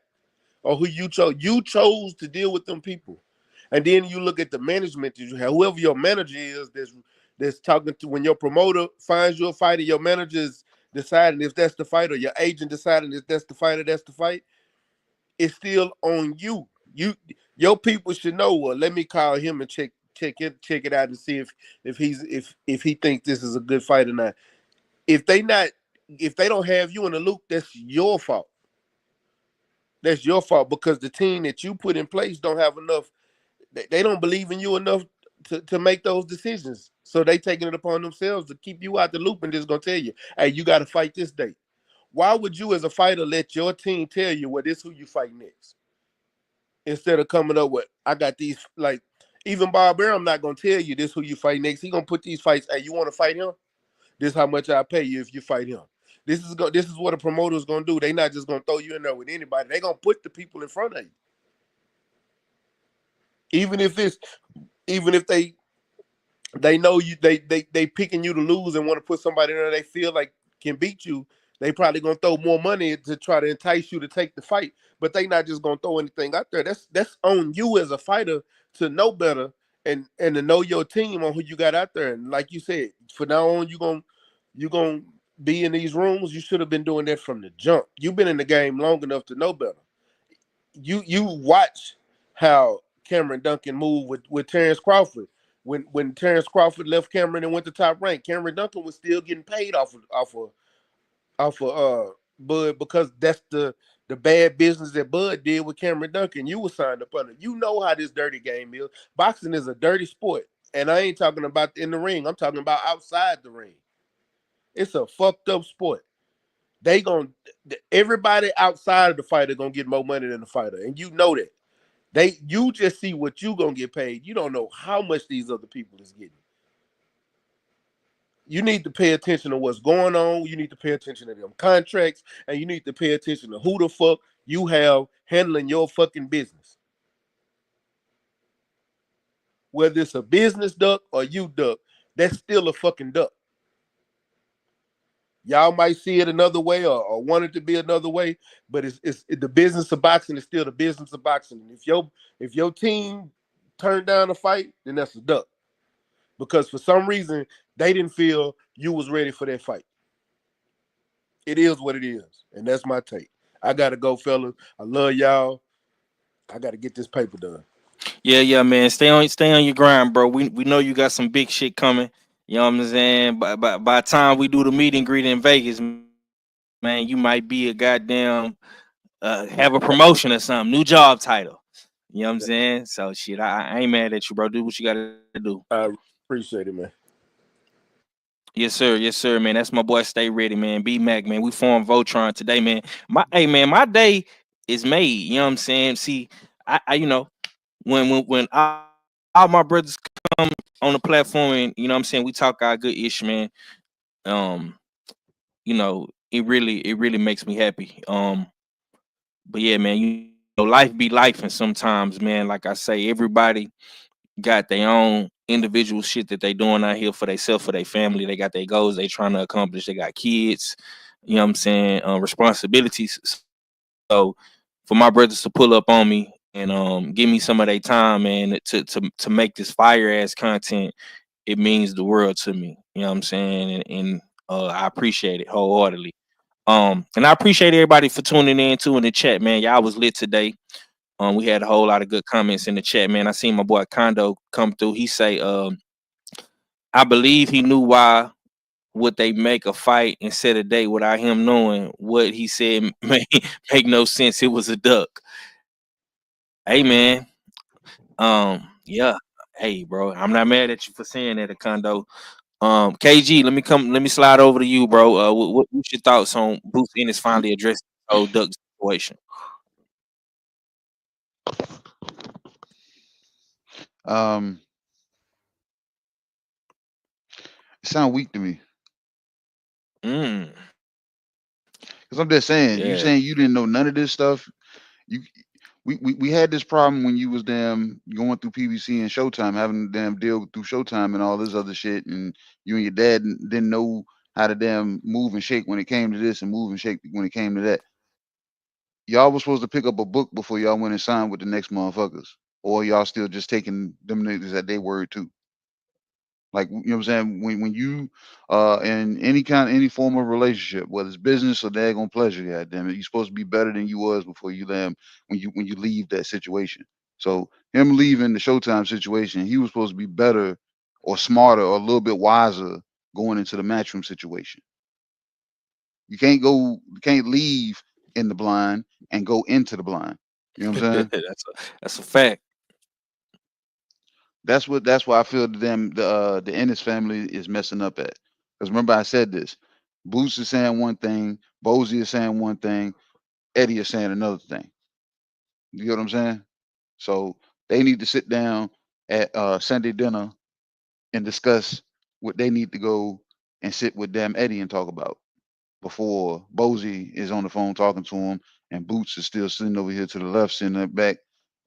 or who you chose. You chose to deal with them people, and then you look at the management that you have. Whoever your manager is, that's talking to, when your promoter finds you a fighter, your manager is deciding if that's the fight, or your agent deciding if that's the fighter, that's the fight. It's still on you. Your people should know. Well, let me call him and check it out and see if he thinks this is a good fight or not. If they don't have you in the loop, that's your fault. That's your fault, because the team that you put in place don't have enough. They don't believe in you enough to make those decisions. So they taking it upon themselves to keep you out the loop and just gonna tell you, hey, you got to fight this date. Why would you as a fighter let your team tell you, well, this who you fight next? Instead of coming up with, I got these, like, even Bob Arum not gonna tell you this who you fight next. He gonna put these fights. Hey, you want to fight him? This is how much I pay you if you fight him. This is what a promoter's gonna do. They not just gonna throw you in there with anybody. They gonna put the people in front of you. Even if they know you, they picking you to lose and want to put somebody in there they feel like can beat you. They probably gonna throw more money to try to entice you to take the fight, but they not just gonna throw anything out there. That's on you as a fighter to know better and to know your team on who you got out there. And like you said, from now on, you gonna be in these rooms. You should have been doing that from the jump. You've been in the game long enough to know better. You watch how Cameron Duncan moved with Terrence Crawford. When Terrence Crawford left Cameron and went to Top Rank, Cameron Duncan was still getting paid off of Bud, because that's the bad business that Bud did with Cameron Duncan. You were signed up under. You know how this dirty game is. Boxing is a dirty sport. And I ain't talking about in the ring. I'm talking about outside the ring. It's a fucked up sport. Everybody outside of the fighter gonna get more money than the fighter. And you know that. You just see what you gonna get paid. You don't know how much these other people is getting. You need to pay attention to what's going on. You need to pay attention to them contracts, and you need to pay attention to who the fuck you have handling your fucking business. Whether it's a business duck or you duck, that's still a fucking duck. Y'all might see it another way or want it to be another way, but it's the business of boxing is still the business of boxing. If your team turned down a fight, then that's a duck. Because for some reason, they didn't feel you was ready for that fight. It is what it is. And that's my take. I got to go, fellas. I love y'all. I got to get this paper done. Yeah, man. Stay on your grind, bro. We know you got some big shit coming. You know what I'm saying? By the time we do the meet and greet in Vegas, man, you might be a goddamn have a promotion or something, new job title. You know what I'm saying? So shit, I ain't mad at you, bro. Do what you gotta do. I appreciate it, man. Yes, sir, man. That's my boy. Stay ready, man. B Mac, man. We formed Voltron today, man. My day is made. You know what I'm saying? See, I you know, when all my brothers come on the platform and you know what I'm saying, we talk our good ish, man. You know, it really makes me happy. But yeah, man, you know, life be life, and sometimes, man, like I say, everybody got their own individual shit that they doing out here for themselves, for their family. They got their goals they trying to accomplish. They got kids, you know what I'm saying, responsibilities. So for my brothers to pull up on me and give me some of their time, man, to make this fire ass content, it means the world to me. You know what I'm saying? And I appreciate it wholeheartedly. And I appreciate everybody for tuning in too in the chat, man. Y'all was lit today. We had a whole lot of good comments in the chat, man. I seen my boy Kondo come through. He say, I believe he knew why would they make a fight and set a date without him knowing what he said make no sense. It was a duck. Hey, man. Yeah. Hey, bro, I'm not mad at you for saying that, Kondo. KG, let me slide over to you, bro. What's your thoughts on Bruce Ennis finally addressing the whole Duck situation? It sound weak to me. Mm. Cause I'm just saying, you Yeah. saying you didn't know none of this stuff. You we had this problem when you was damn going through PBC and Showtime, having to damn deal through Showtime and all this other shit, and you and your dad didn't know how to damn move and shake when it came to this and move and shake when it came to that. Y'all was supposed to pick up a book before y'all went and signed with the next motherfuckers, or y'all still just taking them niggas at their word too. Like, you know what I'm saying? When you in any form of relationship, whether it's business or daggone pleasure, goddamn it, you're supposed to be better than you was before you when you leave that situation. So him leaving the Showtime situation, he was supposed to be better or smarter or a little bit wiser going into the matchroom situation. You can't leave in the blind and go into the blind. You know what I'm saying? That's a fact. That's why I feel the Ennis family is messing up at. Because remember I said this. Boots is saying one thing, Bozy is saying one thing, Eddie is saying another thing. You get what I'm saying? So they need to sit down at Sunday dinner and discuss what they need to go and sit with damn Eddie and talk about before Bozy is on the phone talking to him and Boots is still sitting over here to the left, sitting in the back,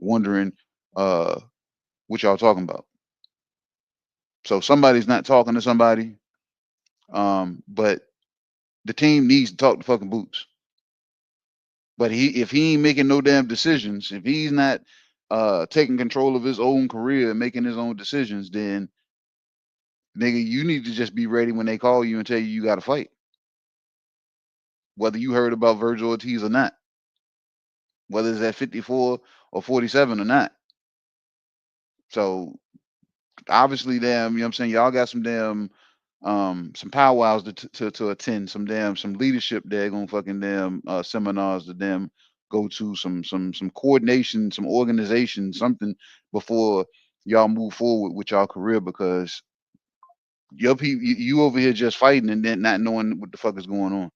wondering what y'all talking about. So somebody's not talking to somebody. But the team needs to talk to fucking Boots. But if he ain't making no damn decisions, if he's not taking control of his own career and making his own decisions, then nigga, you need to just be ready when they call you and tell you got to fight. Whether you heard about Virgil Ortiz or not, whether it's at 54 or 47 or not. So obviously, damn, you know what I'm saying? Y'all got some damn some powwows to attend, some leadership there gonna fucking damn seminars to them go to, some coordination, some organization, something before y'all move forward with y'all career, because your people, you over here just fighting and then not knowing what the fuck is going on.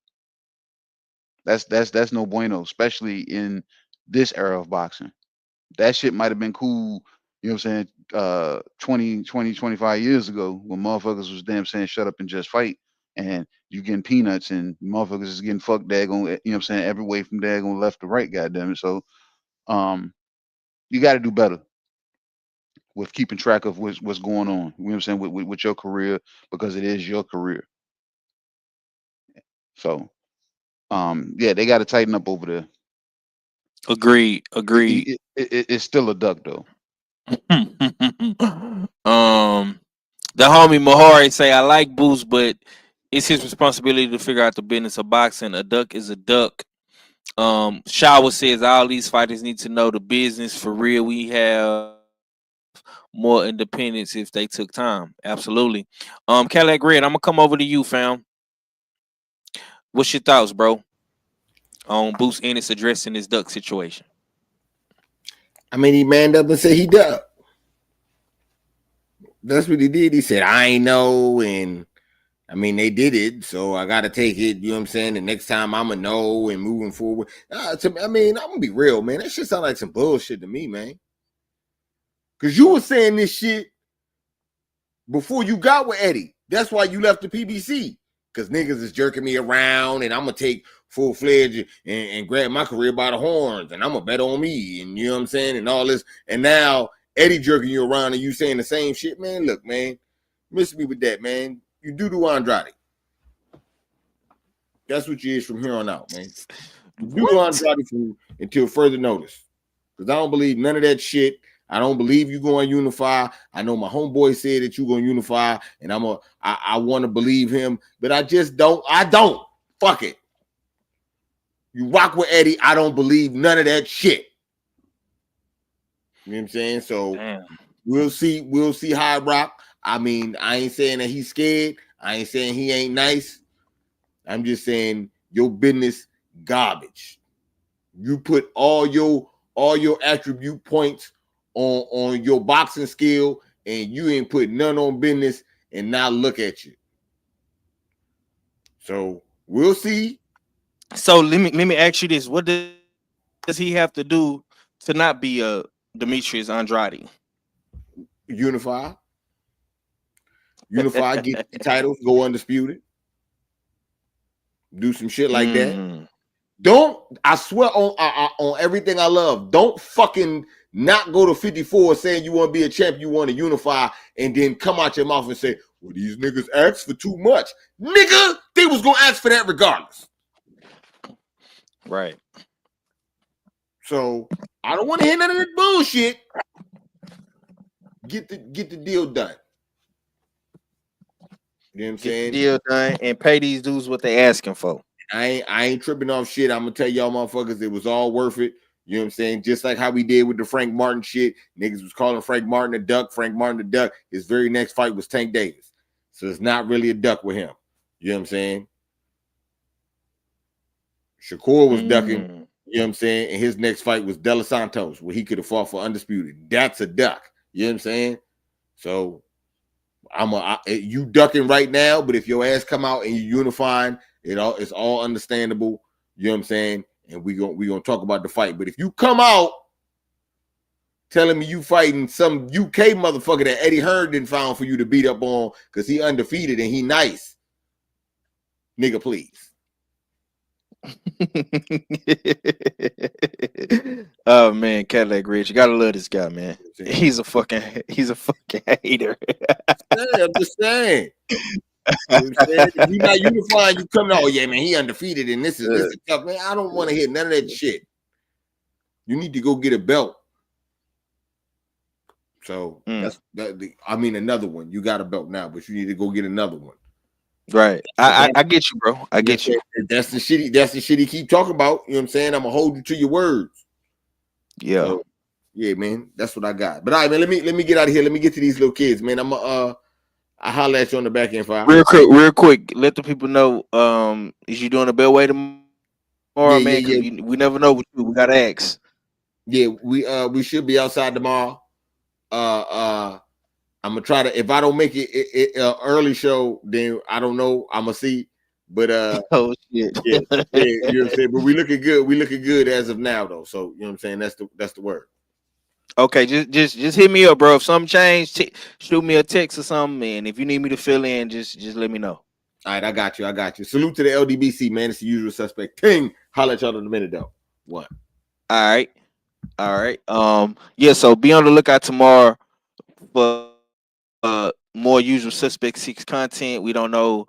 That's no bueno, especially in this era of boxing. That shit might have been cool, you know what I'm saying, 25 years ago, when motherfuckers was damn saying shut up and just fight, and you getting peanuts and motherfuckers is getting fucked daggone, you know what I'm saying, every way from daggone left to right, goddamn it. So you got to do better with keeping track of what's going on, you know what I'm saying, with your career, because it is your career. So yeah, they got to tighten up over there. Agreed. It's still a duck though. The homie Mahari say, I like Boost, but it's his responsibility to figure out the business of boxing. A duck is a duck. Shower says all these fighters need to know the business for real. We have more independence if they took time. Absolutely. Cadillac Red, I'm gonna come over to you, fam. What's your thoughts, bro, on Boost Ennis addressing this duck situation? I mean, he manned up and said he ducked. That's what he did. He said, I ain't know, and I mean, they did it, so I got to take it, you know what I'm saying? The next time I'm going to know and moving forward. I mean, I'm going to be real, man. That shit sound like some bullshit to me, man. Because you were saying this shit before you got with Eddie. That's why you left the PBC. Because niggas is jerking me around, and I'm going to take full-fledged and grab my career by the horns, and I'm going to bet on me, and you know what I'm saying, and all this. And now Eddie jerking you around and you saying the same shit, man. Look, man, miss me with that, man. You do Andrade. That's what you is from here on out, man. You do Andrade until further notice. Because I don't believe none of that shit. I don't believe you going to unify. I know my homeboy said that you going to unify, and I want to believe him, but I just don't. I don't. Fuck it. You rock with Eddie. I don't believe none of that shit. You know what I'm saying? So we'll see. We'll see how it rock. I mean, I ain't saying that he's scared. I ain't saying he ain't nice. I'm just saying your business garbage. You put all your attribute points on your boxing skill, and you ain't put none on business, and now look at you. So we'll see. So let me ask you this: what does he have to do to not be a Demetrius Andrade? Unify, get the titles, go undisputed, do some shit like that. Don't, I swear on everything I love, don't fucking not go to 54 saying you want to be a champ, you want to unify, and then come out your mouth and say, well, these niggas asked for too much. Nigga, they was gonna ask for that regardless. Right. So I don't want to hear none of that bullshit. Get the deal done. You know what I'm saying? Get the deal done and pay these dudes what they asking for. I ain't tripping off shit. I'm gonna tell y'all motherfuckers it was all worth it. You know what I'm saying? Just like how we did with the Frank Martin shit. Niggas was calling Frank Martin a duck. Frank Martin a duck. His very next fight was Tank Davis. So it's not really a duck with him. You know what I'm saying? Shakur was ducking. You know what I'm saying? And his next fight was De Los Santos, where he could have fought for undisputed. That's a duck. You know what I'm saying? So you ducking right now, but if your ass come out and you unifying, it's all understandable. You know what I'm saying? And we gonna talk about the fight. But if you come out telling me you fighting some UK motherfucker that Eddie Hearn didn't found for you to beat up on because he undefeated and he nice, nigga, please. Oh man, Cadillac Rich, you gotta love this guy, man. He's a fucking hater. I'm just saying. You know what I'm saying? If you're not unifying, you come out, oh yeah, man, he undefeated, and this is tough, man. I don't want to hear none of that shit. You need to go get a belt. So I mean, another one. You got a belt now, but you need to go get another one. Right. I get you, bro. I get you. That's the shit he keep talking about. You know what I'm saying? I'm gonna hold you to your words. Yeah. So, yeah, man. That's what I got. But all right, man, let me get out of here. Let me get to these little kids, man. I'll holler at you on the back end file. Real quick. Let the people know. Is you doing a bellway tomorrow, man? Because we never know what we gotta ask. Yeah, we should be outside tomorrow. I'm gonna try to. If I don't make it early show, then I don't know. I'm gonna see. But oh shit, yeah, you know what I'm saying. But we looking good. We looking good as of now, though. So you know what I'm saying. That's the word. Okay, just hit me up, bro. If something changed, shoot me a text or something, man. If you need me to fill in, just let me know. All right, I got you. Salute to the LDBC, man. It's the usual suspect. Ting. Holler at y'all in a minute, though. What? All right. Yeah. So be on the lookout tomorrow for more usual suspect 6 content. We don't know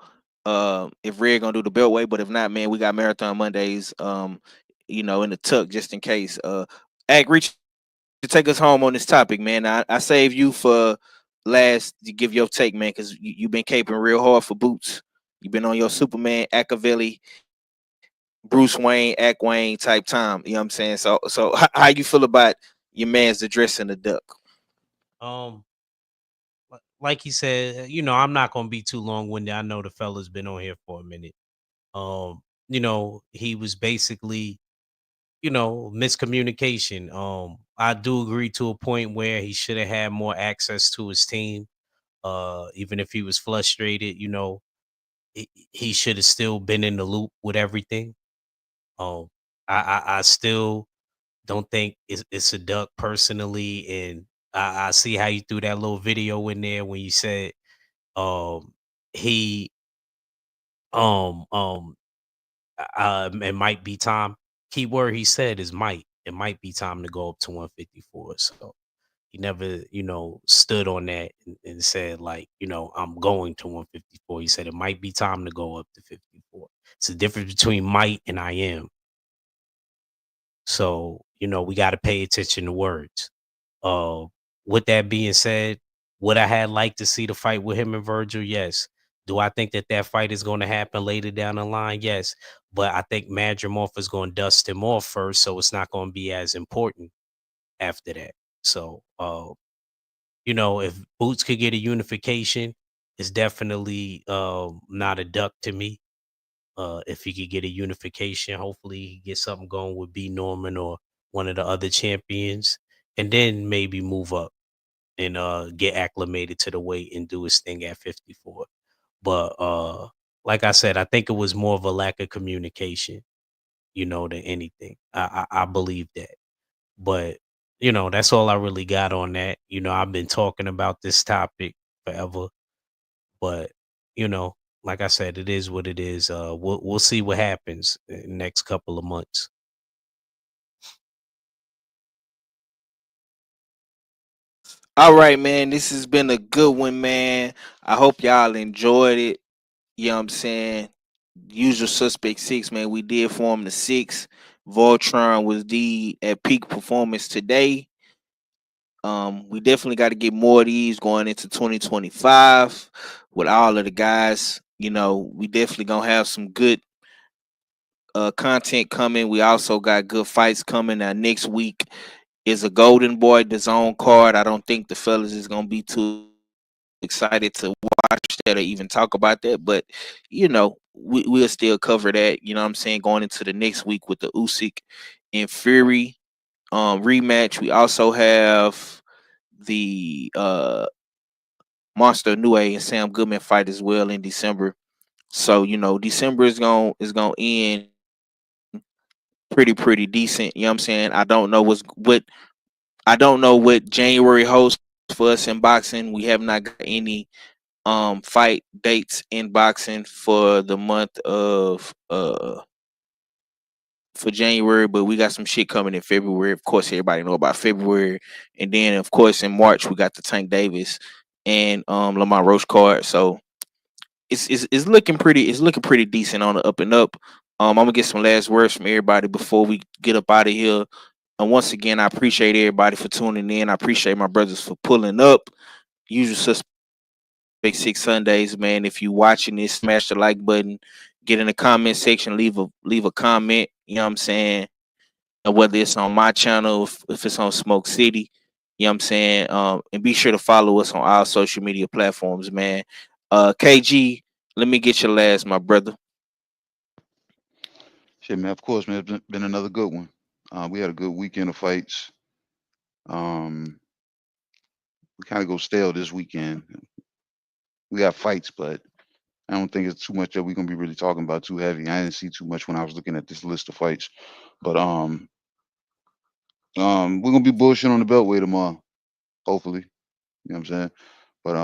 if Red gonna do the beltway, but if not, man, we got Marathon Mondays. In the tuck just in case. Reach to take us home on this topic, man. I save you for last to give your take, man, because you've been caping real hard for Boots. You've been on your Superman, Machiavelli, Bruce Wayne, Act Wayne type time. You know what I'm saying? So how you feel about your man's addressing the duck? Like he said, I'm not gonna be too long-winded. I know the fella's been on here for a minute. He was basically, miscommunication. I do agree to a point where he should have had more access to his team. Even if he was frustrated, he should have still been in the loop with everything. I still don't think it's a duck personally, and I see how you threw that little video in there when you said he it might be time. Key word he said is might. It might be time to go up to 154. So he never, stood on that and said like, I'm going to 154. He said it might be time to go up to 54. It's the difference between might and I am. So, we got to pay attention to words. With that being said, would I had liked to see the fight with him and Virgil? Yes. Do I think that fight is going to happen later down the line? Yes. But I think Madrimov is going to dust him off first, so it's not going to be as important after that. So, if Boots could get a unification, it's definitely not a duck to me. If he could get a unification, hopefully he get something going with B. Norman or one of the other champions. and then maybe move up and get acclimated to the weight and do his thing at 54. But like I said, I think it was more of a lack of communication, than anything. I believe that. But that's all I really got on that. I've been talking about this topic forever, but like I said, it is what it is. We'll see what happens in the next couple of months. All right, man. This has been a good one, man. I hope y'all enjoyed it. You know what I'm saying? Usual Suspect 6, man. We did form the 6. Voltron was at peak performance today. We definitely got to get more of these going into 2025 with all of the guys. We definitely gonna have some good content coming. We also got good fights coming. Now next week is a Golden Boy the Zone card. I don't think the fellas is gonna be too excited to watch that or even talk about that, but we'll still cover that. You know what I'm saying? Going into the next week with the Usyk and Fury rematch. We also have the Monster Nue and Sam Goodman fight as well in December. So December is gonna end pretty decent. You know what I'm saying? I don't know what January holds for us in boxing. We have not got any fight dates in boxing for the month of for January, but we got some shit coming in February. Of course, everybody know about February, and then of course in March we got the Tank Davis and Lamont Roche card. So it's looking pretty decent on the up and up. I'm gonna get some last words from everybody before we get up out of here. And once again, I appreciate everybody for tuning in. I appreciate my brothers for pulling up. Usual Suspect 6 Sundays, man. If you watching this, smash the like button. Get in the comment section, leave a comment. You know what I'm saying? And whether it's on my channel, if it's on Smoke City, you know what I'm saying? And be sure to follow us on all social media platforms, man. KG, let me get your last, my brother. Shit, man. Of course, man. It's been another good one. We had a good weekend of fights. We kind of go stale this weekend. We got fights, but I don't think it's too much that we're gonna be really talking about too heavy. I didn't see too much when I was looking at this list of fights, but we're gonna be bullshit on the Beltway tomorrow, hopefully. You know what I'm saying? But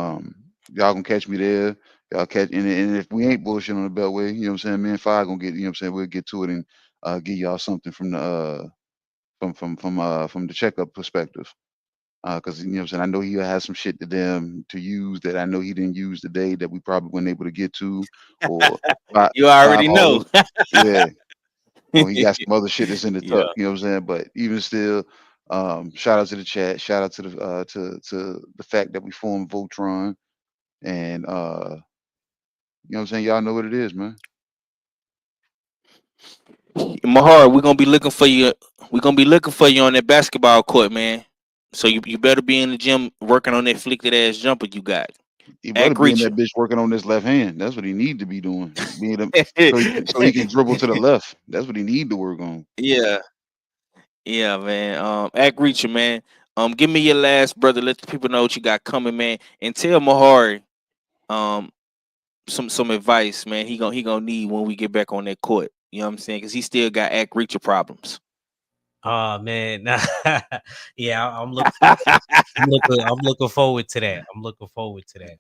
y'all gonna catch me there. Y'all catch, and if we ain't bullshit on the Beltway, you know what I'm saying? Me and Five gonna get, you know what I'm saying? We'll get to it and give y'all something from the from the checkup perspective. Because you know what I'm saying, I know he has some shit to them to use that I know he didn't use today that we probably weren't able to get to, or You five already hollers. know. Yeah, or he got some other shit that's in the Yeah. tuck. You know what I'm saying? But even still, shout out to the chat. Shout out to the to the fact that we formed Voltron, and you know what I'm saying. Y'all know what it is, man. Mahar, we're gonna be looking for you. We're gonna be looking for you on that basketball court, man. So you better be in the gym working on that flicked ass jumper you got. He better Act be in that Reacher. bitch working on this left hand. That's what he need to be doing. So he can dribble to the left. That's what he need to work on. Yeah, yeah, man. Act Reacher, man. Give me your last, brother. Let the people know what you got coming, man. And tell Mahari, um, some advice, man. He gonna need when we get back on that court. You know what I'm saying? Because he still got Act Reacher problems. Oh man, yeah, I'm looking forward to that. I'm looking forward to that.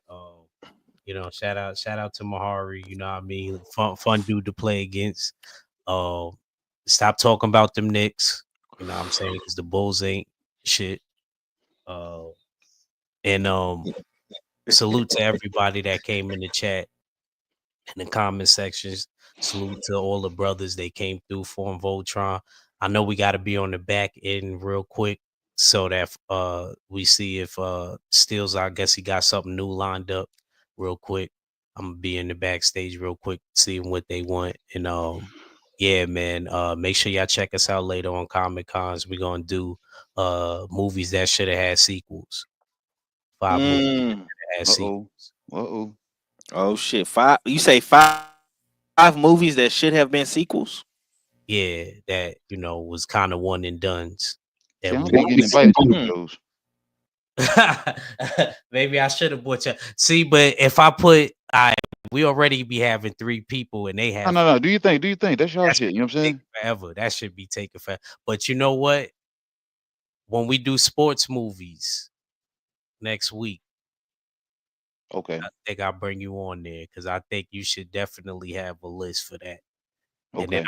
Shout out to Mahari. You know what I mean? Fun dude to play against. Stop talking about them Knicks. You know what I'm saying? Because the Bulls ain't shit. And salute to everybody that came in the chat in the comment sections. Salute to all the brothers they came through for Voltron. I know we got to be on the back end real quick so that we see if Steels, I guess he got something new lined up real quick. I'm gonna be in the backstage real quick, seeing what they want. And yeah, man, make sure y'all check us out later on Comic Cons. We're gonna do movies that should have had sequels. 5 movies that had sequels. Oh shit! You say five movies that should have been sequels? Yeah, that was kind of one and done's. See, I don't be getting invited to them shows. Maybe I should have bought you. See, but if I put, we already be having 3 people, and they have. No. Do you think? That's y'all shit? You know what I'm saying? Forever. That should be taken forever. But you know what? When we do sports movies next week, okay, I think I'll bring you on there because I think you should definitely have a list for that. Okay. And then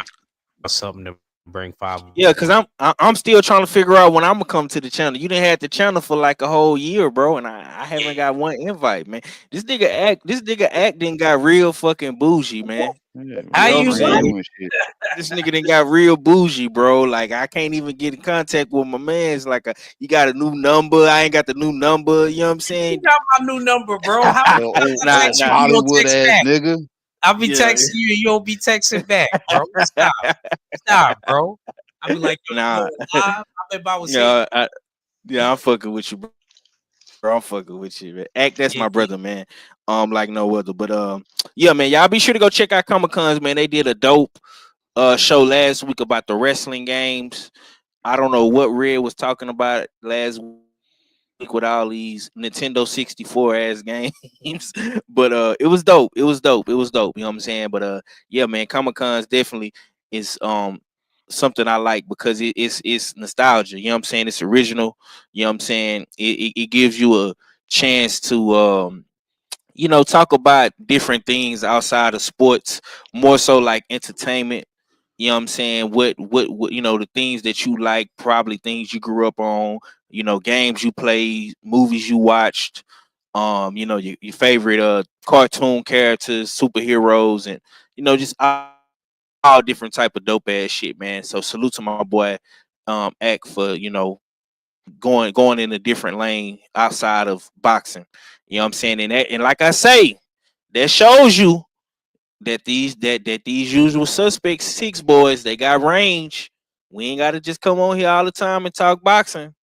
something to bring 5. Yeah, because I'm still trying to figure out when I'm gonna come to the channel. You done had the channel for like a whole year, bro, and I haven't got one invite, man. This nigga acting got real fucking bougie, man. Yeah, How you doing shit. This nigga done got real bougie, bro. Like I can't even get in contact with my man's. Like you got a new number. I ain't got the new number. You know what I'm saying? You got my new number, bro. How Nah, Hollywood ass nigga. I'll be texting you and you don't be texting back, bro. Stop, bro. I'll be like, yo, nah. live. I remember I was I'm fucking with you, bro. I'm fucking with you, man. Act, that's my brother, man. Like no other. But yeah, man, y'all be sure to go check out Comic Cons, man. They did a dope show last week about the wrestling games. I don't know what Red was talking about last week with all these Nintendo 64 ass games, but it was dope. It was dope. You know what I'm saying? But yeah, man, Comic Cons definitely is something I like because it's nostalgia. You know what I'm saying? It's original. You know what I'm saying? It gives you a chance to talk about different things outside of sports, more so like entertainment. You know what I'm saying? What the things that you like, probably things you grew up on, games you played, movies you watched, your favorite cartoon characters, superheroes, and just all different type of dope ass shit, man. So salute to my boy Act for, going in a different lane outside of boxing. You know what I'm saying? And like I say, that shows you that these usual suspects 6 boys, they got range. We ain't gotta just come on here all the time and talk boxing.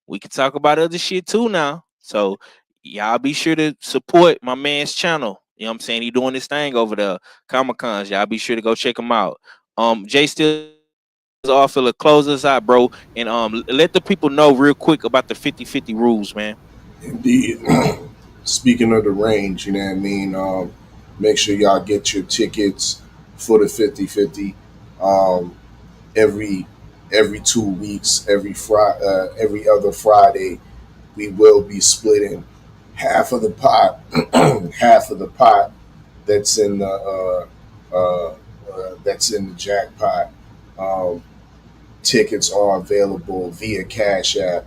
We can talk about other shit too now. So y'all be sure to support my man's channel. You know what I'm saying? He doing this thing over there, Comic Cons. Y'all be sure to go check him out. Jay still off to close us out, bro. And let the people know real quick about the 50-50 rules, man. Indeed. Speaking of the range, you know what I mean? Make sure y'all get your tickets for the 50-50. Every 2 weeks, every other Friday, we will be splitting half of the pot, half of the pot that's in the jackpot. Tickets are available via Cash App.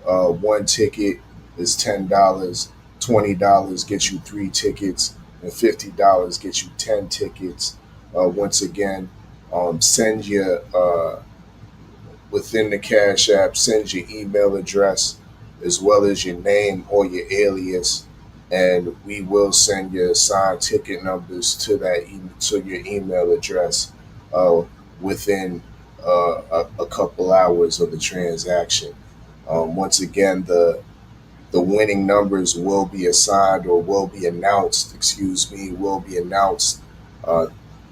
1 ticket is $10. $20 gets you 3 tickets, and $50 gets you 10 tickets. Once again, send your within the Cash App, send your email address as well as your name or your alias, and we will send your signed ticket numbers to to your email address within a couple hours of the transaction. Once again, the winning numbers will be assigned or will be announced. Will be announced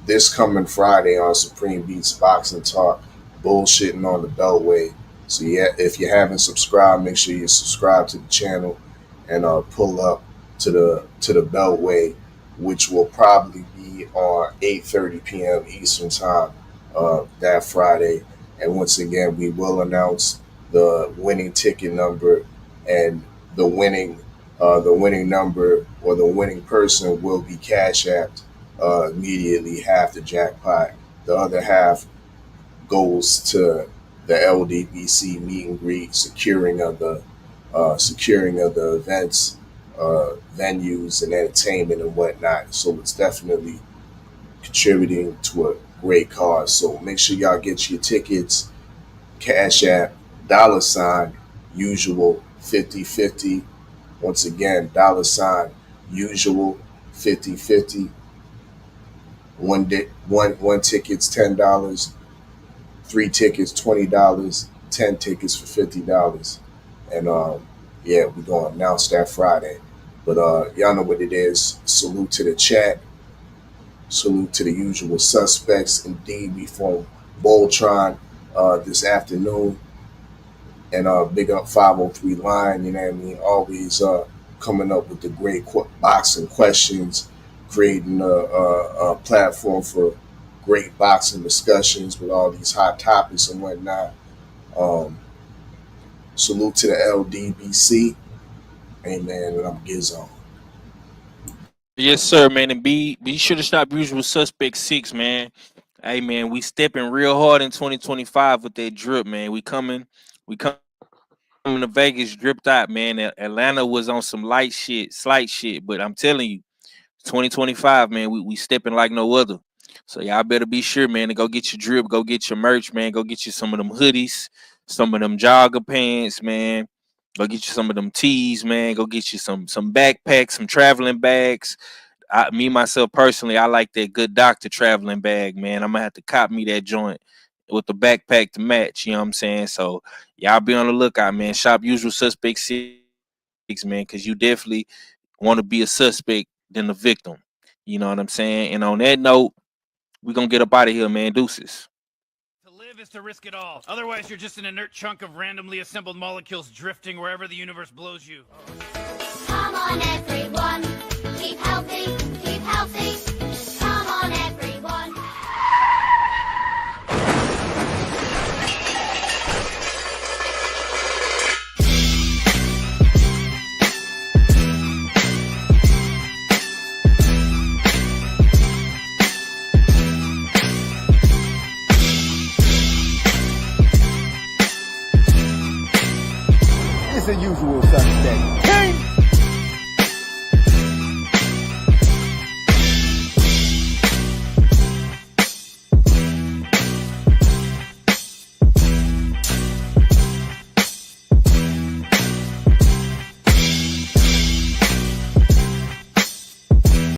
this coming Friday on Supreme Beats Boxing Talk. Bullshitting on the Beltway. So yeah, if you haven't subscribed, make sure you subscribe to the channel and pull up to the Beltway, which will probably be on 8:30 p.m. Eastern time that Friday. And once again, we will announce the winning ticket number, and the winning number or the winning person will be Cash Apped immediately. Half the jackpot, the other half goes to the LDBC meet and greet, securing of the events, venues, and entertainment and whatnot. So it's definitely contributing to a great cause. So make sure y'all get your tickets. Cash App $usual 50-50. Once again, $usual 50-50. One ticket's $10. 3 tickets, $20, 10 tickets for $50. And yeah, we're gonna announce that Friday. But y'all know what it is. Salute to the chat. Salute to the usual suspects. Indeed, we from Voltron this afternoon. And big up 503 Line, you know what I mean? Always coming up with the great boxing questions, creating a platform for great boxing discussions with all these hot topics and whatnot. Salute to the LDBC. Amen. And I'm Gizzo. Yes, sir, man. And be sure to stop Usual Suspect 6, man. Hey, man, we stepping real hard in 2025 with that drip, man. We coming to Vegas dripped out, man. Atlanta was on some slight shit, but I'm telling you, 2025, man, we stepping like no other. So y'all better be sure, man, to go get your drip, go get your merch, man. Go get you some of them hoodies, some of them jogger pants, man. Go get you some of them tees, man. Go get you some backpacks, some traveling bags. Me myself personally, I like that Good Doctor traveling bag, man. I'm gonna have to cop me that joint with the backpack to match. You know what I'm saying? So y'all be on the lookout, man. Shop Usual Suspect 6, man, because you definitely want to be a suspect than the victim. You know what I'm saying? And on that note, we're gonna get up out of here, man. Deuces. To live is to risk it all. Otherwise, you're just an inert chunk of randomly assembled molecules drifting wherever the universe blows you. Come on, everyone. Keep healthy. Keep healthy. Come on, everyone. It's a Usual Suspect.